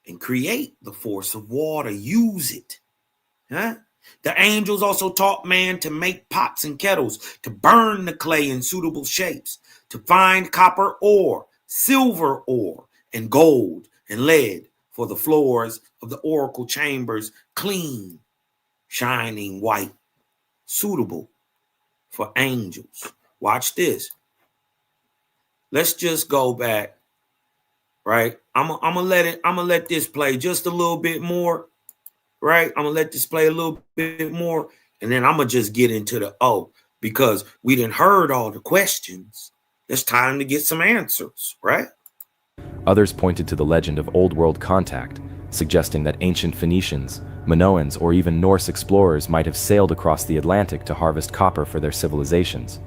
and create the force of water, use it, The angels also taught man to make pots and kettles, to burn the clay in suitable shapes, to find copper ore, silver ore, and gold and lead for the floors of the oracle chambers, clean, shining white, suitable for angels. Watch this. Let's just go back, right? I'm gonna let this play just a little bit more. right? I'm gonna let this play a little bit more, and then I'm gonna just get into the because we didn't heard all the questions. It's time to get some answers, right? Others pointed to the legend of Old World contact, suggesting that ancient Phoenicians, Minoans, or even Norse explorers might have sailed across the Atlantic to harvest copper for their civilizations.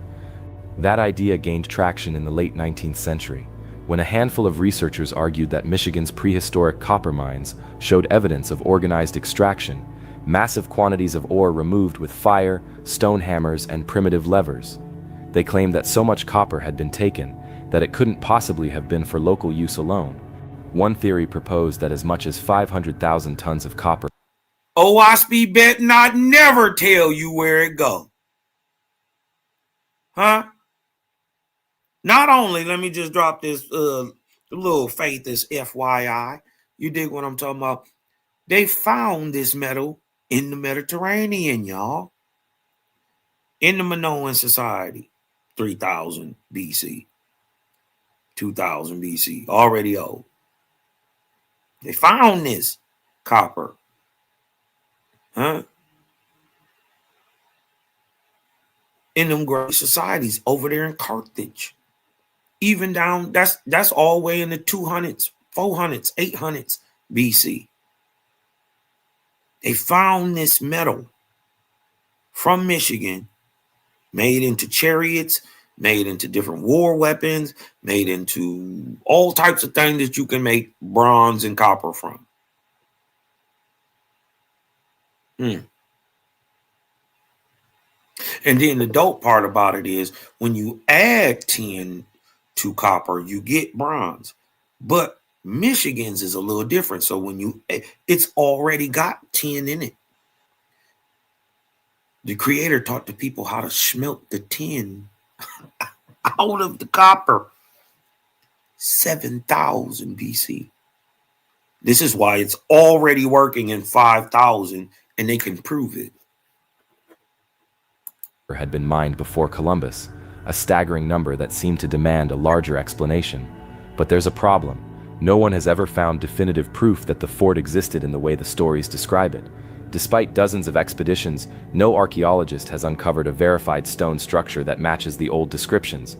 That idea gained traction in the late 19th century, when a handful of researchers argued that Michigan's prehistoric copper mines showed evidence of organized extraction, massive quantities of ore removed with fire, stone hammers, and primitive levers. They claimed that so much copper had been taken that it couldn't possibly have been for local use alone. One theory proposed that as much as 500,000 tons of copper. OSB bet not never tell you where it go. Huh? Not only, let me just drop this little faith as FYI. You dig what I'm talking about? They found this metal in the Mediterranean, y'all. In the Minoan society, 3000 BC, 2000 BC, already old. They found this copper. Huh? In them great societies over there in Carthage. Even down, that's all the way in the 200s, 400s, 800s BC. They found this metal from Michigan, made into chariots, made into different war weapons, made into all types of things that you can make bronze and copper from. And then the dope part about it is when you add tin to copper, you get bronze. But Michigan's is a little different. So when it's already got tin in it. The creator taught the people how to smelt the tin out of the copper. 7,000 BC. This is why it's already working in 5,000 and they can prove it. Had been mined before Columbus, a staggering number that seemed to demand a larger explanation. But there's a problem. No one has ever found definitive proof that the fort existed in the way the stories describe it. Despite dozens of expeditions, no archaeologist has uncovered a verified stone structure that matches the old descriptions.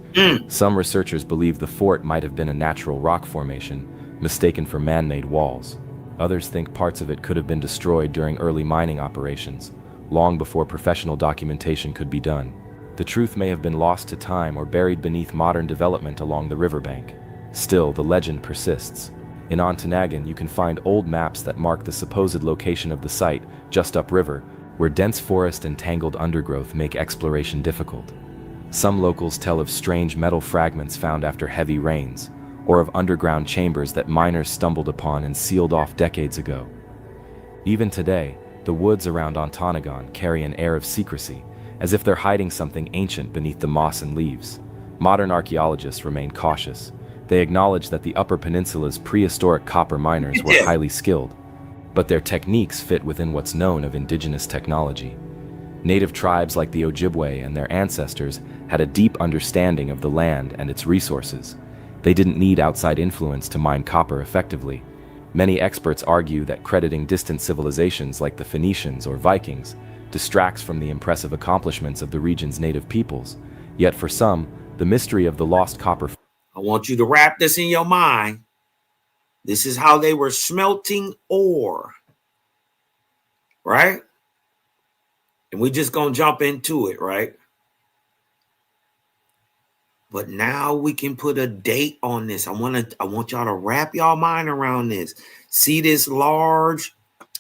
Some researchers believe the fort might have been a natural rock formation, mistaken for man-made walls. Others think parts of it could have been destroyed during early mining operations, long before professional documentation could be done. The truth may have been lost to time or buried beneath modern development along the riverbank. Still, the legend persists. In Ontonagon, you can find old maps that mark the supposed location of the site, just upriver, where dense forest and tangled undergrowth make exploration difficult. Some locals tell of strange metal fragments found after heavy rains, or of underground chambers that miners stumbled upon and sealed off decades ago. Even today, the woods around Ontonagon carry an air of secrecy, as if they're hiding something ancient beneath the moss and leaves. Modern archaeologists remain cautious. They acknowledge that the Upper Peninsula's prehistoric copper miners were highly skilled, but their techniques fit within what's known of indigenous technology. Native tribes like the Ojibwe and their ancestors had a deep understanding of the land and its resources. They didn't need outside influence to mine copper effectively. Many experts argue that crediting distant civilizations like the Phoenicians or Vikings distracts from the impressive accomplishments of the region's native peoples. Yet for some, the mystery of the lost copper... I want you to wrap this in your mind. This is how they were smelting ore, right? And we're just going to jump into it, right? But now we can put a date on this. I want y'all to wrap y'all mind around this. See this large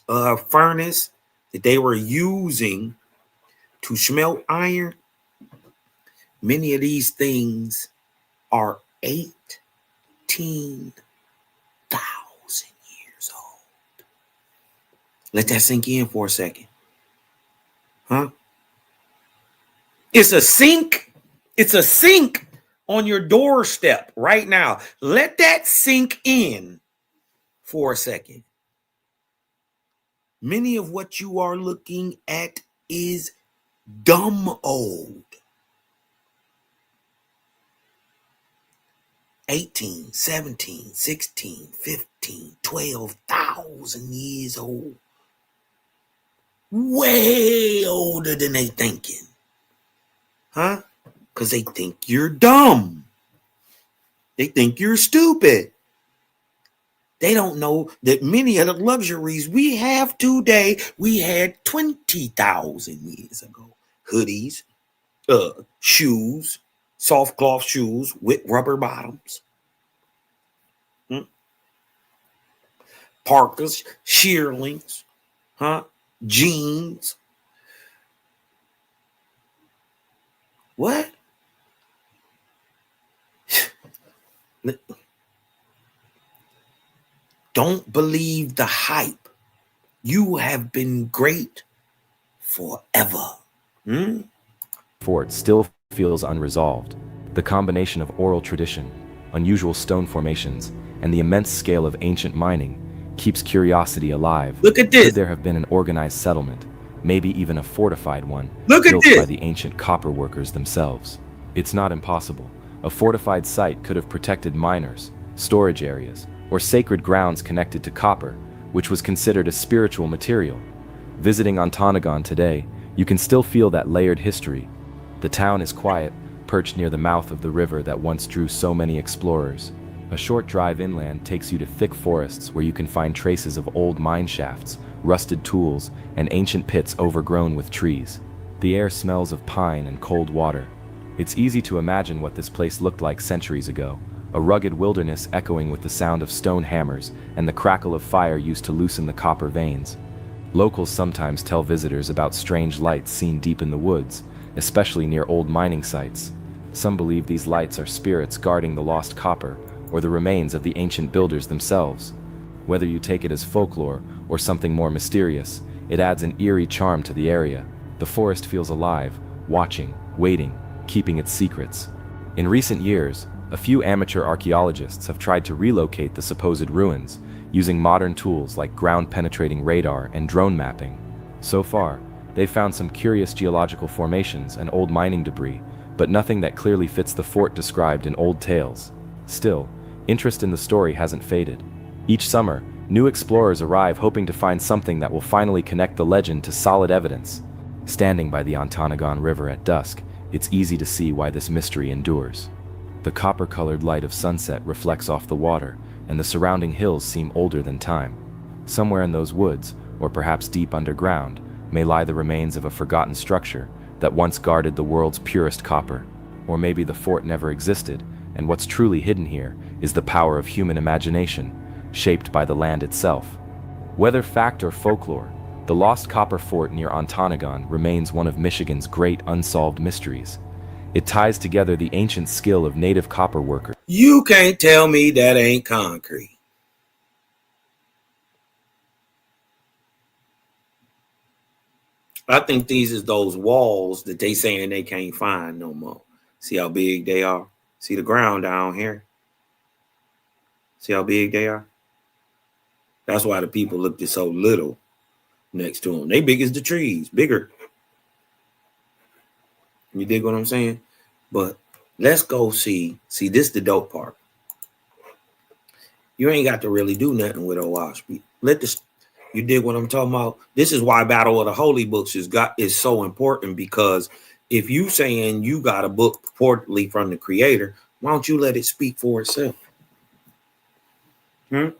furnace that they were using to smelt iron? Many of these things are 18,000 years old. Let that sink in for a second. Huh? It's a sink. It's a sink on your doorstep right now. Let that sink in for a second. Many of what you are looking at is dumb old. 18, 17, 16, 15, 12,000 years old. way older than they thinking. Huh? Because they think you're dumb. They think you're stupid. They don't know that many of the luxuries we have today, we had 20,000 years ago. Hoodies, shoes, soft cloth shoes with rubber bottoms. Parkas, shearlings, jeans. What? Don't believe the hype. You have been great forever. Fort still feels unresolved. The combination of oral tradition, unusual stone formations, and the immense scale of ancient mining keeps curiosity alive. Look at this. Could there have been an organized settlement, maybe even a fortified one, Look at built this. by the ancient copper workers themselves? It's not impossible. A fortified site could have protected miners, storage areas, or sacred grounds connected to copper, which was considered a spiritual material. Visiting Ontonagon today, you can still feel that layered history. The town is quiet, perched near the mouth of the river that once drew so many explorers. A short drive inland takes you to thick forests where you can find traces of old mine shafts, rusted tools, and ancient pits overgrown with trees. The air smells of pine and cold water. It's easy to imagine what this place looked like centuries ago, a rugged wilderness echoing with the sound of stone hammers and the crackle of fire used to loosen the copper veins. Locals sometimes tell visitors about strange lights seen deep in the woods, especially near old mining sites. Some believe these lights are spirits guarding the lost copper, or the remains of the ancient builders themselves. Whether you take it as folklore or something more mysterious, it adds an eerie charm to the area. The forest feels alive, watching, waiting, keeping its secrets. In recent years, a few amateur archaeologists have tried to relocate the supposed ruins, using modern tools like ground-penetrating radar and drone mapping. So far, they've found some curious geological formations and old mining debris, but nothing that clearly fits the fort described in old tales. Still, interest in the story hasn't faded. Each summer, new explorers arrive hoping to find something that will finally connect the legend to solid evidence. Standing by the Ontonagon River at dusk, it's easy to see why this mystery endures. The copper-colored light of sunset reflects off the water, and the surrounding hills seem older than time. Somewhere in those woods, or perhaps deep underground, may lie the remains of a forgotten structure that once guarded the world's purest copper. Or maybe the fort never existed, and what's truly hidden here is the power of human imagination, shaped by the land itself. Whether fact or folklore, the lost copper fort near Ontonagon remains one of Michigan's great unsolved mysteries. It ties together the ancient skill of native copper workers. You can't tell me that ain't concrete. I think these is those walls that they saying they can't find no more. See how big they are? See the ground down here? See how big they are? That's why the people looked at so little next to them. They big as the trees, bigger. You dig what I'm saying? But let's go see. See, this the dope part. You ain't got to really do nothing with Owaspy. You dig what I'm talking about? This is why Battle of the Holy Books is so important, because if you saying you got a book purportedly from the creator, why don't you let it speak for itself? Why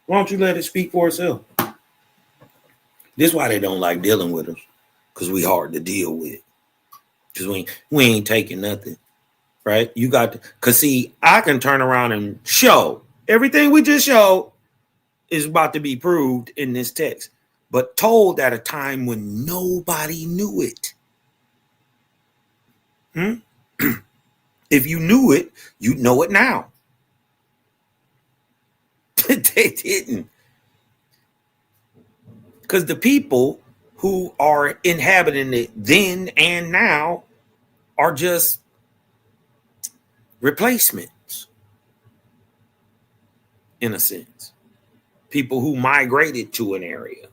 don't you let it speak for itself? This is why they don't like dealing with us, because we hard to deal with. Because we ain't taking nothing, right? You got to, because see, I can turn around and show everything we just showed is about to be proved in this text, but told at a time when nobody knew it. If you knew it, you'd know it now. They didn't. Because the people who are inhabiting it then and now are just replacements, in a sense. People who migrated to an area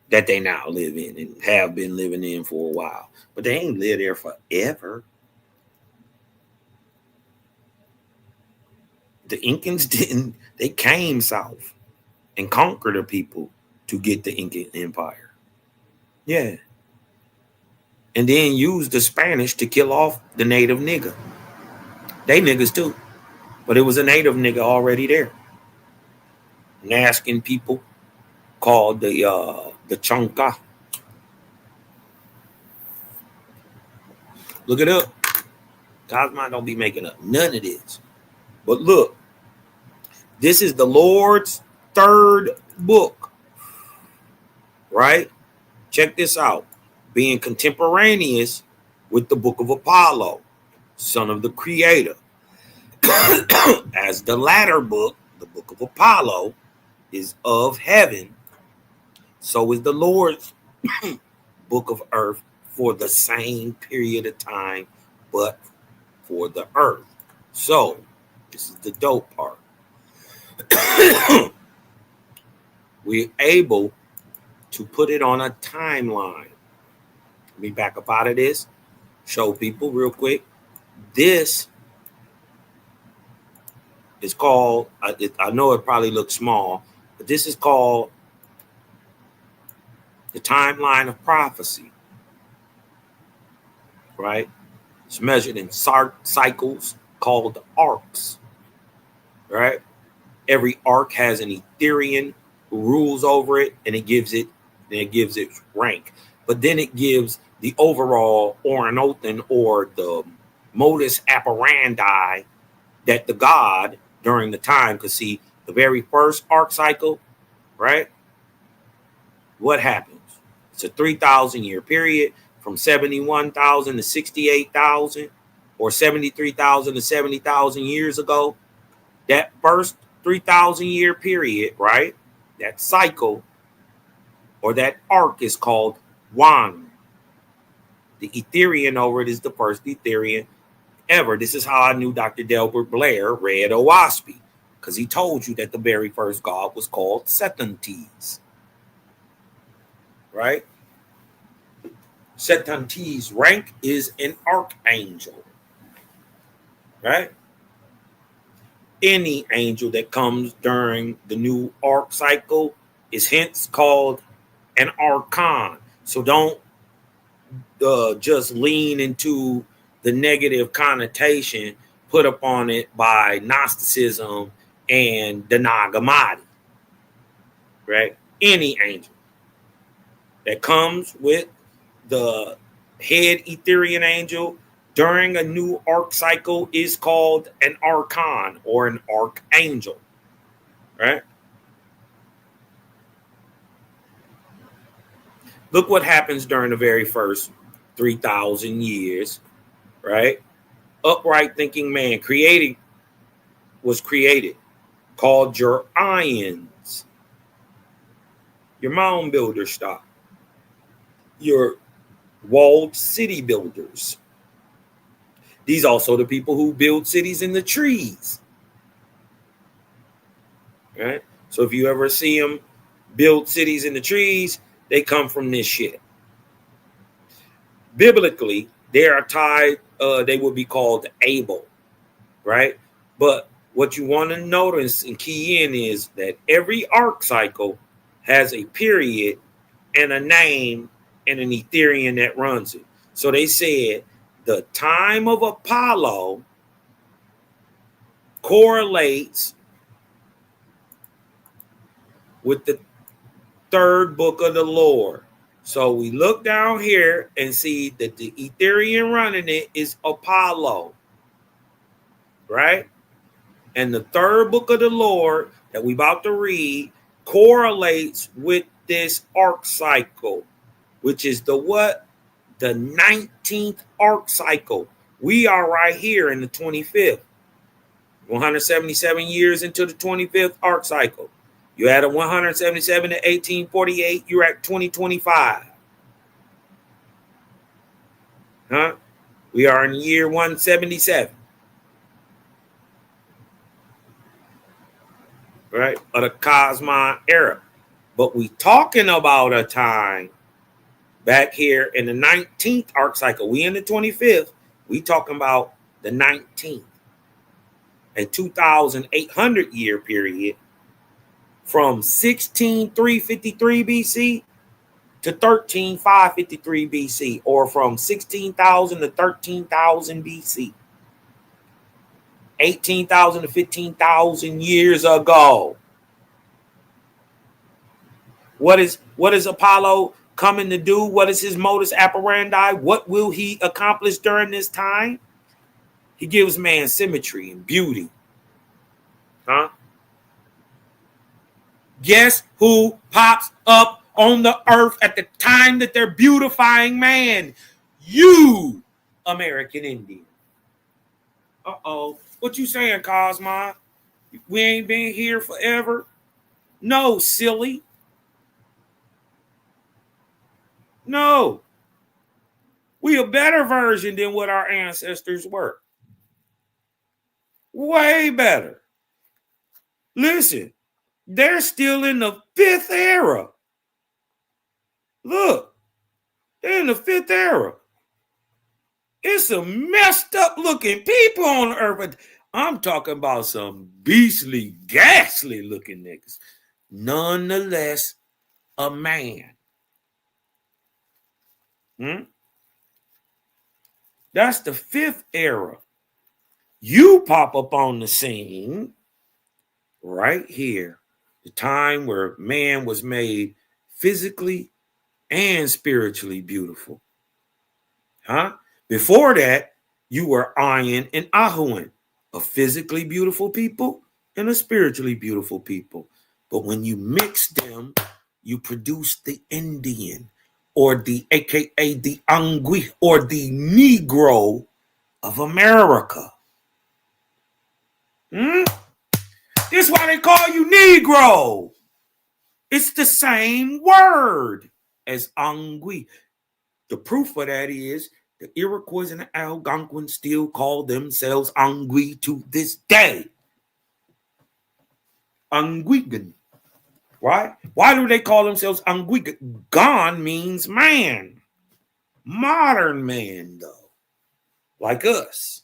that they now live in and have been living in for a while, but they ain't lived there forever. The Incans didn't. They came south and conquered the people to get the Incan Empire. Yeah. And then use the Spanish to kill off the native nigga. They niggas too. But it was a native nigga already there. Naskin people called the Chonka. Look it up. Cosmo don't be making up none of this. But look, this is the Lord's third book. Right? Check this out. Being contemporaneous with the book of Apollo, son of the creator. As the latter book, the book of Apollo, is of heaven, so is the Lord's book of earth for the same period of time, but for the earth. So, this is the dope part. We're able to put it on a timeline. Let me back up out of this, show people real quick. This is called, I know it probably looks small, but this is called the timeline of prophecy, right? It's measured in cycles called arcs, right? Every arc has an Ethereum who rules over it, and it gives it rank. But then it gives the overall Oranothan, or the modus operandi, that the god during the time could see. The very first arc cycle, right? What happens? It's a 3,000 year period from 71,000 to 68,000, or 73,000 to 70,000 years ago. That first 3,000 year period, right? That cycle or that arc is called Wan. The Ethereum over it is the first Ethereum ever. This is how I knew Dr. Delbert Blair read Owaspy, because he told you that the very first god was called Setantes, right? Setantes' rank is an archangel, right? Any angel that comes during the new arc cycle is hence called an archon. So don't just lean into the negative connotation put upon it by Gnosticism and the Nag Hammadi, right? Any angel that comes with the head Ethereum angel during a new arc cycle is called an archon or an archangel, right? Look what happens during the very first 3,000 years, right? Upright thinking man was created, called your ions, your mound builder stock, your walled city builders. These also the people who build cities in the trees, right? So if you ever see them build cities in the trees, they come from this shit. Biblically, they are tied, they would be called Abel, right? But what you want to notice and key in is that every arc cycle has a period and a name and an Ethereum that runs it. So they said the time of Apollo correlates with the third book of the Lord. So we look down here and see that the Ethereum running it is Apollo, right? And the third book of the Lord that we about to read correlates with this arc cycle, which is the what? The 19th arc cycle. We are right here in the 25th. 177 years into the 25th arc cycle. You add a 177 to 1848, you're at 2025. Huh? We are in year 177. Right? Of the Cosmon era. But we talking about a time back here in the 19th arc cycle. We in the 25th. We talking about the 19th. A 2,800 year period from 16,353 BC to 13,553 BC, or from 16,000 to 13,000 BC. 18,000 to 15,000 years ago. What is Apollo coming to do? What is his modus operandi? What will he accomplish during this time? He gives man symmetry and beauty. Huh? Guess who pops up on the earth at the time that they're beautifying man? You, American Indian. Uh-oh. What you saying, Cosmo? We ain't been here forever? No, silly. No. We a better version than what our ancestors were. Way better. Listen, they're still in the 5th era. Look, they're in the 5th era. It's some messed up looking people on the earth. But I'm talking about some beastly, ghastly looking niggas. Nonetheless, a man. That's the 5th era. You pop up on the scene right here, the time where man was made physically and spiritually beautiful. Huh? Before that, you were Ayin and Ahuan, a physically beautiful people and a spiritually beautiful people. But when you mix them, you produce the Indian, or the AKA the Angui, or the Negro of America. This is why they call you Negro. It's the same word as Angui. The proof of that is the Iroquois and the Algonquins still call themselves Angui to this day. Anguigan. Right? Why do they call themselves Anguigan? Gon means man. Modern man, though. Like us.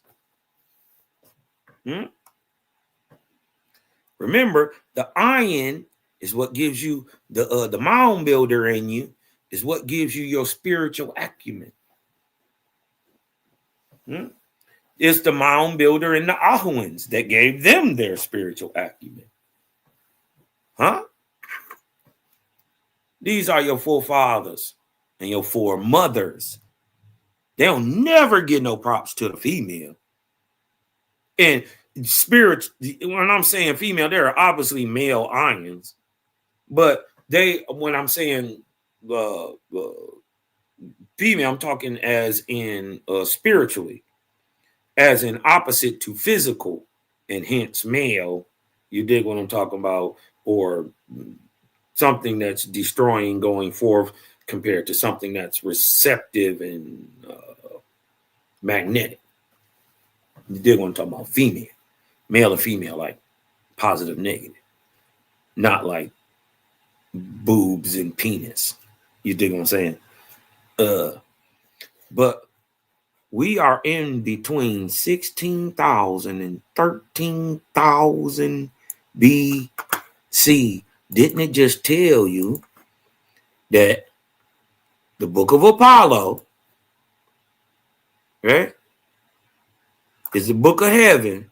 Remember, the iron is what gives you the mound builder in you, is what gives you your spiritual acumen. It's the mound builder and the Ahuans that gave them their spiritual acumen. Huh? These are your forefathers and your foremothers. They'll never get no props to the female. And spirit, when I'm saying female, there are obviously male irons, but when I'm saying female, I'm talking as in spiritually, as in opposite to physical, and hence male. You dig what I'm talking about? Or something that's destroying going forth compared to something that's receptive and magnetic. You dig what I'm talking about? Female. Male and female, like positive, negative. Not like boobs and penis. You dig what I'm saying? But we are in between 16,000 and 13,000 BC. Didn't it just tell you that the book of Apollo, right, is the book of heaven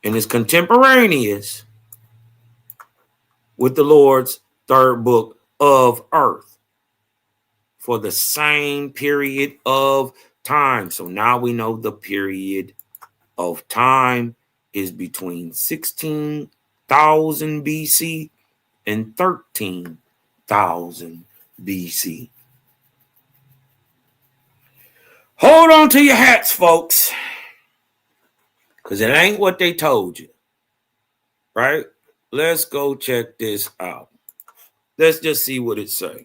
and is contemporaneous with the Lord's 3rd book of earth for the same period of time? So now we know the period of time is between 16,000 BC and 13,000 BC. Hold on to your hats, folks, because it ain't what they told you, right? Let's go check this out. Let's just see what it says.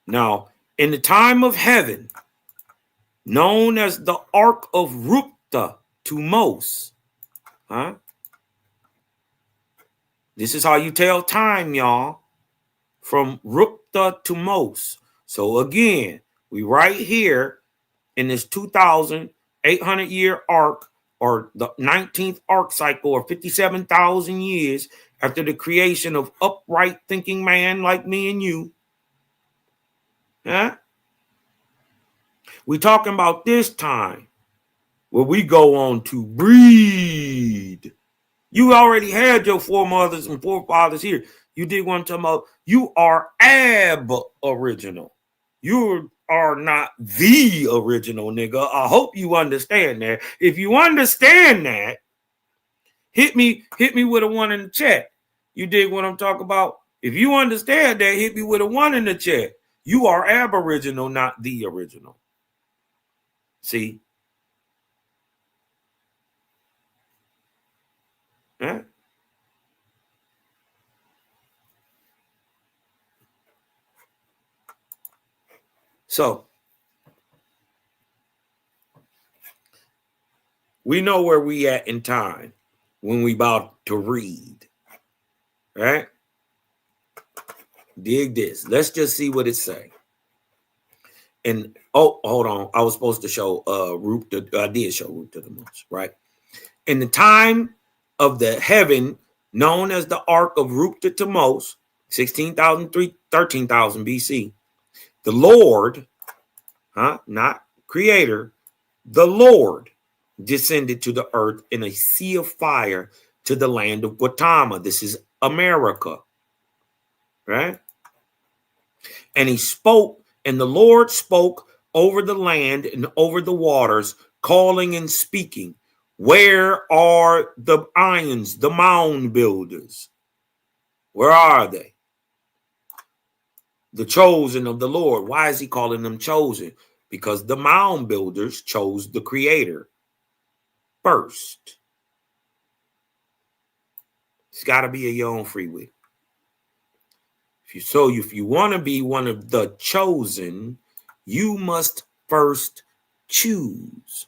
Now, in the time of heaven, known as the Ark of Rupta to Mos, huh? This is how you tell time, y'all, from Rupta to Mos. So again, we right here in this 2,800 year arc or the 19th arc cycle, or 57,000 years after the creation of upright thinking man like me and you. Huh? We talking about this time where we go on to breed. You already had your foremothers and forefathers here. You did one talking about you are aboriginal. You are not the original, nigga. I hope you understand that. If you understand that, hit me with a 1 in the chat. You dig what I'm talking about? If you understand that, hit me with a 1 in the chat. You are aboriginal, not the original. See? Huh? So we know where we at in time when we about to read, right? Dig this. Let's just see what it say. And oh, hold on. I was supposed to show I did show root to the most, right? In the time of the heaven known as the Ark of Root to Tamos, 16,000, 13,000 BC, the Lord, not creator, the Lord descended to the earth in a sea of fire to the land of Gautama. This is America, right? And he spoke, and the Lord spoke over the land and over the waters, calling and speaking. Where are the ions, the mound builders? Where are they? The chosen of the Lord. Why is he calling them chosen? Because the mound builders chose the creator first. It's got to be a your own free will. If you want to be one of the chosen, you must first choose.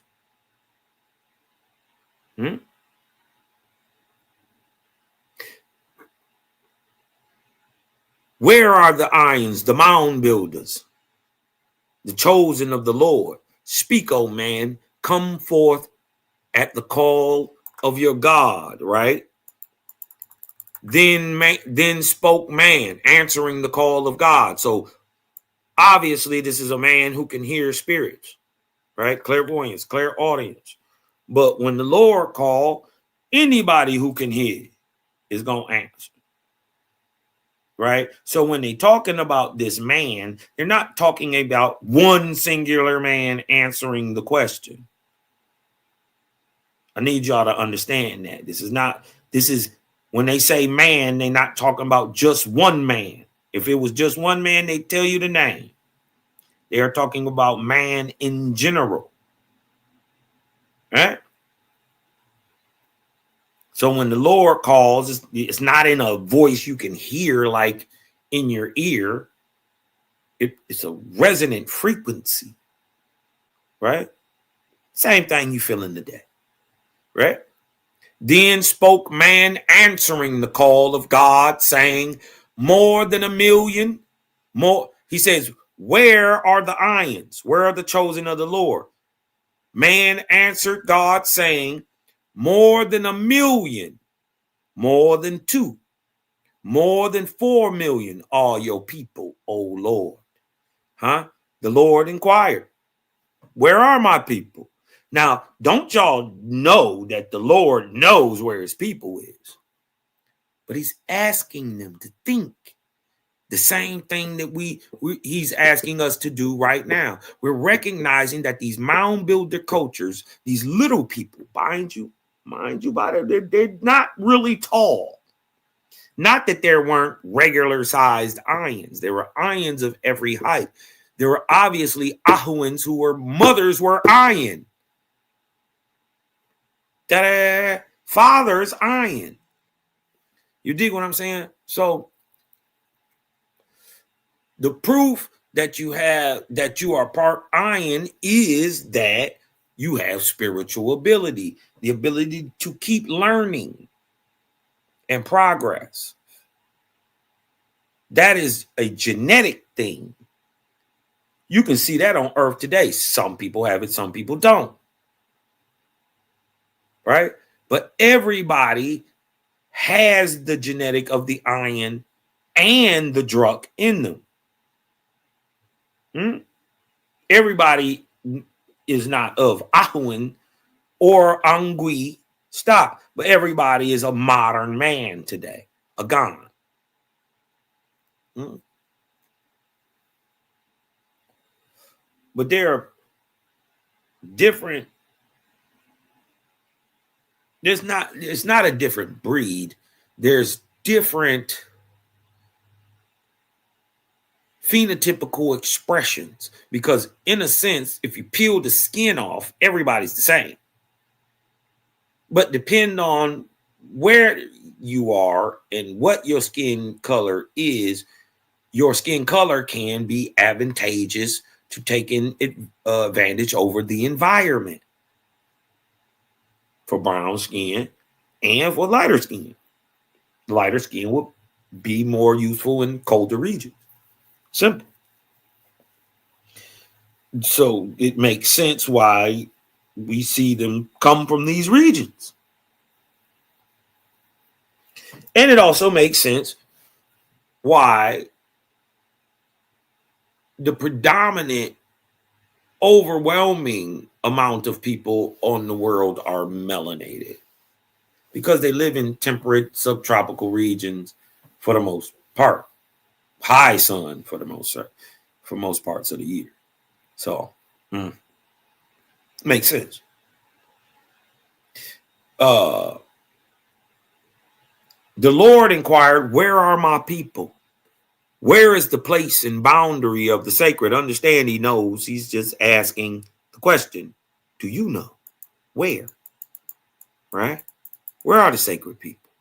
Where are the ions, the mound builders, the chosen of the Lord? Speak, O man, come forth at the call of your God, right? Then spoke man, answering the call of God. So obviously this is a man who can hear spirits, right? Clairvoyance, clairaudience. But when the Lord called, anybody who can hear is going to answer. Right? So when they're talking about this man, they're not talking about one singular man answering the question. I need y'all to understand that. This is when they say man, they're not talking about just one man. If it was just one man, they tell you the name. They are talking about man in general. Right? So when the Lord calls, it's not in a voice you can hear like in your ear. It's a resonant frequency, right? Same thing you feel in the day, right? Then spoke man answering the call of God, saying, more than 1 million, more. He says, where are the ions? Where are the chosen of the Lord? Man answered God, saying, more than 1 million, more than 2, more than 4 million are your people, O Lord. The Lord inquired, where are my people? Now, don't y'all know that the Lord knows where his people is? But he's asking them to think the same thing that he's asking us to do right now. We're recognizing that these mound builder cultures, these little people, mind you, they're not really tall. Not that there weren't regular sized ions. There were ions of every height. There were obviously Ahuans who were mothers were iron. Da-da, father's iron. You dig what I'm saying? So the proof that you are part iron is that you have spiritual ability, the ability to keep learning and progress. That is a genetic thing. You can see that on earth today. Some people have it, some people don't. right? But everybody has the genetic of the Ayan and the Druk in them. Everybody is not of Ahuan or Angui stock, but everybody is a modern man today, a Ghana. But they're different. It's not a different breed. There's different phenotypical expressions, because in a sense, if you peel the skin off, everybody's the same. But depending on where you are and what your skin color is, your skin color can be advantageous to taking advantage over the environment for brown skin and for lighter skin. Lighter skin will be more useful in colder regions. Simple. So it makes sense why we see them come from these regions. And it also makes sense why the predominant, overwhelming amount of people on the world are melanated, because they live in temperate subtropical regions for the most part, high sun for most parts of the year. So makes sense. The Lord inquired, where are my people? Where is the place and boundary of the sacred? Understand, he knows. He's just asking the question. Do you know where? Right? Where are the sacred people?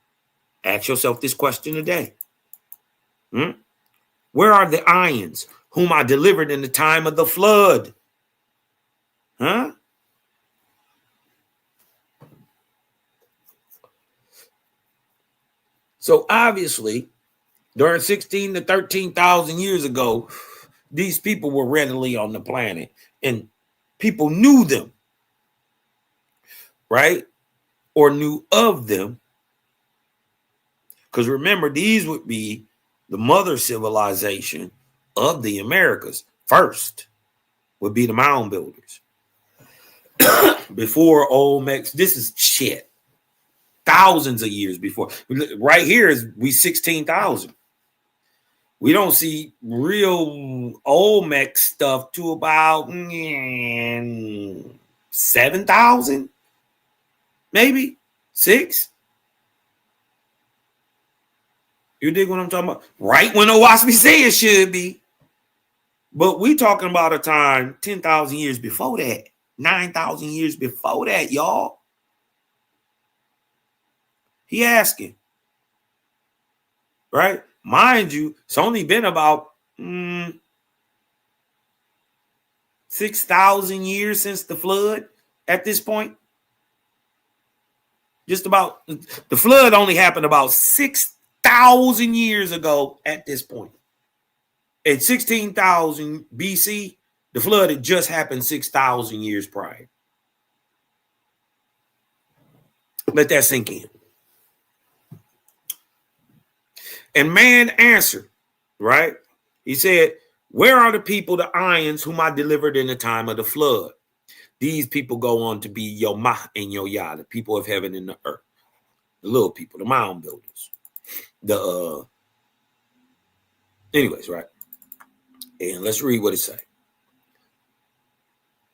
Ask yourself this question today. Where are the Ayans whom I delivered in the time of the flood? Huh? So obviously, during 16 to 13,000 years ago, these people were readily on the planet and people knew them, right? Or knew of them. Because remember, these would be the mother civilization of the Americas. First would be the mound builders. Before Olmecs, this is shit. Thousands of years before. Right here is we 16,000. We don't see real Olmec stuff to about 7,000, maybe 6. You dig what I'm talking about? Right when Owaspi say it should be. But we talking about a time 10,000 years before that, 9,000 years before that, y'all. He asking, right? Mind you, it's only been about 6,000 years since the flood at this point. Just about. The flood only happened about 6,000 years ago at this point. At 16,000 BC, the flood had just happened 6,000 years prior. Let that sink in. And man answered, right? He said, where are the people, the Ayans, whom I delivered in the time of the flood? These people go on to be Yomah and Yoya, the people of heaven and the earth. The little people, the mound builders. Anyways, right? And let's read what it say.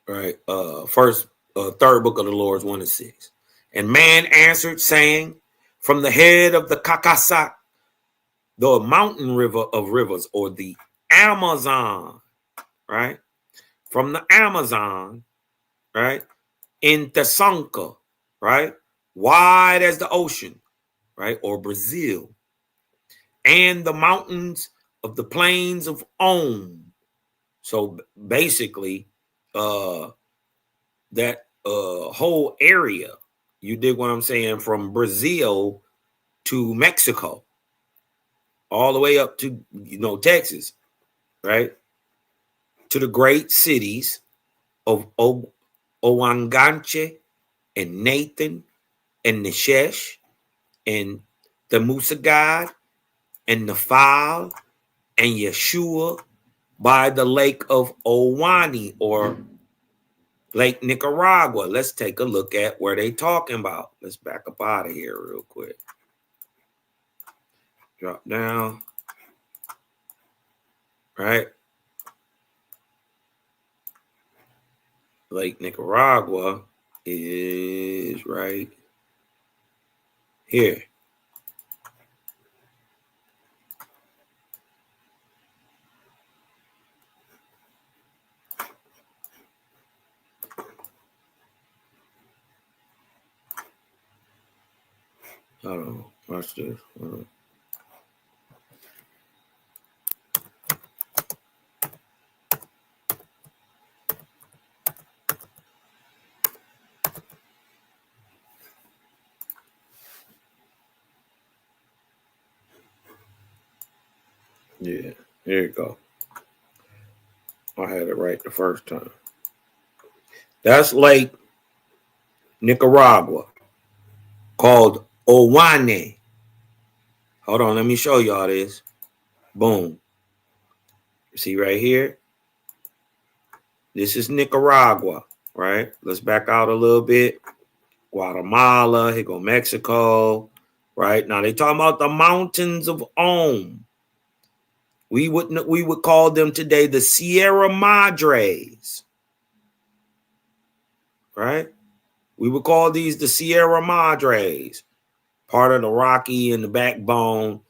Right. Third book of the Lord's 1-6. And man answered, saying, from the head of the Kakasak, the mountain river of rivers, or the Amazon, right? From the Amazon, right? In Tesanka, right? Wide as the ocean, right? Or Brazil. And the mountains of the plains of Om. So basically, that whole area, you dig what I'm saying, from Brazil to Mexico, all the way up to, Texas, right? To the great cities of Owanganche and Nathan and Neshesh and the Musagad and Nephal and Yeshua by the lake of Owani or Lake Nicaragua. Let's take a look at where they talking about. Let's back up out of here real quick. Drop down. Right? Lake Nicaragua is right here. Hold on. Watch this. Hold on. Yeah, there you go. I had it right the first time. That's Lake Nicaragua called Owane. Hold on, let me show y'all this. Boom. See right here? This is Nicaragua, right? Let's back out a little bit. Guatemala, here go Mexico, right? Now they talking about the mountains of Om. We would call them today the Sierra Madres, right? We would call these the Sierra Madres, part of the Rocky and the backbone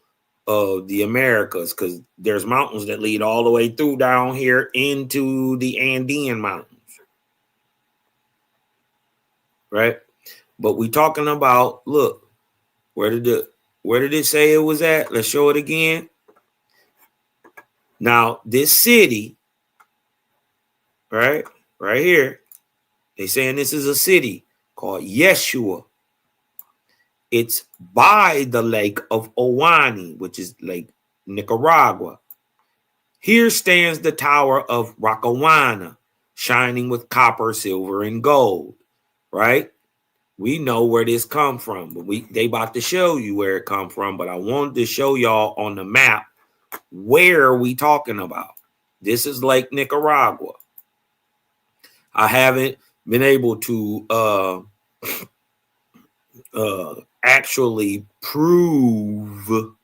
of the Americas, because there's mountains that lead all the way through down here into the Andean Mountains, right? But we talking about, look, where did it say it was at? Let's show it again. Now, this city, right here, they saying this is a city called Yeshua. It's by the lake of Owani, which is Lake Nicaragua. Here stands the tower of Rakawana, shining with copper, silver, and gold, right? We know where this come from, but they about to show you where it come from, but I wanted to show y'all on the map where are we talking about. This is Lake Nicaragua. I haven't been able to actually prove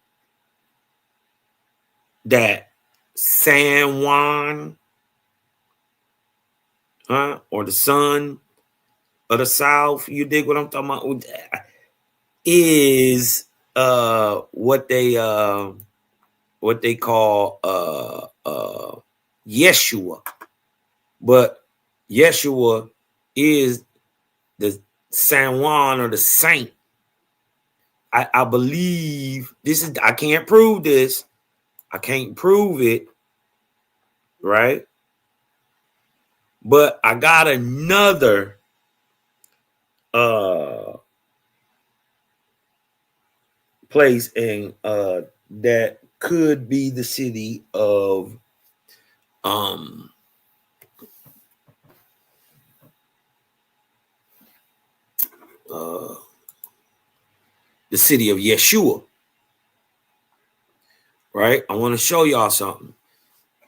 that San Juan, or the Sun of the South, you dig what I'm talking about, is what they call Yeshua. But Yeshua is the San Juan or the saint. I believe this is, I can't prove this. I can't prove it, right? But I got another place in that could be the city of the city of Yeshua, right? I want to show y'all something,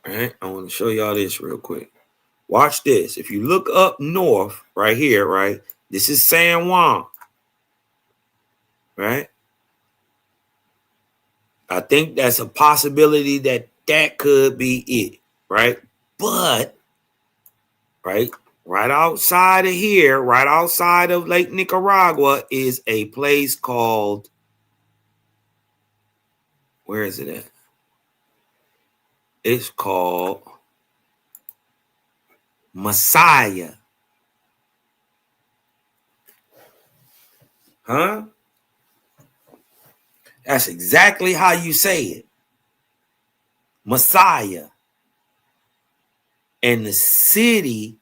right? I want to show y'all this real quick. Watch this. If you look up north right here, right? This is San Juan, right? I think that's a possibility that could be it, right? But, right outside of here, right outside of Lake Nicaragua is a place called, where is it at? It's called Messiah. Huh? That's exactly how you say it. Messiah. And the city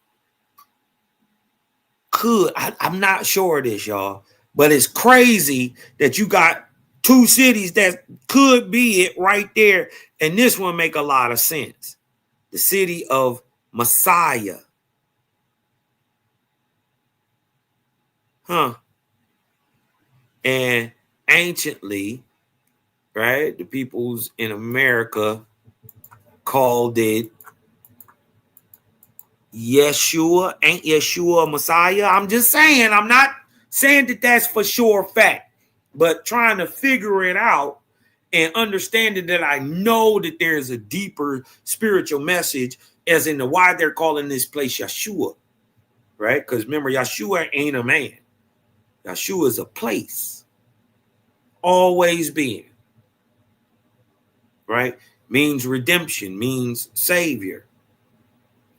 could, I'm not sure of this, y'all, but it's crazy that you got two cities that could be it right there. And this one make a lot of sense. The city of Messiah. Huh. And anciently, right, the peoples in America called it Yeshua. Ain't Yeshua a Messiah? I'm just saying, I'm not saying that that's for sure fact, but trying to figure it out and understanding that I know that there's a deeper spiritual message as in the why they're calling this place Yeshua, right? Because remember, Yeshua ain't a man. Yeshua is a place, always being, right? Means redemption, means savior,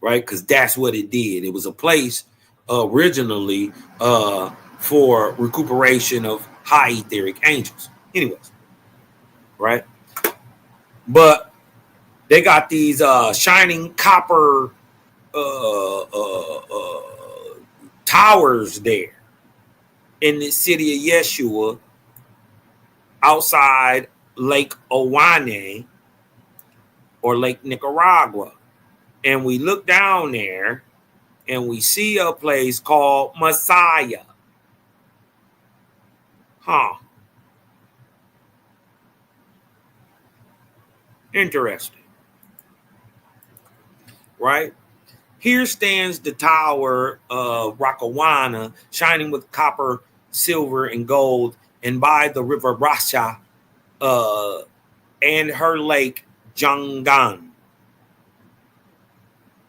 right? Because that's what it did. It was a place originally for recuperation of high etheric angels. Anyways, right? But they got these shining copper towers there in the city of Yeshua outside Lake Owane or Lake Nicaragua. And we look down there and we see a place called Messiah. Huh. Interesting. Right? Here stands the tower of Rakawana, shining with copper, silver, and gold, and by the river Rasha and her lake Jangan.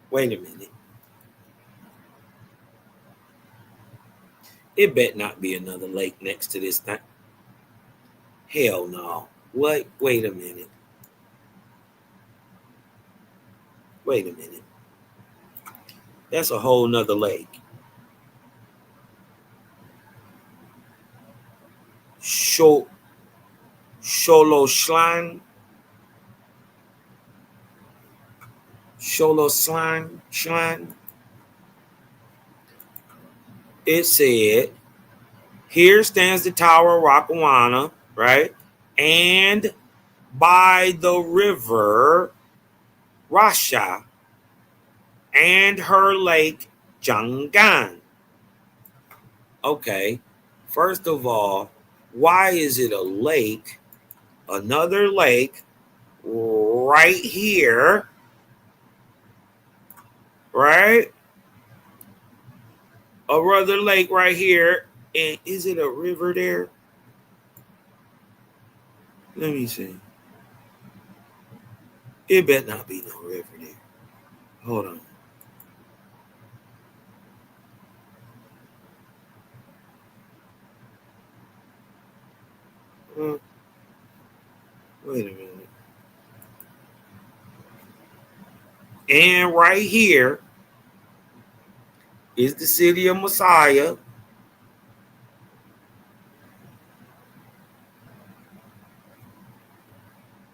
Wait a minute. It bet not be another lake next to this thing. Hell no. What? Wait a minute. Wait a minute. That's a whole nother lake. Sholoslan. It said, here stands the tower of Rakawana, right? And by the river Rasha and her lake Jangan. Okay, first of all, why is it a lake, another lake right here, right? Another lake right here, and is it a river there? Let me see. It better not be no river there. Hold on. Wait a minute. And right here is the city of Messiah.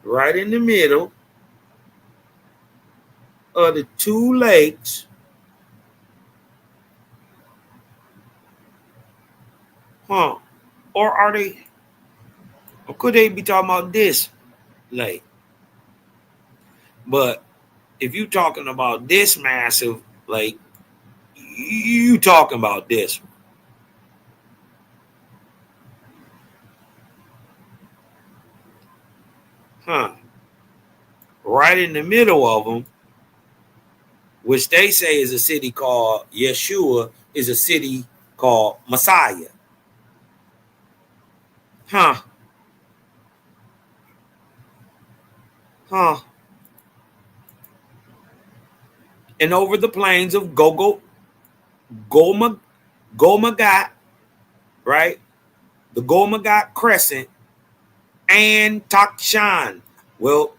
Right in the middle of the two lakes. Huh. Or are they, or could they be talking about this lake? But if you talking about this massive lake, you talking about this. Huh. Right in the middle of them, which they say is a city called Yeshua, is a city called Messiah. Huh. Huh. And over the plains of Gomagat, right? The Gomagat Crescent and Takshan. Well,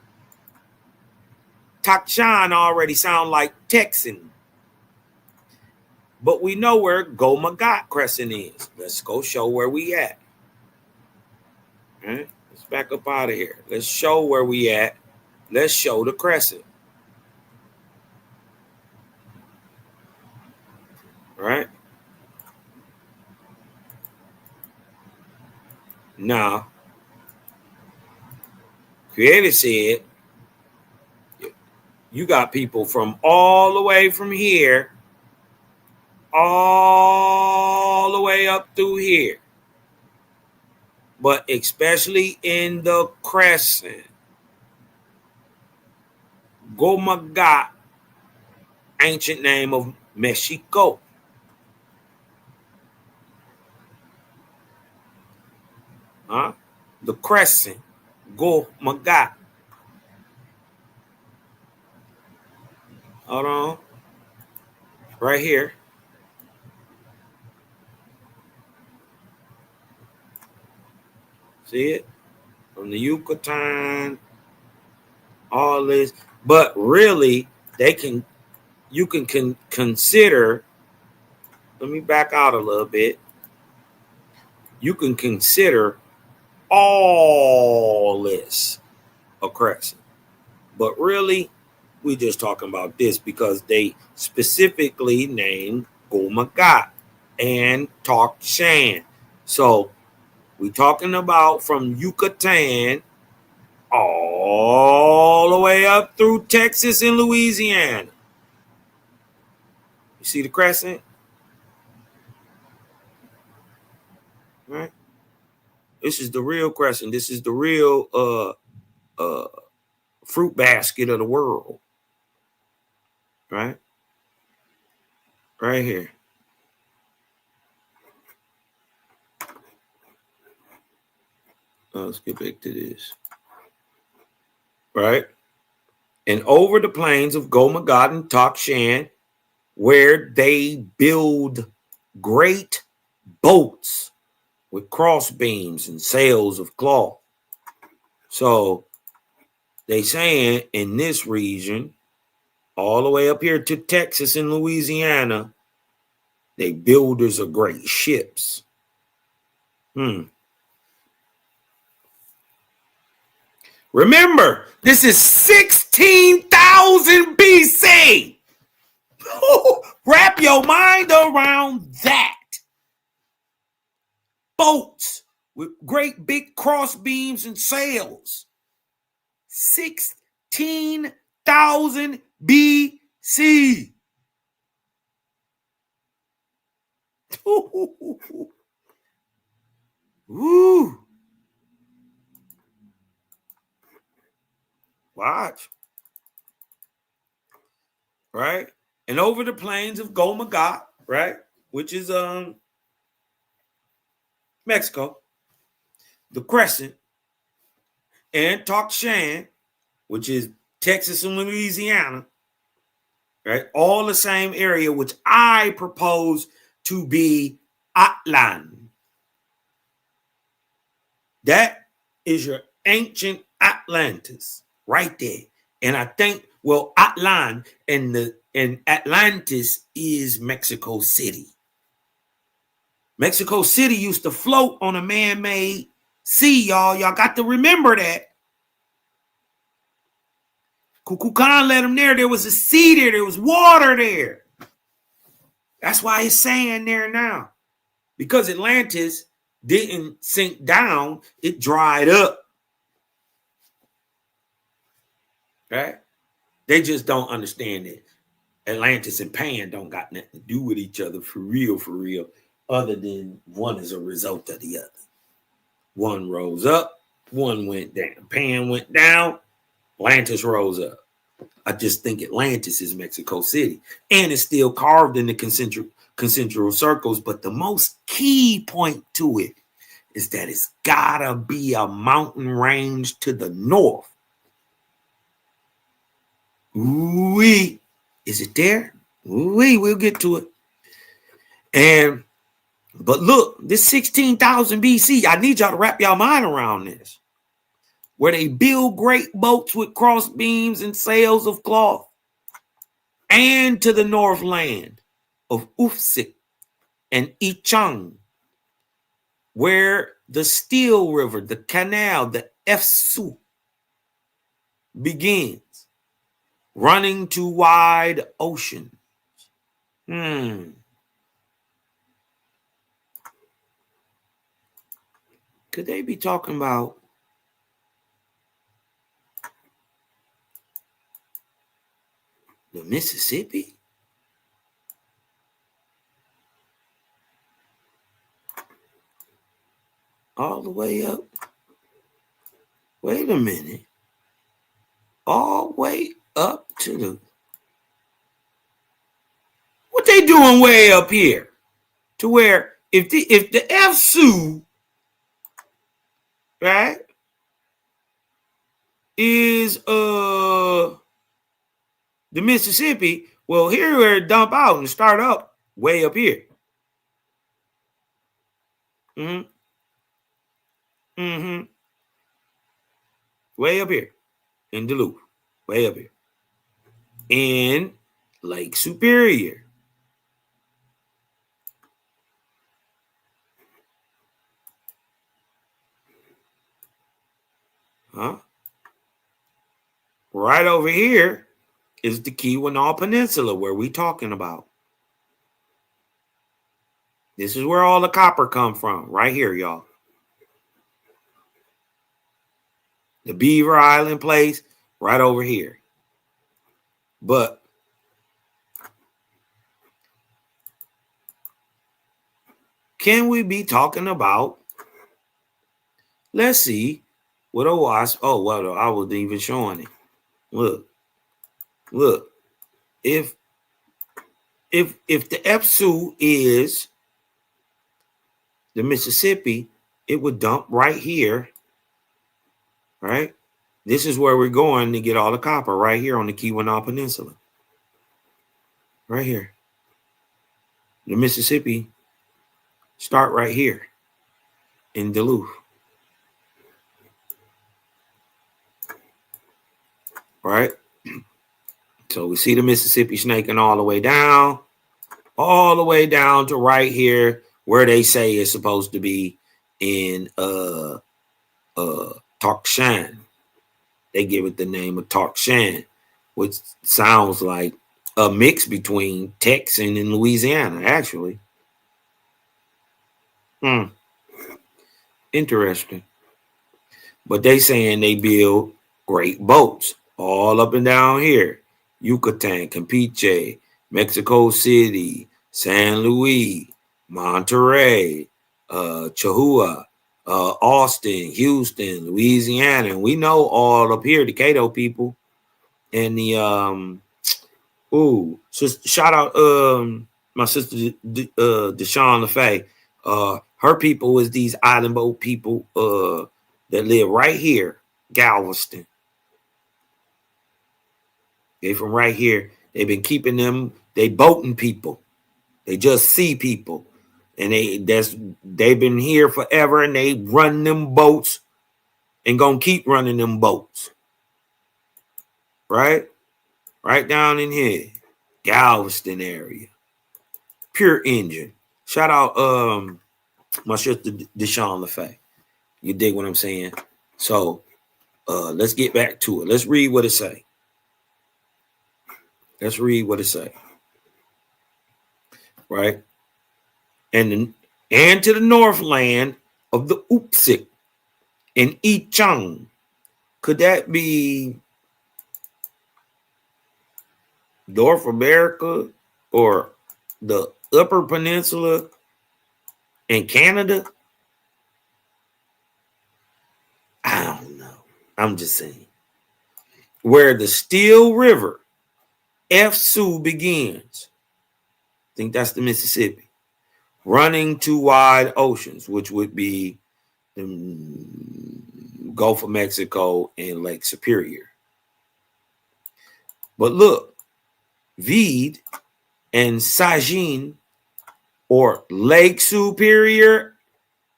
Takshan already sound like Texan. But we know where Gomagat Crescent is. Let's go show where we at. All right? Let's back up out of here. Let's show where we at. Let's show the crescent. Right? Now, Creator said, you got people from all the way from here, all the way up through here. but especially in the crescent. Gomagat, ancient name of Mexico. Huh? The crescent, Gomagat. Hold on. Right here. See it? From the Yucatan, all this. But really, you can consider, let me back out a little bit. You can consider all this a crescent. But really, we just talking about this because they specifically named Gomagat and Takshan. So we talking about from Yucatan all the way up through Texas and Louisiana. You see the crescent? Right? This is the real crescent. This is the real fruit basket of the world. Right? Right here. Let's get back to this. Right? And over the plains of Gomagat and Takshan, where they build great boats with cross beams and sails of cloth. So they saying in this region, all the way up here to Texas and Louisiana, they builders of great ships. Remember, this is 16,000 BC. Wrap your mind around that. Boats with great big cross beams and sails. 16,000 BC. Ooh. Watch. Right? And over the plains of Gomagat, right? Which is Mexico, the crescent, and Takshan, which is Texas and Louisiana, right? All the same area, which I propose to be Atlan. That is your ancient Atlantis right there. And I think, well, Atlan and Atlantis is Mexico City. Mexico City used to float on a man-made sea, y'all. Y'all got to remember that. Kukulkan let them there. There was a sea there. There was water there. That's why it's sand there now. Because Atlantis didn't sink down, it dried up. Right? They just don't understand it. Atlantis and Pan don't got nothing to do with each other for real, other than one is a result of the other. One rose up, one went down. Pan went down, Atlantis rose up. I just think Atlantis is Mexico City. And it's still carved in the concentric circles. But the most key point to it is that it's gotta be a mountain range to the north. Ooh-wee. Is it there? Ooh-wee, we'll get to it. But look, this 16,000 BC, I need y'all to wrap y'all mind around this. Where they build great boats with cross beams and sails of cloth. And to the northland of Ufsik and Ichang, where the Steel River, the canal, the Efsu begins, running to wide oceans. Could they be talking about the Mississippi? All the way up. Wait a minute. All the way up to the... What they doing way up here? To where if the F-Sioux, right, is the Mississippi, well, here where it dump out and start up way up here. Mm-hmm. Mm-hmm. Way up here in Duluth. Way up here. In Lake Superior. Huh? Right over here is the Keweenaw Peninsula where we talking about. This is where all the copper come from, right here, y'all. The Beaver Island place, right over here. But can we be talking about, let's see, what I was, oh, well, I wasn't even showing it. Look, if the F-Sioux is the Mississippi, it would dump right here, right? This is where we're going to get all the copper, right here on the Keweenaw Peninsula. Right here. The Mississippi start right here in Duluth. Right? So we see the Mississippi snaking all the way down to right here where they say it's supposed to be in Takshan. They give it the name of Takshan, which sounds like a mix between Texan and Louisiana, actually. Interesting. But they saying they build great boats all up and down here. Yucatan, Campeche, Mexico City, San Luis, Monterey, Chihuahua, Austin, Houston, Louisiana. And we know all up here, the Cato people. And the shout out my sister Deshawn LaFay. Her people is these island boat people that live right here, Galveston. They from right here. They've been keeping them. They boating people. They just see people, and they've been here forever, and they run them boats, and gonna keep running them boats. Right down in here, Galveston area, pure engine. Shout out my sister Deshawn LaFay. You dig what I'm saying? So let's get back to it. Let's read what it say. Right? And to the northland of the Upsik and Ichang. Could that be North America or the Upper Peninsula in Canada? I don't know. I'm just saying. Where the Steel River, F-Sioux begins. I think that's the Mississippi. Running to wide oceans, which would be the Gulf of Mexico and Lake Superior. But look, Vede and Sagin, or Lake Superior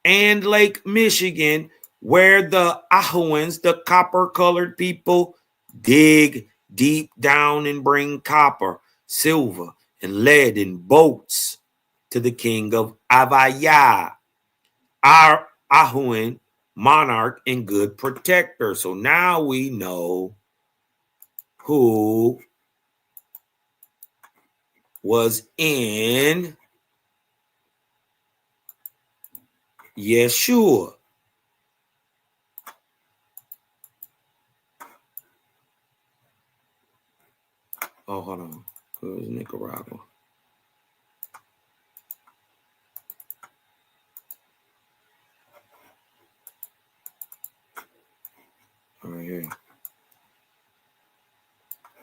and Lake Michigan, where the Ahouans, the copper-colored people, dig deep down and bring copper, silver, and lead in boats to the king of Avaya, our Ahouan monarch and good protector. So now we know who was in Yeshua. Oh, hold on. Who's Nicaragua? Right here.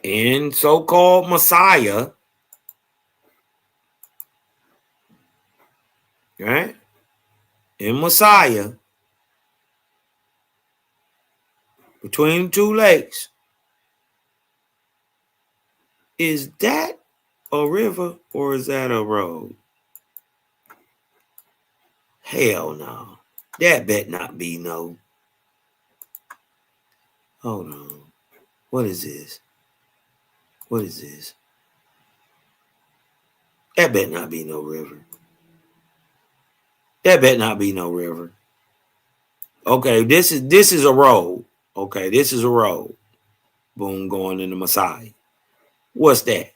In so-called Messiah, right? In Messiah, between the two lakes, is that a river or is that a road? Hell no. That bet not be no. Hold on. What is this? What is this? That bet not be no river. That bet not be no river. Okay, this is a road. Okay, this is a road. Boom, going into Messiah. What's that?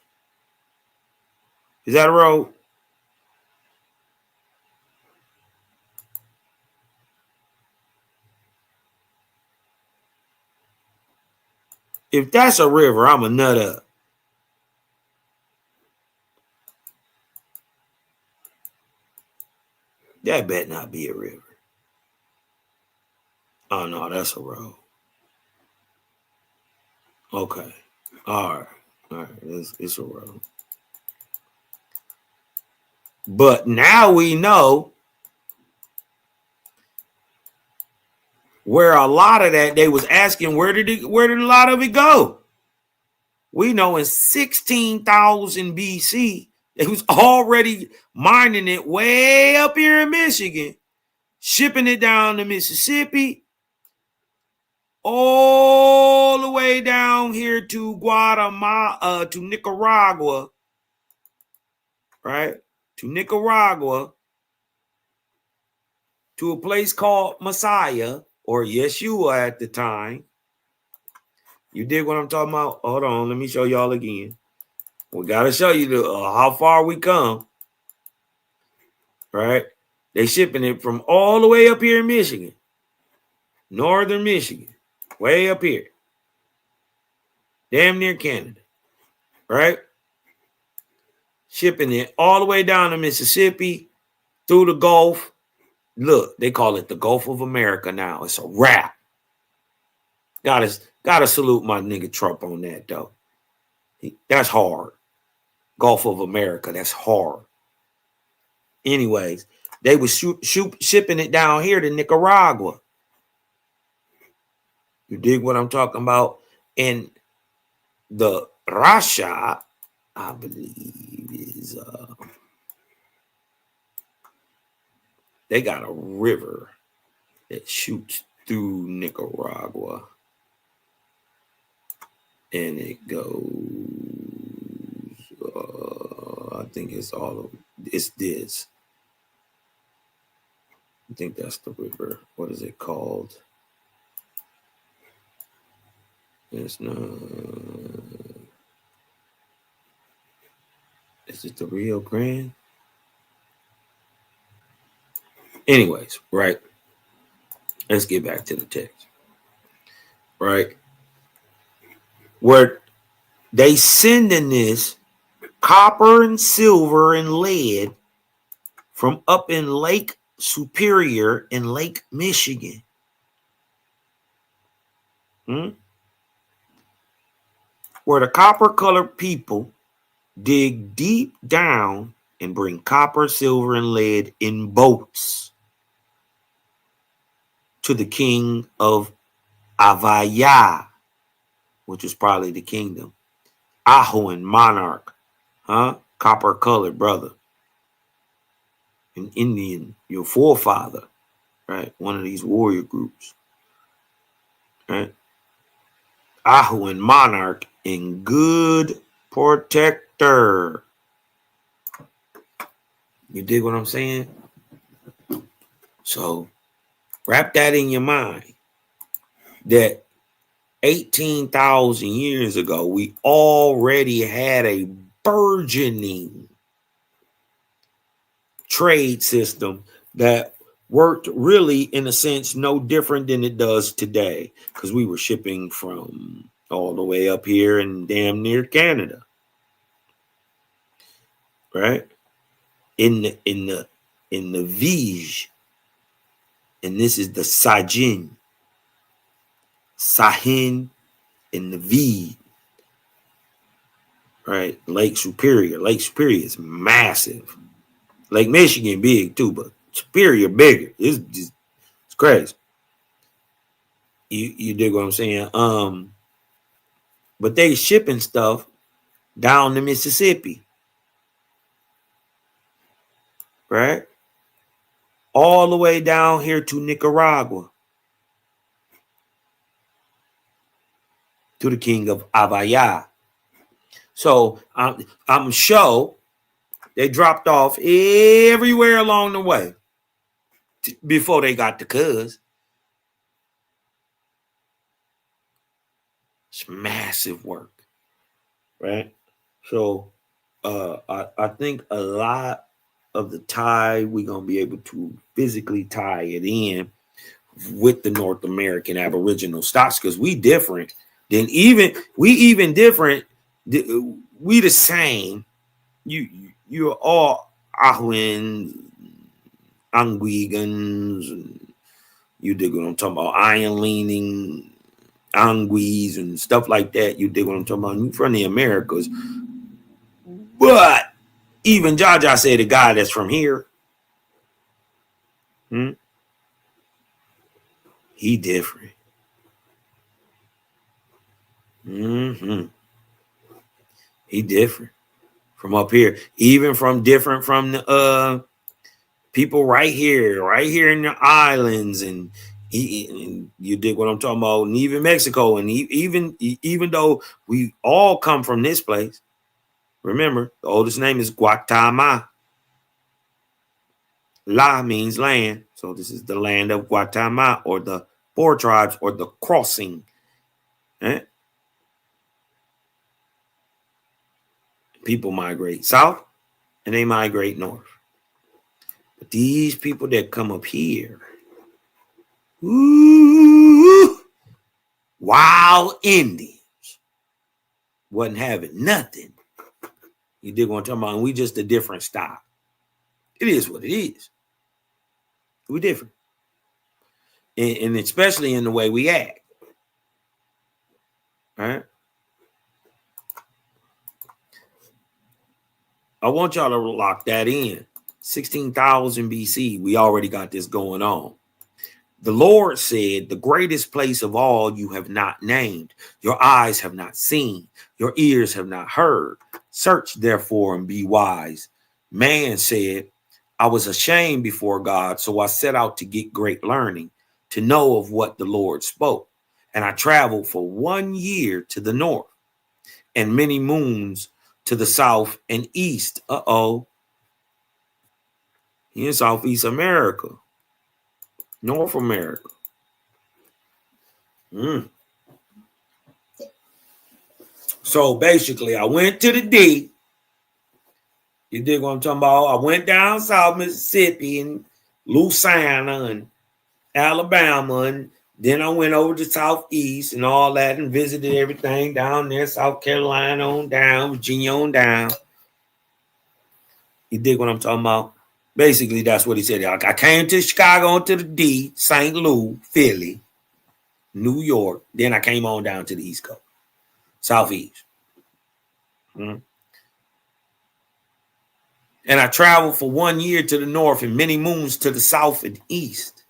Is that a road? If that's a river, I'm a nut up. That bet not be a river. Oh no, that's a road. Okay. All right. All right. It's a road. But now we know where a lot of that, they was asking where did a lot of it go? We know in 16,000 BC, they was already mining it way up here in Michigan, shipping it down to Mississippi, all the way down here to Guatemala, to Nicaragua, right? To Nicaragua, to a place called Messiah or Yeshua at the time. You dig what I'm talking about? Hold on, let me show y'all again. We got to show you how far we come, right? They shipping it from all the way up here in Michigan, northern Michigan, way up here, damn near Canada, right? Shipping it all the way down to Mississippi, through the Gulf. Look, they call it the Gulf of America now. It's a wrap. Gotta salute my nigga Trump on that, though. That's hard. Gulf of America, that's hard. Anyways, they was shipping it down here to Nicaragua. You dig what I'm talking about? And the Russia, I believe, is they got a river that shoots through Nicaragua. And it goes, I think it's this. I think that's the river. What is it called? It's not. Is it the Rio Grande? Anyways, right. Let's get back to the text. Right. Where they sending this copper and silver and lead from up in Lake Superior in Lake Michigan. Where the copper-colored people dig deep down and bring copper, silver, and lead in boats to the king of Avaya, which is probably the kingdom. Ahoan monarch, copper-colored brother. An Indian, your forefather, right? One of these warrior groups, right? Ahoan monarch and good protector. You dig what I'm saying? So wrap that in your mind that 18,000 years ago, we already had a burgeoning trade system that worked really, in a sense, no different than it does today, because we were shipping from all the way up here in damn near Canada, right? In the Vij, and this is the Sajin. Sahin, and Navid. Right? Lake Superior. Lake Superior is massive. Lake Michigan big too, but Superior bigger. It's crazy. You dig what I'm saying? But they shipping stuff down the Mississippi, right? All the way down here to Nicaragua, to the king of Avaya. So I'm sure they dropped off everywhere along the way before they got to Cuz. It's massive work, right? So I think a lot of the tie we're gonna be able to physically tie it in with the North American Aboriginal stocks because we different than even different. We the same. You're all Ahuans, Anguigans, you dig what I'm talking about, iron leaning Anguis and stuff like that. You dig what I'm talking about? You from the Americas. But even Jaja said a guy that's from here, he different. He different from up here, even from different from the people right here in the islands, and you dig what I'm talking about, and even Mexico, and even though we all come from this place, remember the oldest name is Guatemala. La means land, so this is the land of Guatemala, or the four tribes, or the crossing. People migrate south and they migrate north. But these people that come up here, ooh, wild Indians, wasn't having nothing. You dig what I'm talking about? And we just a different style. It is what it is. We different. And especially in the way we act. Right? I want y'all to lock that in. 16,000 BC, we already got this going on. The Lord said, the greatest place of all you have not named. Your eyes have not seen. Your ears have not heard. Search therefore and be wise. Man said, I was ashamed before God, so I set out to get great learning, to know of what the Lord spoke. And I traveled for 1 year to the north and many moons to the south and east. In Southeast America, North America. So basically, I went to the D. You dig what I'm talking about? I went down South Mississippi and Louisiana and Alabama, and then I went over to Southeast and all that and visited everything down there, South Carolina on down, Virginia on down. You dig what I'm talking about? Basically, that's what he said. I came to Chicago, to the D, St. Louis, Philly, New York. Then I came on down to the East Coast, Southeast. And I traveled for 1 year to the north and many moons to the south and east.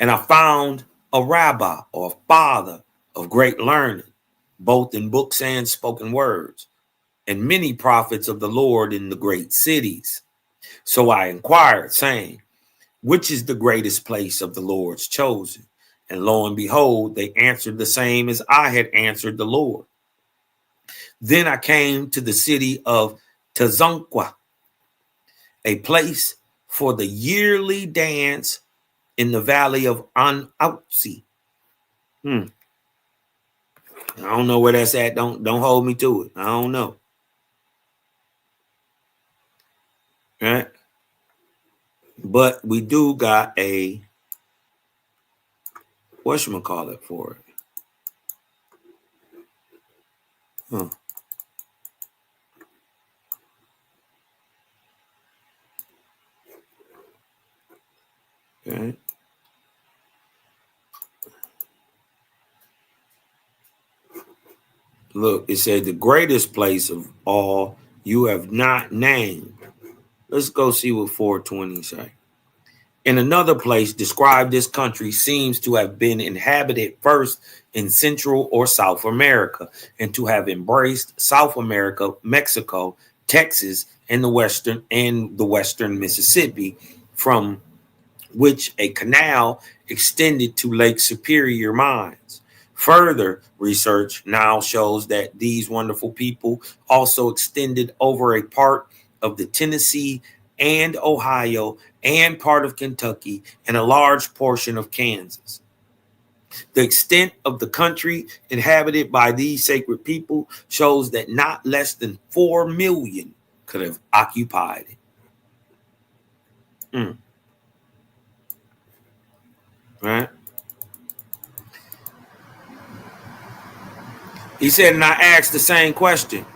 And I found a rabbi or a father of great learning, both in books and spoken words, and many prophets of the Lord in the great cities. So I inquired, saying, which is the greatest place of the Lord's chosen? And lo and behold, they answered the same as I had answered the Lord. Then I came to the city of Tazunqua, a place for the yearly dance in the valley of Anauzi. I don't know where that's at. Don't hold me to it. I don't know. Right? But we do got a whatchamacallit for it. Okay. Look, it said the greatest place of all you have not named. Let's go see what 420 say. In another place, described this country seems to have been inhabited first in Central or South America, and to have embraced South America, Mexico, Texas, and the western Mississippi, from which a canal extended to Lake Superior mines. Further research now shows that these wonderful people also extended over a part of the Tennessee and Ohio and part of Kentucky and a large portion of Kansas. The extent of the country inhabited by these sacred people shows that not less than 4 million could have occupied it. Right? He said, and I asked the same question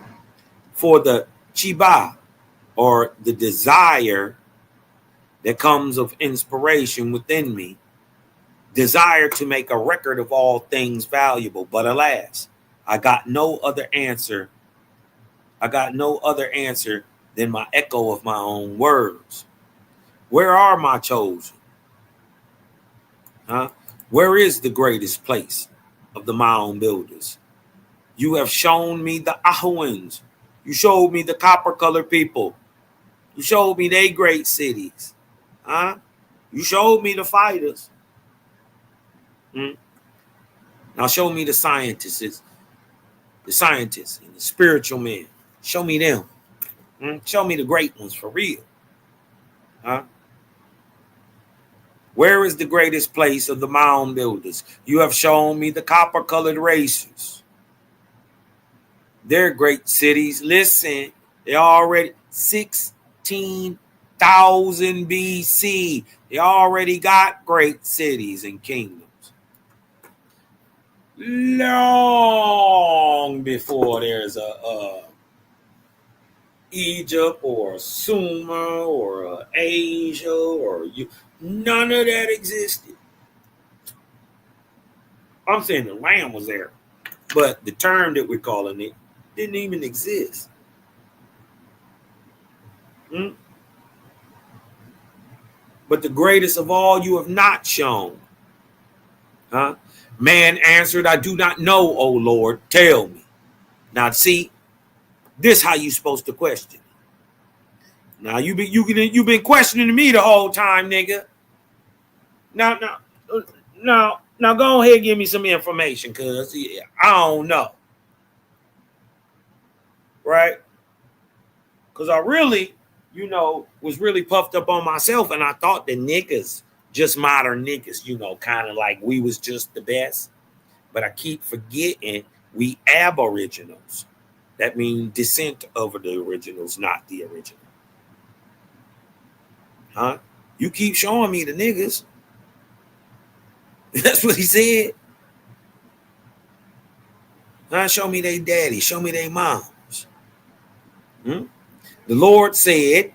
for the chiba, or the desire that comes of inspiration within me, desire to make a record of all things valuable. But alas, I got no other answer. I got no other answer than my echo of my own words. Where are my chosen? Huh? Where is the greatest place of the mound builders? You have shown me the Ahuans. You showed me the copper-colored people. You showed me they great cities. Huh? You showed me the fighters. Now show me the scientists and the spiritual men. Show me them. Show me the great ones for real. Huh? Where is the greatest place of the mound builders? You have shown me the copper-colored racers. They're great cities. Listen, they're already 16,000 BC. They already got great cities and kingdoms. Long before there's a Egypt or a Sumer or a Asia or you, none of that existed. I'm saying the land was there, but the term that we're calling it didn't even exist. But the greatest of all you have not shown. Huh? Man answered, I do not know, O Lord, tell me. Now see, this how you supposed to question. Now you've been questioning me the whole time, nigga. Now go ahead and give me some information, cuz I don't know. Right? Because I really, was really puffed up on myself, and I thought the niggas, just modern niggas, kind of like we was just the best. But I keep forgetting we aboriginals. That means descent over the originals, not the original. Huh? You keep showing me the niggas. That's what he said. Huh? Show me they daddy. Show me they moms. The Lord said,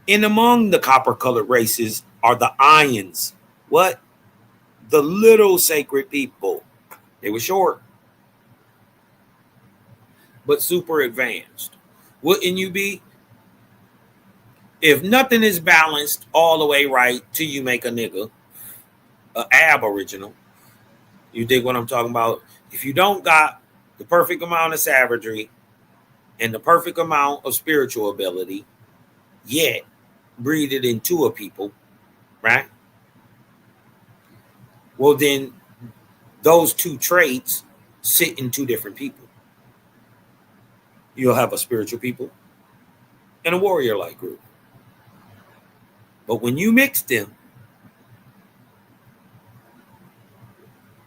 in among the copper-colored races are the Ions. What? The little sacred people. They were short, but super advanced. Wouldn't you be? If nothing is balanced all the way right till you make a nigga, an aboriginal, you dig what I'm talking about? If you don't got the perfect amount of savagery and the perfect amount of spiritual ability, yet breed it into a people, right? Well, then those two traits sit in two different people. You'll have a spiritual people and a warrior-like group. But when you mix them,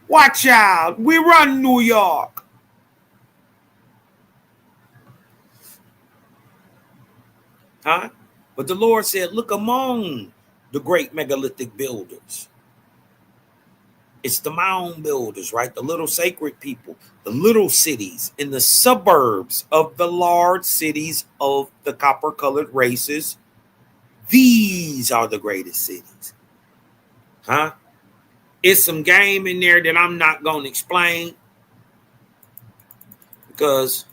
watch out, we run New York. Huh? But the Lord said, look among the great megalithic builders. It's the mound builders, right? The little sacred people, the little cities in the suburbs of the large cities of the copper-colored races. These are the greatest cities. Huh? It's some game in there that I'm not going to explain. because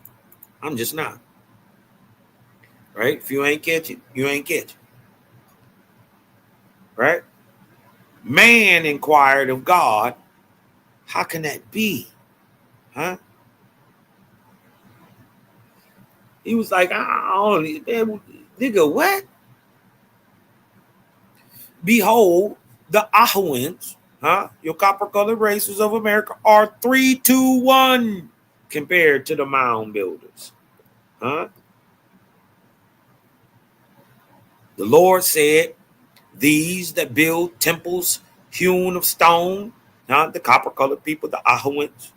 I'm just not. Right? If you ain't catch it, you ain't catch it. Right? Man inquired of God, how can that be? Huh? He was like, oh, nigga, what? Behold, the Ahawans, your copper-colored races of America are 3-1 compared to the mound builders. The Lord said, these that build temples hewn of stone, the copper-colored people, the Ahawans,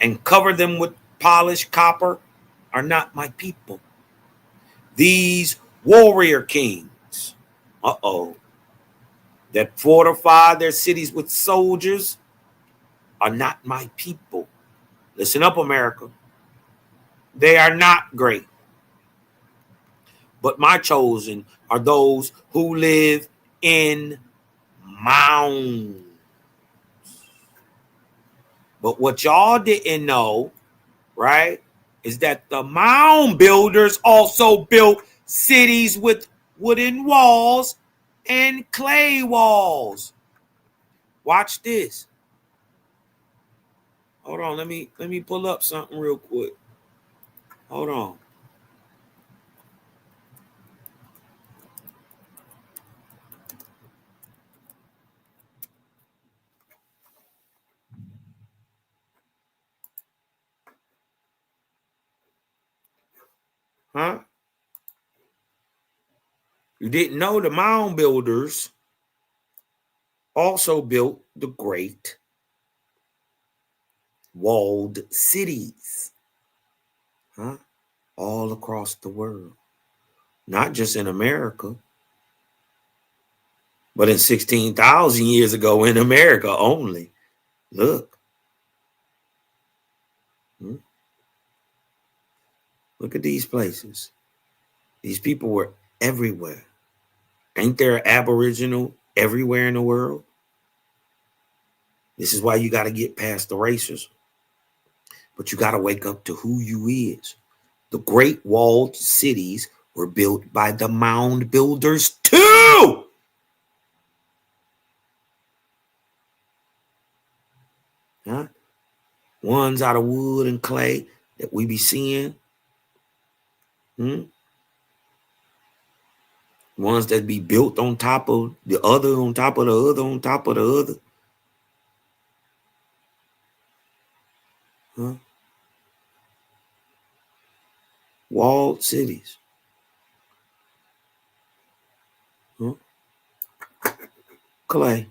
and cover them with polished copper are not my people. These warrior kings, that fortify their cities with soldiers are not my people. Listen up, America. They are not great. But my chosen are those who live in mounds. But what y'all didn't know, right, is that the mound builders also built cities with wooden walls and clay walls. Watch this. Hold on, let me pull up something real quick. Hold on. You didn't know the mound builders also built the great walled cities, all across the world, not just in America, but in 16,000 years ago in America only. Look. Look at these places. These people were everywhere. Ain't there Aboriginal everywhere in the world? This is why you got to get past the racism. But you got to wake up to who you is. The great walled cities were built by the mound builders too. Ones out of wood and clay that we be seeing. Ones that be built on top of the other, on top of the other, on top of the other. Walled cities. Clay.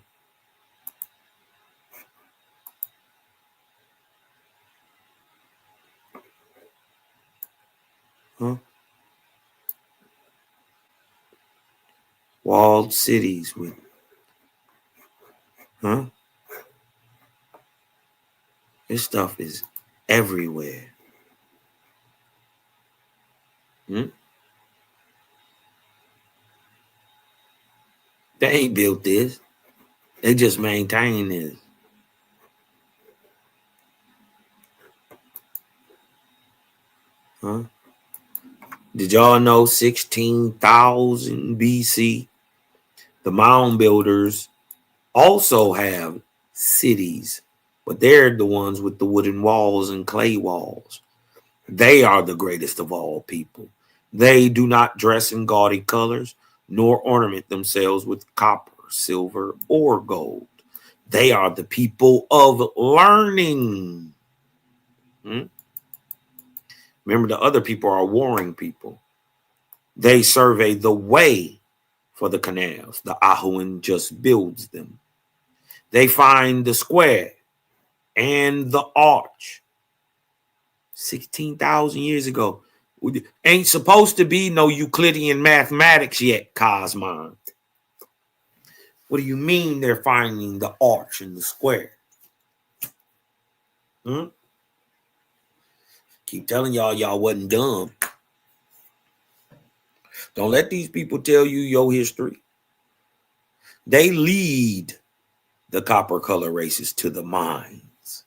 Walled cities with, this stuff is everywhere. They ain't built this. They just maintain this. Did y'all know 16,000 BC, the mound builders also have cities, but they're the ones with the wooden walls and clay walls. They are the greatest of all people. They do not dress in gaudy colors, nor ornament themselves with copper, silver, or gold. They are the people of learning. Remember, the other people are warring people. They survey the way for the canals. The Ahuan just builds them. They find the square and the arch. 16,000 years ago. Ain't supposed to be no Euclidean mathematics yet, Cosmon. What do you mean they're finding the arch and the square? Keep telling y'all wasn't dumb. Don't let these people tell you your history. They lead the copper color races to the mines.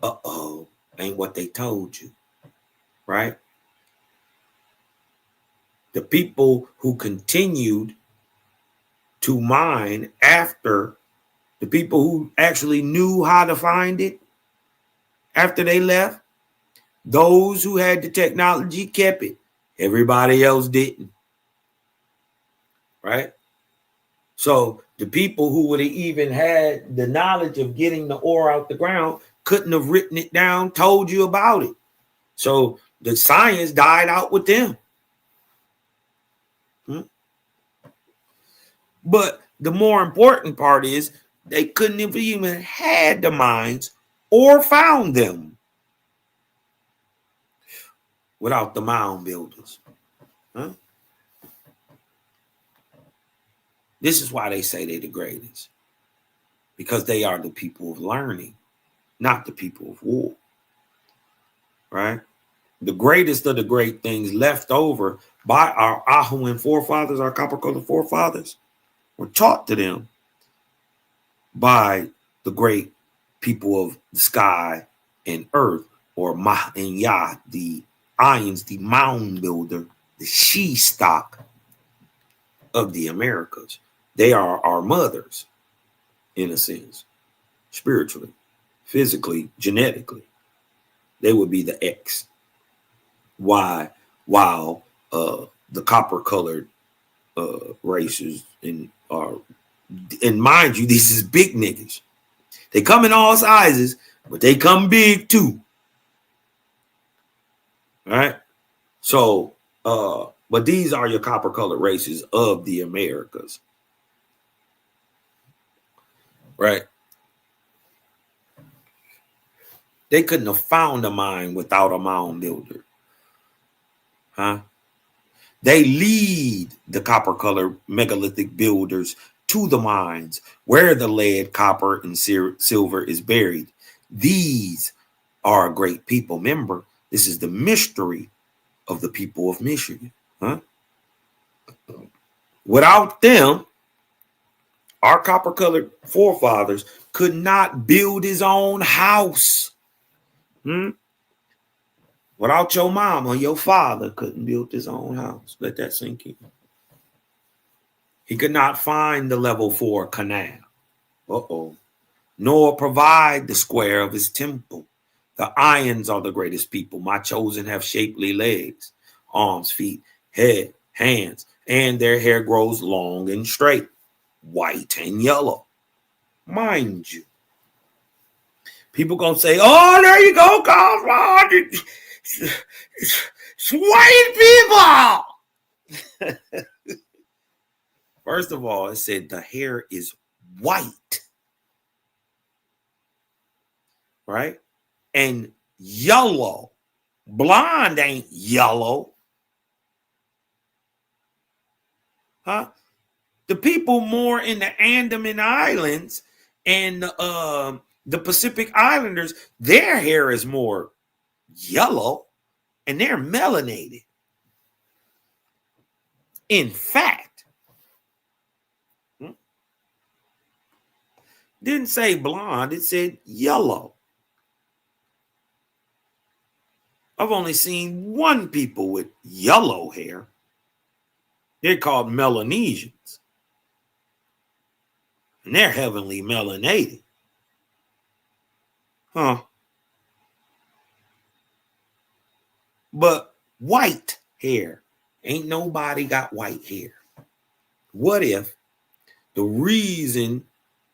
Uh-oh, ain't what they told you, right? The people who continued to mine after, the people who actually knew how to find it after they left, those who had the technology kept it. Everybody else didn't, right? So the people who would have even had the knowledge of getting the ore out the ground couldn't have written it down, told you about it. So the science died out with them. But the more important part is they couldn't have even had the mines or found them without the mound builders. Huh? This is why they say they're the greatest, because they are the people of learning, not the people of war, right? The greatest of the great things left over by our Ahuan forefathers, our copper-colored forefathers, were taught to them by the great people of the sky and earth, or Mah and Yah, the Ayans, the mound builder, the she stock of the Americas. They are our mothers, in a sense, spiritually, physically, genetically. They would be the X. Why? While the copper-colored races and mind you, these is big niggas. They come in all sizes, but they come big too. All right. So, but these are your copper-colored races of the Americas, right? They couldn't have found a mine without a mound builder, huh? They lead the copper-colored megalithic builders to the mines where the lead, copper, and silver is buried. These are a great people. Remember, this is the mystery of the people of Michigan, huh? Without them, our copper-colored forefathers could not build his own house. Without your mama, your father couldn't build his own house. Let that sink in. He could not find the level 4 canal. Nor provide the square of his temple. The Ions are the greatest people. My chosen have shapely legs, arms, feet, head, hands, and their hair grows long and straight, white and yellow. Mind you, people gonna say, "Oh, there you go, Cosmo. It's white people." First of all, it said the hair is white, right? And yellow. Blonde ain't yellow. Huh? The people more in the Andaman Islands and the Pacific Islanders, their hair is more yellow and they're melanated. In fact, didn't say blonde, it said yellow. I've only seen one people with yellow hair. They're called Melanesians. And they're heavily melanated. Huh? But white hair, ain't nobody got white hair. What if the reason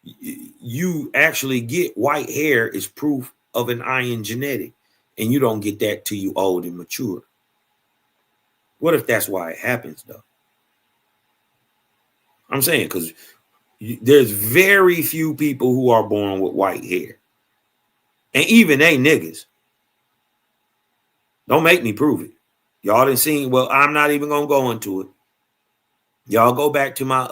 you actually get white hair is proof of an iron genetic, and you don't get that till you old and mature? What if that's why it happens, though? I'm saying, because there's very few people who are born with white hair. And even they niggas. Don't make me prove it. Y'all done seen, well, I'm not even going to go into it. Y'all go back to my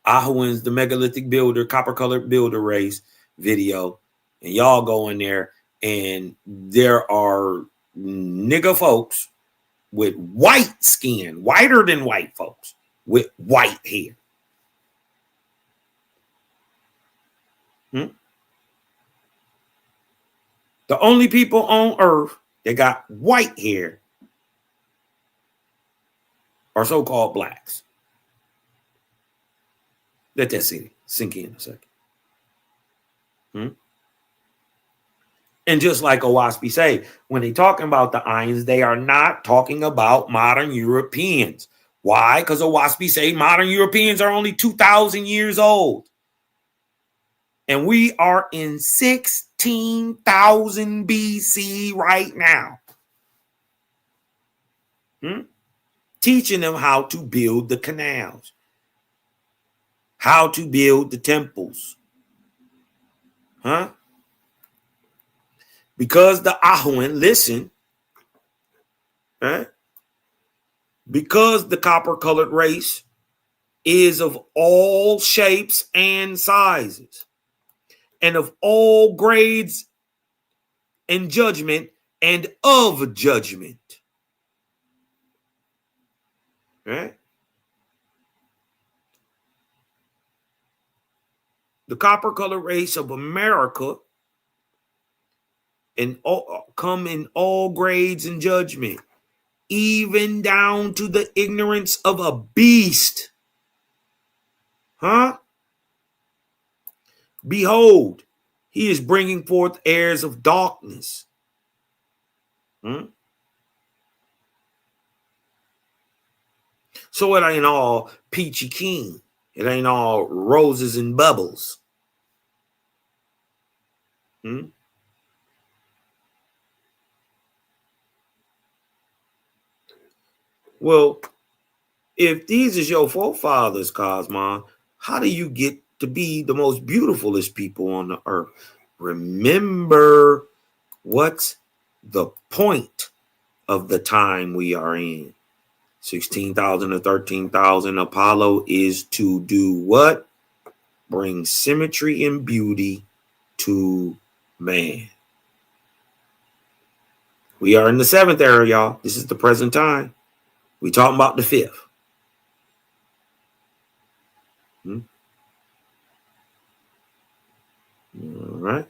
Ahuans, the megalithic builder, copper-colored builder race video, and y'all go in there, and there are nigga folks with white skin, whiter than white folks, with white hair. The only people on earth that got white hair are so-called blacks. Let that sink in a second. And just like Owaspi say, when they talking about the Ayans, they are not talking about modern Europeans. Why? Because Owaspi say modern Europeans are only 2,000 years old. And we are in 16,000 BC right now. Teaching them how to build the canals, how to build the temples. Because the Ahuan, listen, because the copper-colored race is of all shapes and sizes and of all grades and judgment and of judgment. Right? The copper-colored race of America come in all grades and judgment, even down to the ignorance of a beast. Behold, he is bringing forth heirs of darkness. So it ain't all peachy keen. It ain't all roses and bubbles. Well, if these is your forefathers, Cosmon, how do you get to be the most beautifulest people on the earth? Remember what's the point of the time we are in. 16,000 to 13,000. Apollo is to do what? Bring symmetry and beauty to man. We are in the 7th era, y'all. This is the present time. We talking about the 5th. All right.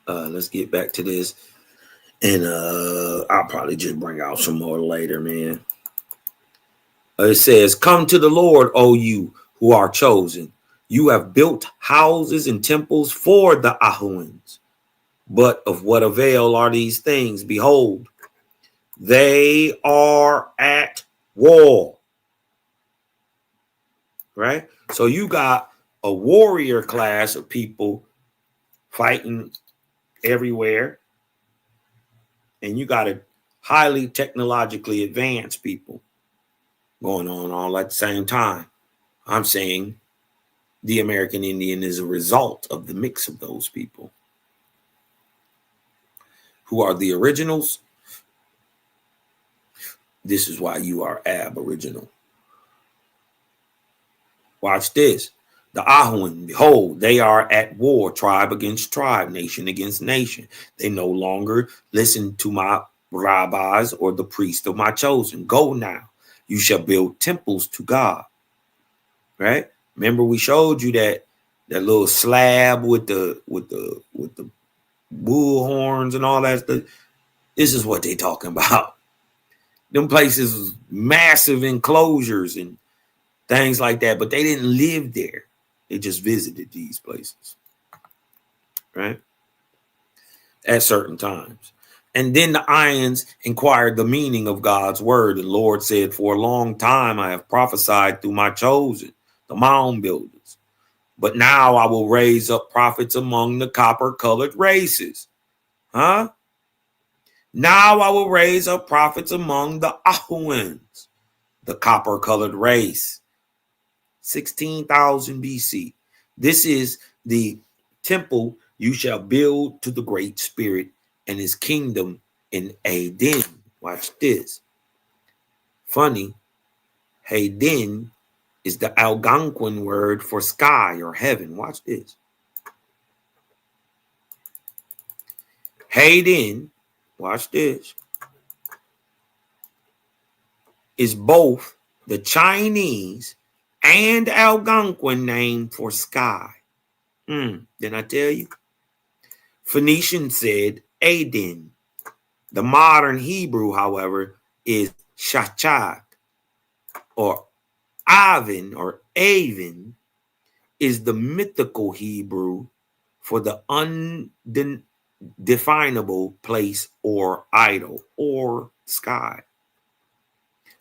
Let's get back to this. And I'll probably just bring out some more later, man. It says, come to the Lord, O you who are chosen. You have built houses and temples for the Ahuans. But of what avail are these things? Behold, they are at war. Right? So you got a warrior class of people fighting everywhere. And you got a highly technologically advanced people going on all at the same time. I'm saying the American Indian is a result of the mix of those people. Who are the originals? This is why you are aboriginal. Watch this. The Ahuan, behold, they are at war, tribe against tribe, nation against nation. They no longer listen to my rabbis or the priest of my chosen. Go now. You shall build temples to God. Right? Remember, we showed you that little slab with the bull horns and all that stuff. This is what they talking about. Them places, massive enclosures and things like that, but they didn't live there. They just visited these places, right? At certain times. And then the Ayans inquired the meaning of God's word. The Lord said, for a long time I have prophesied through my chosen, the mound builders. But now I will raise up prophets among the copper-colored races. Now I will raise up prophets among the Ahuans, the copper-colored race. 16,000 BC. This is the temple you shall build to the Great Spirit and his kingdom in Aden. Watch this. Funny, Aden is the Algonquin word for sky or heaven. Watch this. Aden, watch this, is both the Chinese and Algonquin name for sky. Didn't I tell you? Phoenician said Adin. The modern Hebrew, however, is Shachak, or Avin or Avin is the mythical Hebrew for the undefinable place or idol or sky.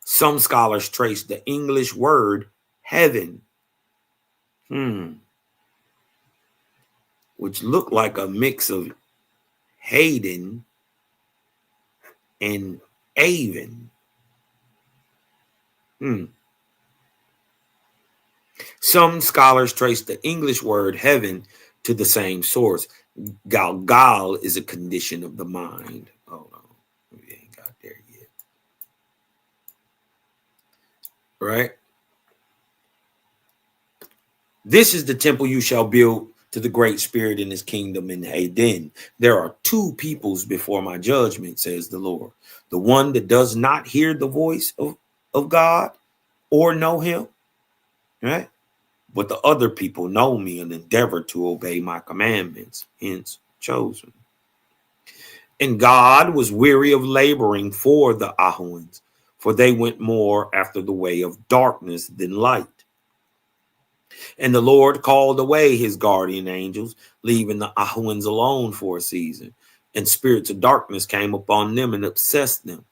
Some scholars trace the English word heaven, which looked like a mix of Hayden and Avon. Some scholars trace the English word heaven to the same source. Galgal is a condition of the mind. Hold on. We ain't got there yet. Right? This is the temple you shall build to the great spirit in his kingdom in Hayden. There are two peoples before my judgment, says the Lord. The one that does not hear the voice of God or know him, right? But the other people know me and endeavor to obey my commandments, hence chosen. And God was weary of laboring for the Ahuans, for they went more after the way of darkness than light. And the Lord called away his guardian angels, leaving the Ahuans alone for a season. And spirits of darkness came upon them and obsessed them.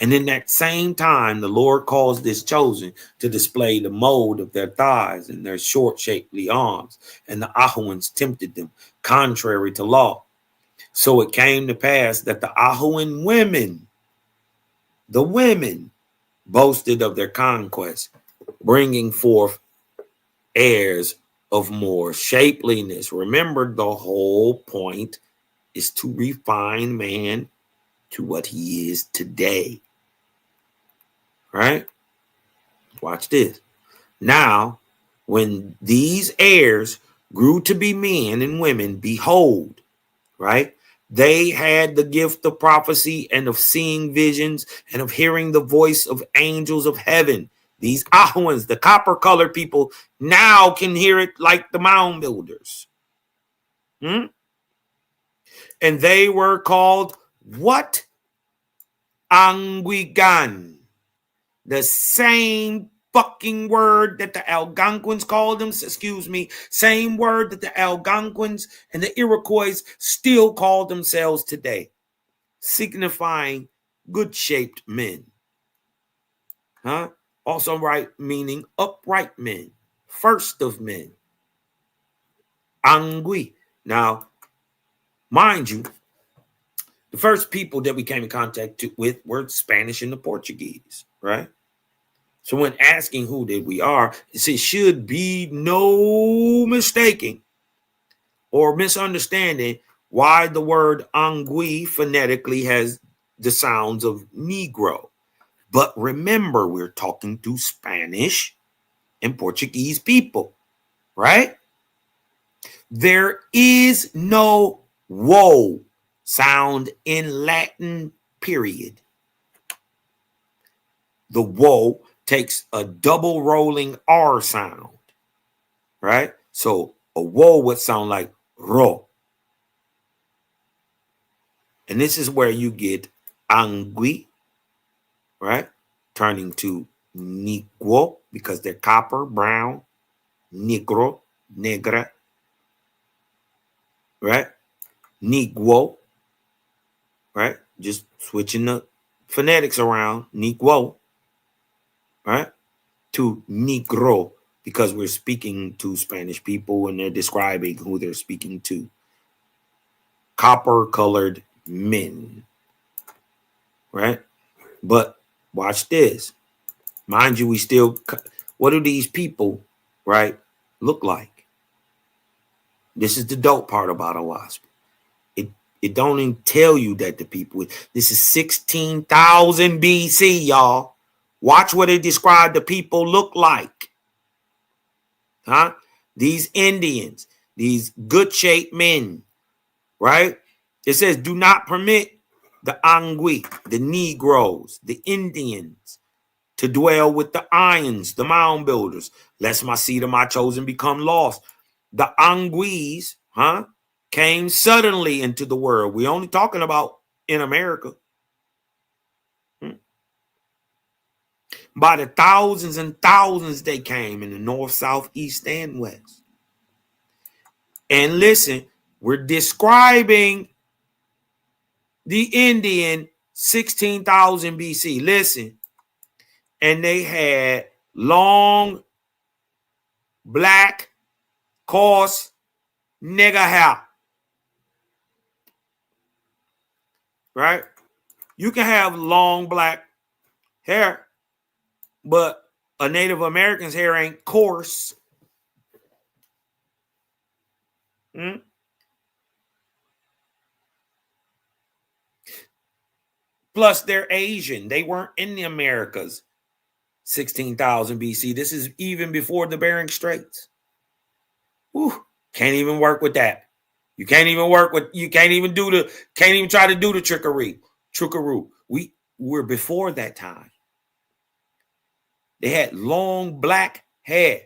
And in that same time, the Lord caused this chosen to display the mold of their thighs and their short, shapely arms. And the Ahuans tempted them, contrary to law. So it came to pass that the Ahuan women, the women, boasted of their conquest, bringing forth heirs of more shapeliness. Remember, the whole point is to refine man to what he is today. Right? Watch this. Now, when these heirs grew to be men and women, behold, right? They had the gift of prophecy and of seeing visions and of hearing the voice of angels of heaven. These Ahuans, the copper-colored people, now can hear it like the mound builders. And they were called what? Anguigan. The same fucking word that the Algonquins called them, same word that the Algonquins and the Iroquois still call themselves today, signifying good-shaped men. Also right, meaning upright men, first of men. Angui. Now, mind you, the first people that we came in contact with were Spanish and the Portuguese, right? So when asking who that we are, it should be no mistaking or misunderstanding why the word Angui phonetically has the sounds of Negro. But remember, we're talking to Spanish and Portuguese people, right? There is no woe sound in Latin, period. The woe takes a double rolling R sound, right? So a woe would sound like ro. And this is where you get angui, right? Turning to negro because they're copper, brown, negro, negra, right? Negro, right? Just switching the phonetics around, negro, right? To negro, because we're speaking to Spanish people and they're describing who they're speaking to. Copper-colored men, right? But watch this. Mind you, what do these people, right, look like? This is the dope part about a wasp. It don't even tell you that the people, this is 16,000 BC, y'all. Watch what it described the people look like. These Indians, these good-shaped men, right? It says, do not permit the Angui, the Negroes, the Indians, to dwell with the Ions, the mound builders, lest my seed of my chosen become lost. the Anguis, came suddenly into the world. We're only talking about in America. By the thousands and thousands they came in the north, south, east, and west. And listen, we're describing the Indian 16,000 BC. Listen, and they had long, black, coarse, nigger hair. Right? You can have long, black hair, but a Native American's hair ain't coarse. Plus, they're Asian. They weren't in the Americas 16,000 BC. This is even before the Bering Straits. Whew, can't even work with that. You can't even try to do the trickery. We're before that time. They had long black hair,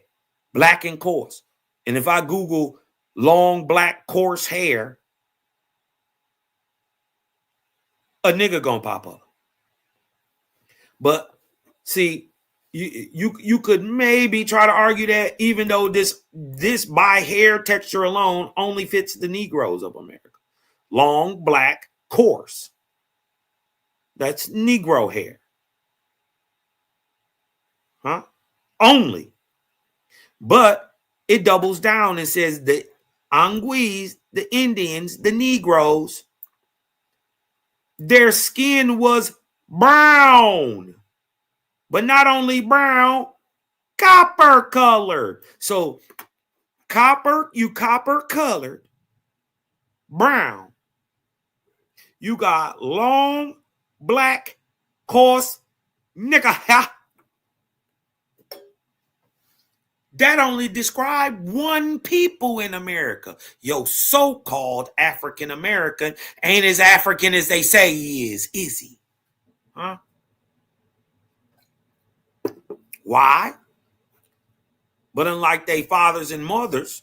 black and coarse. And if I Google long black coarse hair, a nigga gonna pop up. But see, you could maybe try to argue that even though this by hair texture alone only fits the Negroes of America. Long, black, coarse. That's Negro hair. Only. But it doubles down and says the Anguis, the Indians, the Negroes, their skin was brown. But not only brown, copper colored. So copper colored, brown. You got long, black, coarse, nigga hair. That only described one people in America. Your so-called African American ain't as African as they say he is he? Why? But unlike their fathers and mothers,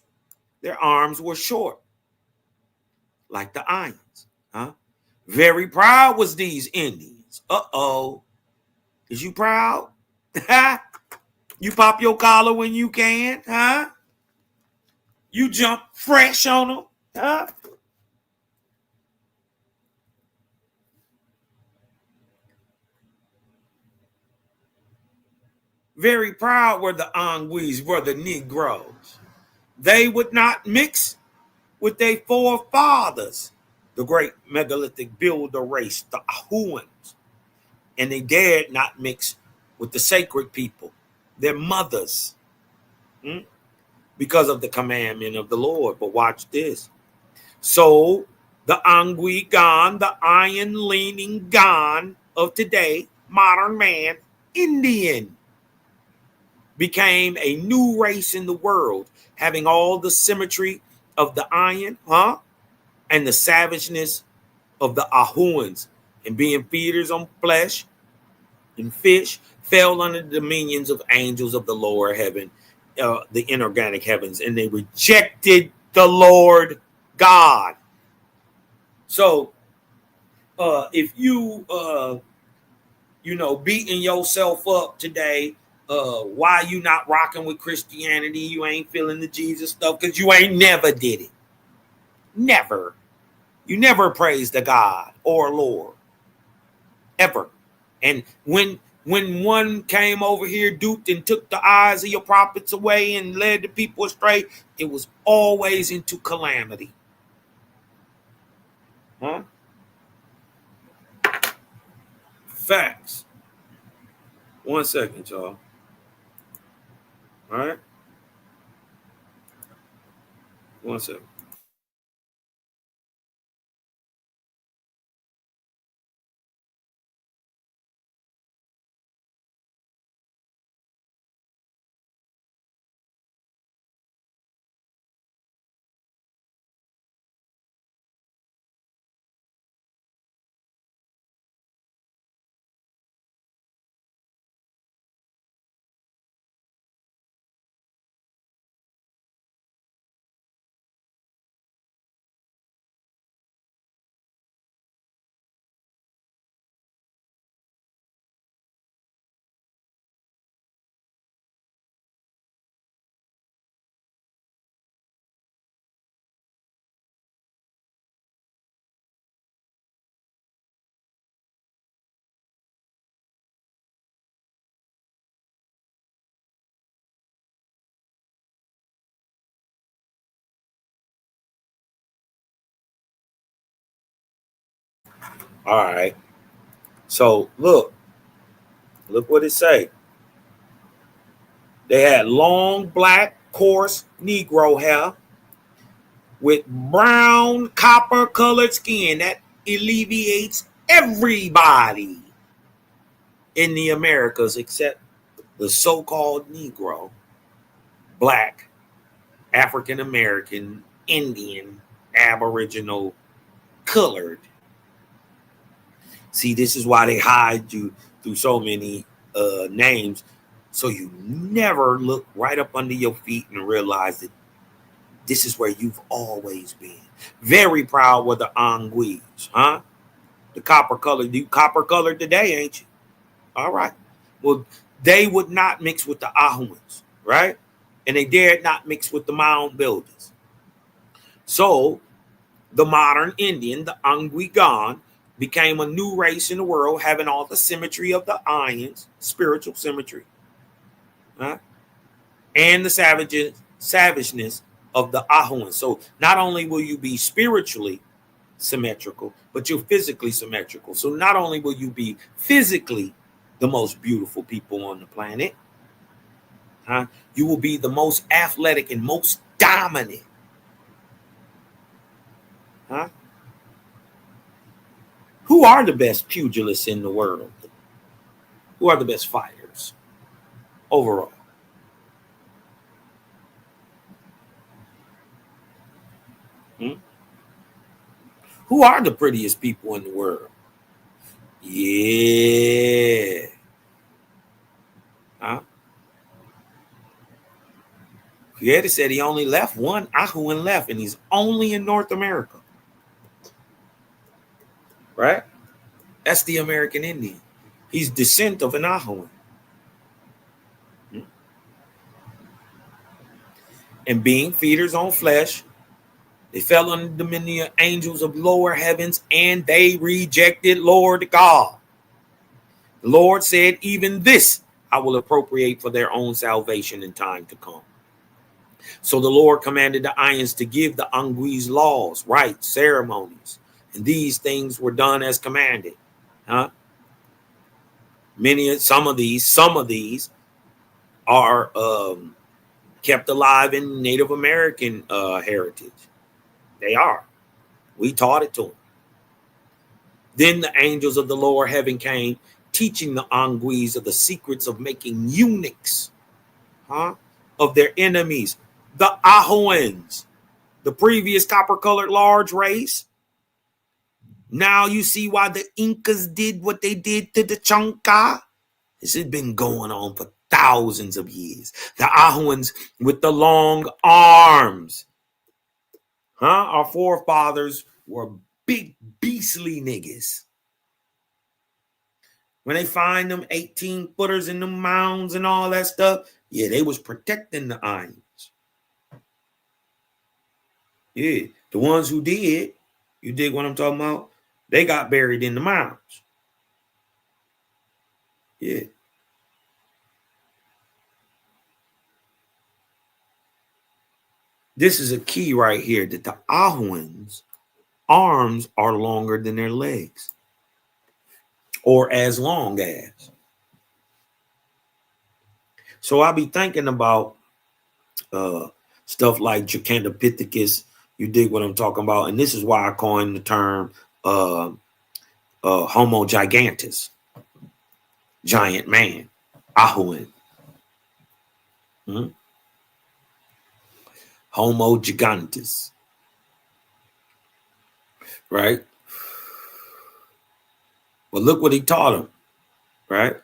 their arms were short, like the Ions. Very proud was these Indians. Is you proud? You pop your collar when you can, You jump fresh on them, Very proud were the Anguis, were the Negroes. They would not mix with their forefathers, the great megalithic builder race, the Ahuans. And they dared not mix with the sacred people, their mothers, because of the commandment of the Lord. But watch this. So the Angui Gan, the iron-leaning Gan of today, modern man, Indian, became a new race in the world, having all the symmetry of the iron, and the savageness of the Ahuans, and being feeders on flesh and fish, fell under the dominions of angels of the lower heaven, the inorganic heavens, and they rejected the Lord God. So, if you, beating yourself up today, why you not rocking with Christianity? You ain't feeling the Jesus stuff because you ain't never did it. Never. You never praised the God or Lord. Ever. And when one came over here, duped and took the eyes of your prophets away and led the people astray, it was always into calamity. Facts. 1 second, y'all. All right. 1 second. All right. So look what it say. They had long, black, coarse Negro hair with brown, copper-colored skin that alleviates everybody in the Americas except the so-called Negro, black, African American, Indian, Aboriginal, colored. See, this is why they hide you through so many names, so you never look right up under your feet and realize that this is where you've always been. Very proud with the Anguilles, huh? The copper colored, you copper colored today, ain't you? All right. Well, they would not mix with the Ahuans, right? And they dared not mix with the mound builders. So the modern Indian, the Anguigan, became a new race in the world, having all the symmetry of the Ayans, spiritual symmetry, huh? And the savageness of the Ahuans. So not only will you be spiritually symmetrical, but you're physically symmetrical. So not only will you be physically the most beautiful people on the planet, huh? You will be the most athletic and most dominant, huh? Who are the best pugilists in the world? Who are the best fighters overall? Hmm? Who are the prettiest people in the world? Yeah. Huh? Fieri said he only left one Ahuan left, and he's only in North America. Right? That's the American Indian. He's descent of an Ahuan. And being feeders on flesh, they fell under the dominion of angels of lower heavens, and they rejected Lord God. The Lord said, even this I will appropriate for their own salvation in time to come. So the Lord commanded the Ayans to give the Anguis laws, rites, ceremonies, and these things were done as commanded. Huh? Some of these are kept alive in Native American heritage. They are. We taught it to them. Then the angels of the lower heaven came, teaching the Anguis of the secrets of making eunuchs, huh, of their enemies, the Ahuans, the previous copper-colored large race. Now you see why the Incas did what they did to the Chanca. This has been going on for thousands of years. The Ahuans with the long arms, huh? Our forefathers were big beastly niggas. When they find them 18-footers in the mounds and all that stuff, yeah, they was protecting the Ayans. Yeah, the ones who did, you dig what I'm talking about? They got buried in the mounds. Yeah. This is a key right here, that the Ahuans' arms are longer than their legs, or as long as. So I'll be thinking about stuff like Jacantopithecus. You dig what I'm talking about? And this is why I coined the term Homo gigantus, giant man, Ahuan. Homo gigantus. Right? But look what he taught them, right?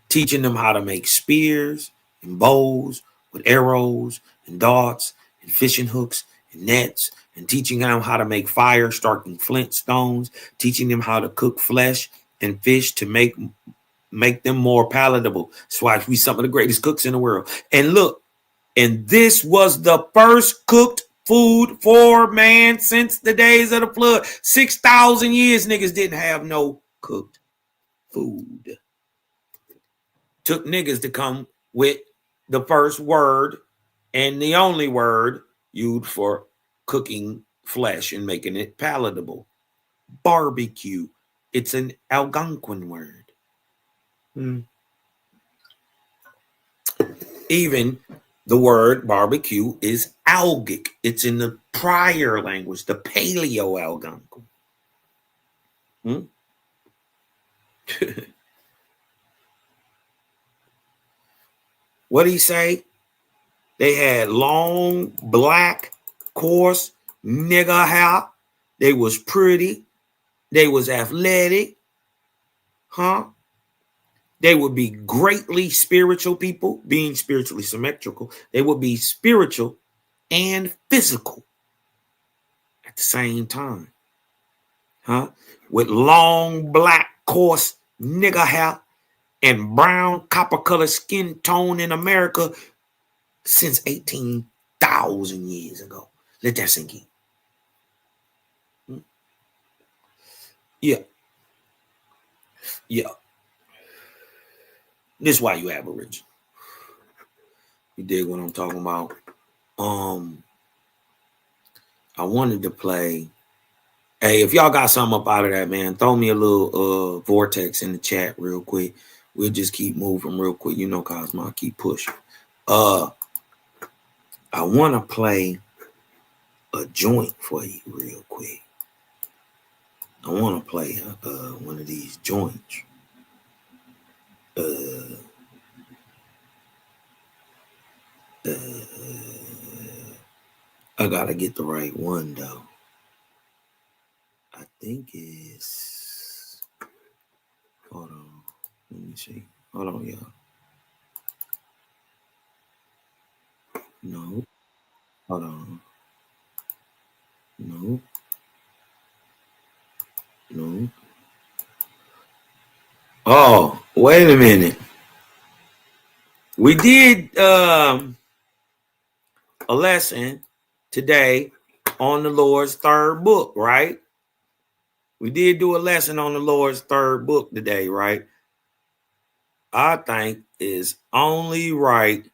Teaching them how to make spears and bows with arrows and darts and fishing hooks and nets, and teaching them how to make fire, striking flint stones, teaching them how to cook flesh and fish to make them more palatable. That's why we some of the greatest cooks in the world. And look, and this was the first cooked food for man since the days of the flood. 6,000 years niggas didn't have no cooked food. Took niggas to come with the first word and the only word used for cooking flesh and making it palatable. Barbecue. It's an Algonquin word. Even the word barbecue is Algic. It's in the prior language, the Paleo-Algonquin. What did he say? They had long, black, coarse, nigger hair. They was pretty. They was athletic. They would be greatly spiritual people, being spiritually symmetrical. They would be spiritual and physical at the same time. With long, black, coarse, nigger hair and brown, copper-colored skin tone in America since 18,000 years ago. Let that sink in. Yeah. This is why you Aboriginal. You dig what I'm talking about? I wanted to play. Hey, if y'all got something up out of that, man, throw me a little vortex in the chat real quick. We'll just keep moving real quick. You know, Cosmo, keep pushing. I want to play a joint for you real quick. I want to play one of these joints. I gotta get the right one though. I think it's. Hold on. Let me see. Hold on, y'all. No. Hold on. No. Oh, wait a minute. We did a lesson today on the Lord's third book, right? We did do a lesson on the Lord's third book today, right? I think it's only right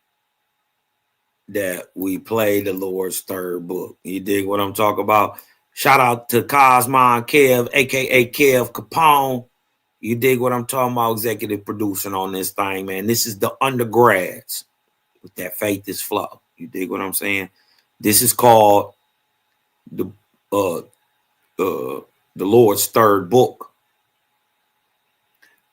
that we play the Lord's third book. You dig what I'm talking about? Shout out to Cosmo Kev, aka Kev Capone. You dig what I'm talking about? Executive producing on this thing, man. This is the undergrads with that faith is flow. You dig what I'm saying? This is called the Lord's third book.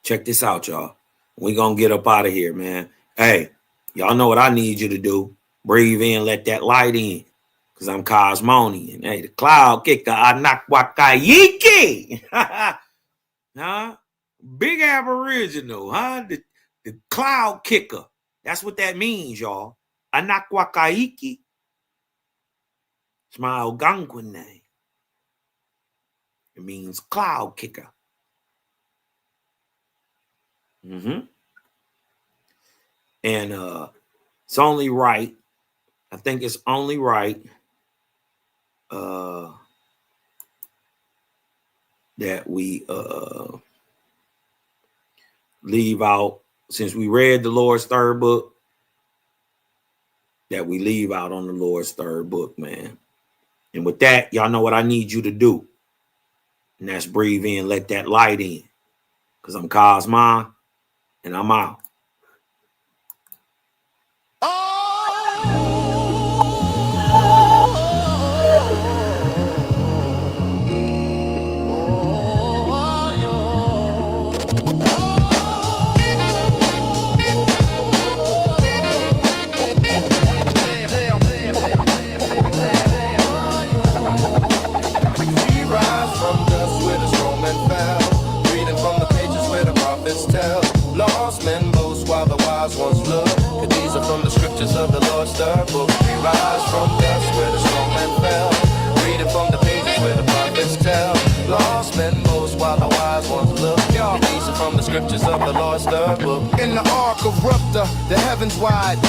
Check this out, y'all. We're gonna get up out of here, man. Hey, y'all know what I need you to do. Breathe in, let that light in. Because I'm Cosmonian. Hey, the cloud kicker, Anakwakayiki. Huh? Big Aboriginal, huh? The cloud kicker. That's what that means, y'all. Anakwakaiki. It's my Algonquin name. It means cloud kicker. And it's only right. I think it's only right that we leave out, since we read the Lord's third book, that we leave out on the Lord's third book, man. And with that, y'all know what I need you to do. And that's breathe in, let that light in. Because I'm Cosmo, and I'm out. Once look, cause these are from the scriptures of the Lord's third book. We rise from dust where the strong men fell, reading from the pages where the prophets tell. Lost men boast while the wise ones look. These are from the scriptures of the Lord's third book. In the ark of Rupta, the heavens wide,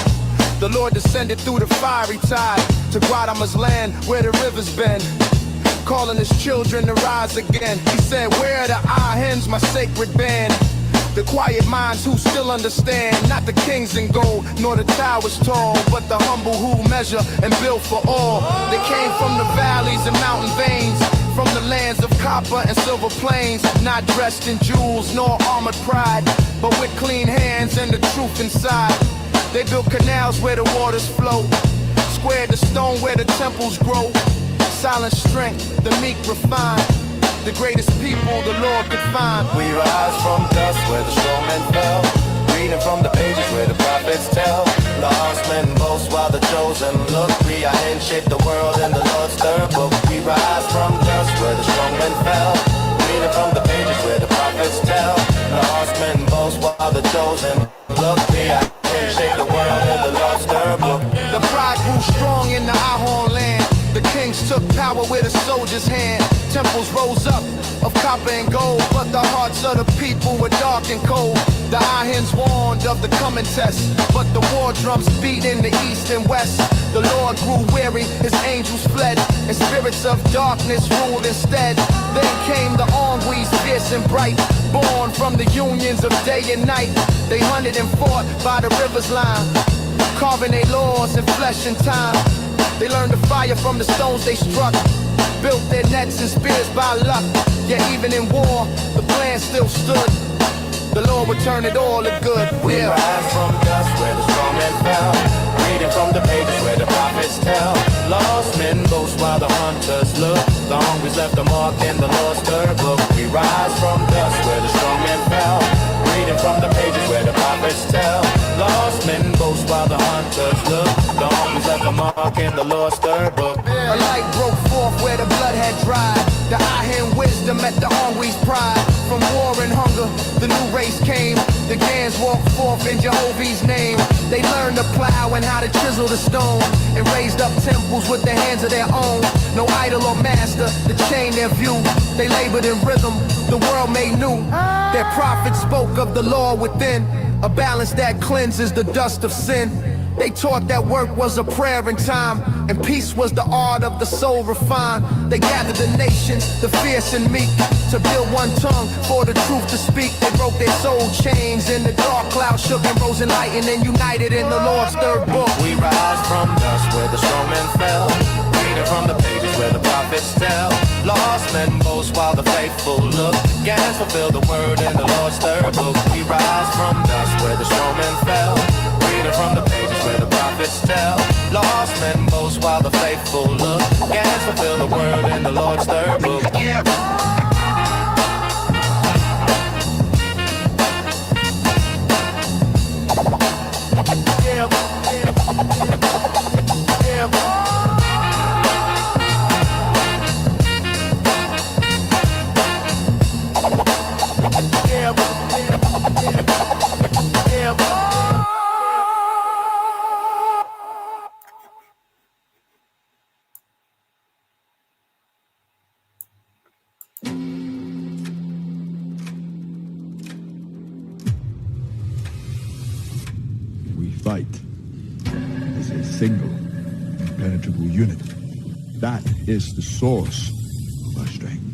the Lord descended through the fiery tide to Guadama's land where the rivers bend, calling his children to rise again. He said, where are the hens, my sacred band? The quiet minds who still understand, not the kings in gold, nor the towers tall, but the humble who measure and build for all. They came from the valleys and mountain veins, From the lands of copper and silver plains, not dressed in jewels nor armored pride, but with clean hands and the truth inside. They built canals where the waters flow, squared the stone where the temples grow. Silent strength, the meek refine, the greatest people the Lord could find. We rise from dust where the strong men fell, reading from the pages where the prophets tell. Lost men boast while the chosen look. We are in shape the world in the Lord's third book. We rise from dust where the strong men fell, reading from the pages where the prophets tell. Lost men boast while the chosen look. We are in shape the world in the Lord's third book. The pride grew strong in the Ahorn land. The kings took power with a soldier's hand. Temples rose up of copper and gold, but the hearts of the people were dark and cold. The Ahens warned of the coming test, but the war drums beat in the east and west. The Lord grew weary, his angels fled, and spirits of darkness ruled instead. Then came the Onguis, fierce and bright, born from the unions of day and night. They hunted and fought by the river's line, carving their laws in flesh and time. They learned to fire from the stones they struck, built their nets and spears by luck. Yet even in war, the plan still stood. The Lord would turn it all to good. We rise from dust where the strong men fell, reading from the pages where the prophets tell. Lost men boast while the hunters look. The hungry's left a mark in the Lord's third book. We rise from dust where the strong men fell, reading from the pages where the prophets tell. Lost men boast while the hunters look. The hungry's left a mark in the Lord's third book. A light broke forth where the blood had dried. The Ahen wisdom met the Onguis' pride. From war and hunger, the new race came. The Gans walked forth in Jehovih's name. They learned to plow and how to chisel the stone, and raised up temples with the hands of their own. No idol or master to chain their view. They labored in rhythm, the world made new. Their prophets spoke of the law within, a balance that cleanses the dust of sin. They taught that work was a prayer in time, and peace was the art of the soul refined. They gathered the nations, the fierce and meek, to build one tongue for the truth to speak. They broke their soul chains, and the dark cloud shook and rose enlightened and united in the Lord's third book. We rise from dust where the strong men fell, reading from the pages where the prophets tell. Lost men boast while the faithful look. Gans fulfill the word in the Lord's third book. We rise from dust where the strong men fell, reading from the pages where the prophets tell. Lost men boast while the faithful look. Gans fulfill the word in the Lord's third book. We fight as a single, impenetrable unit. That is the source of our strength.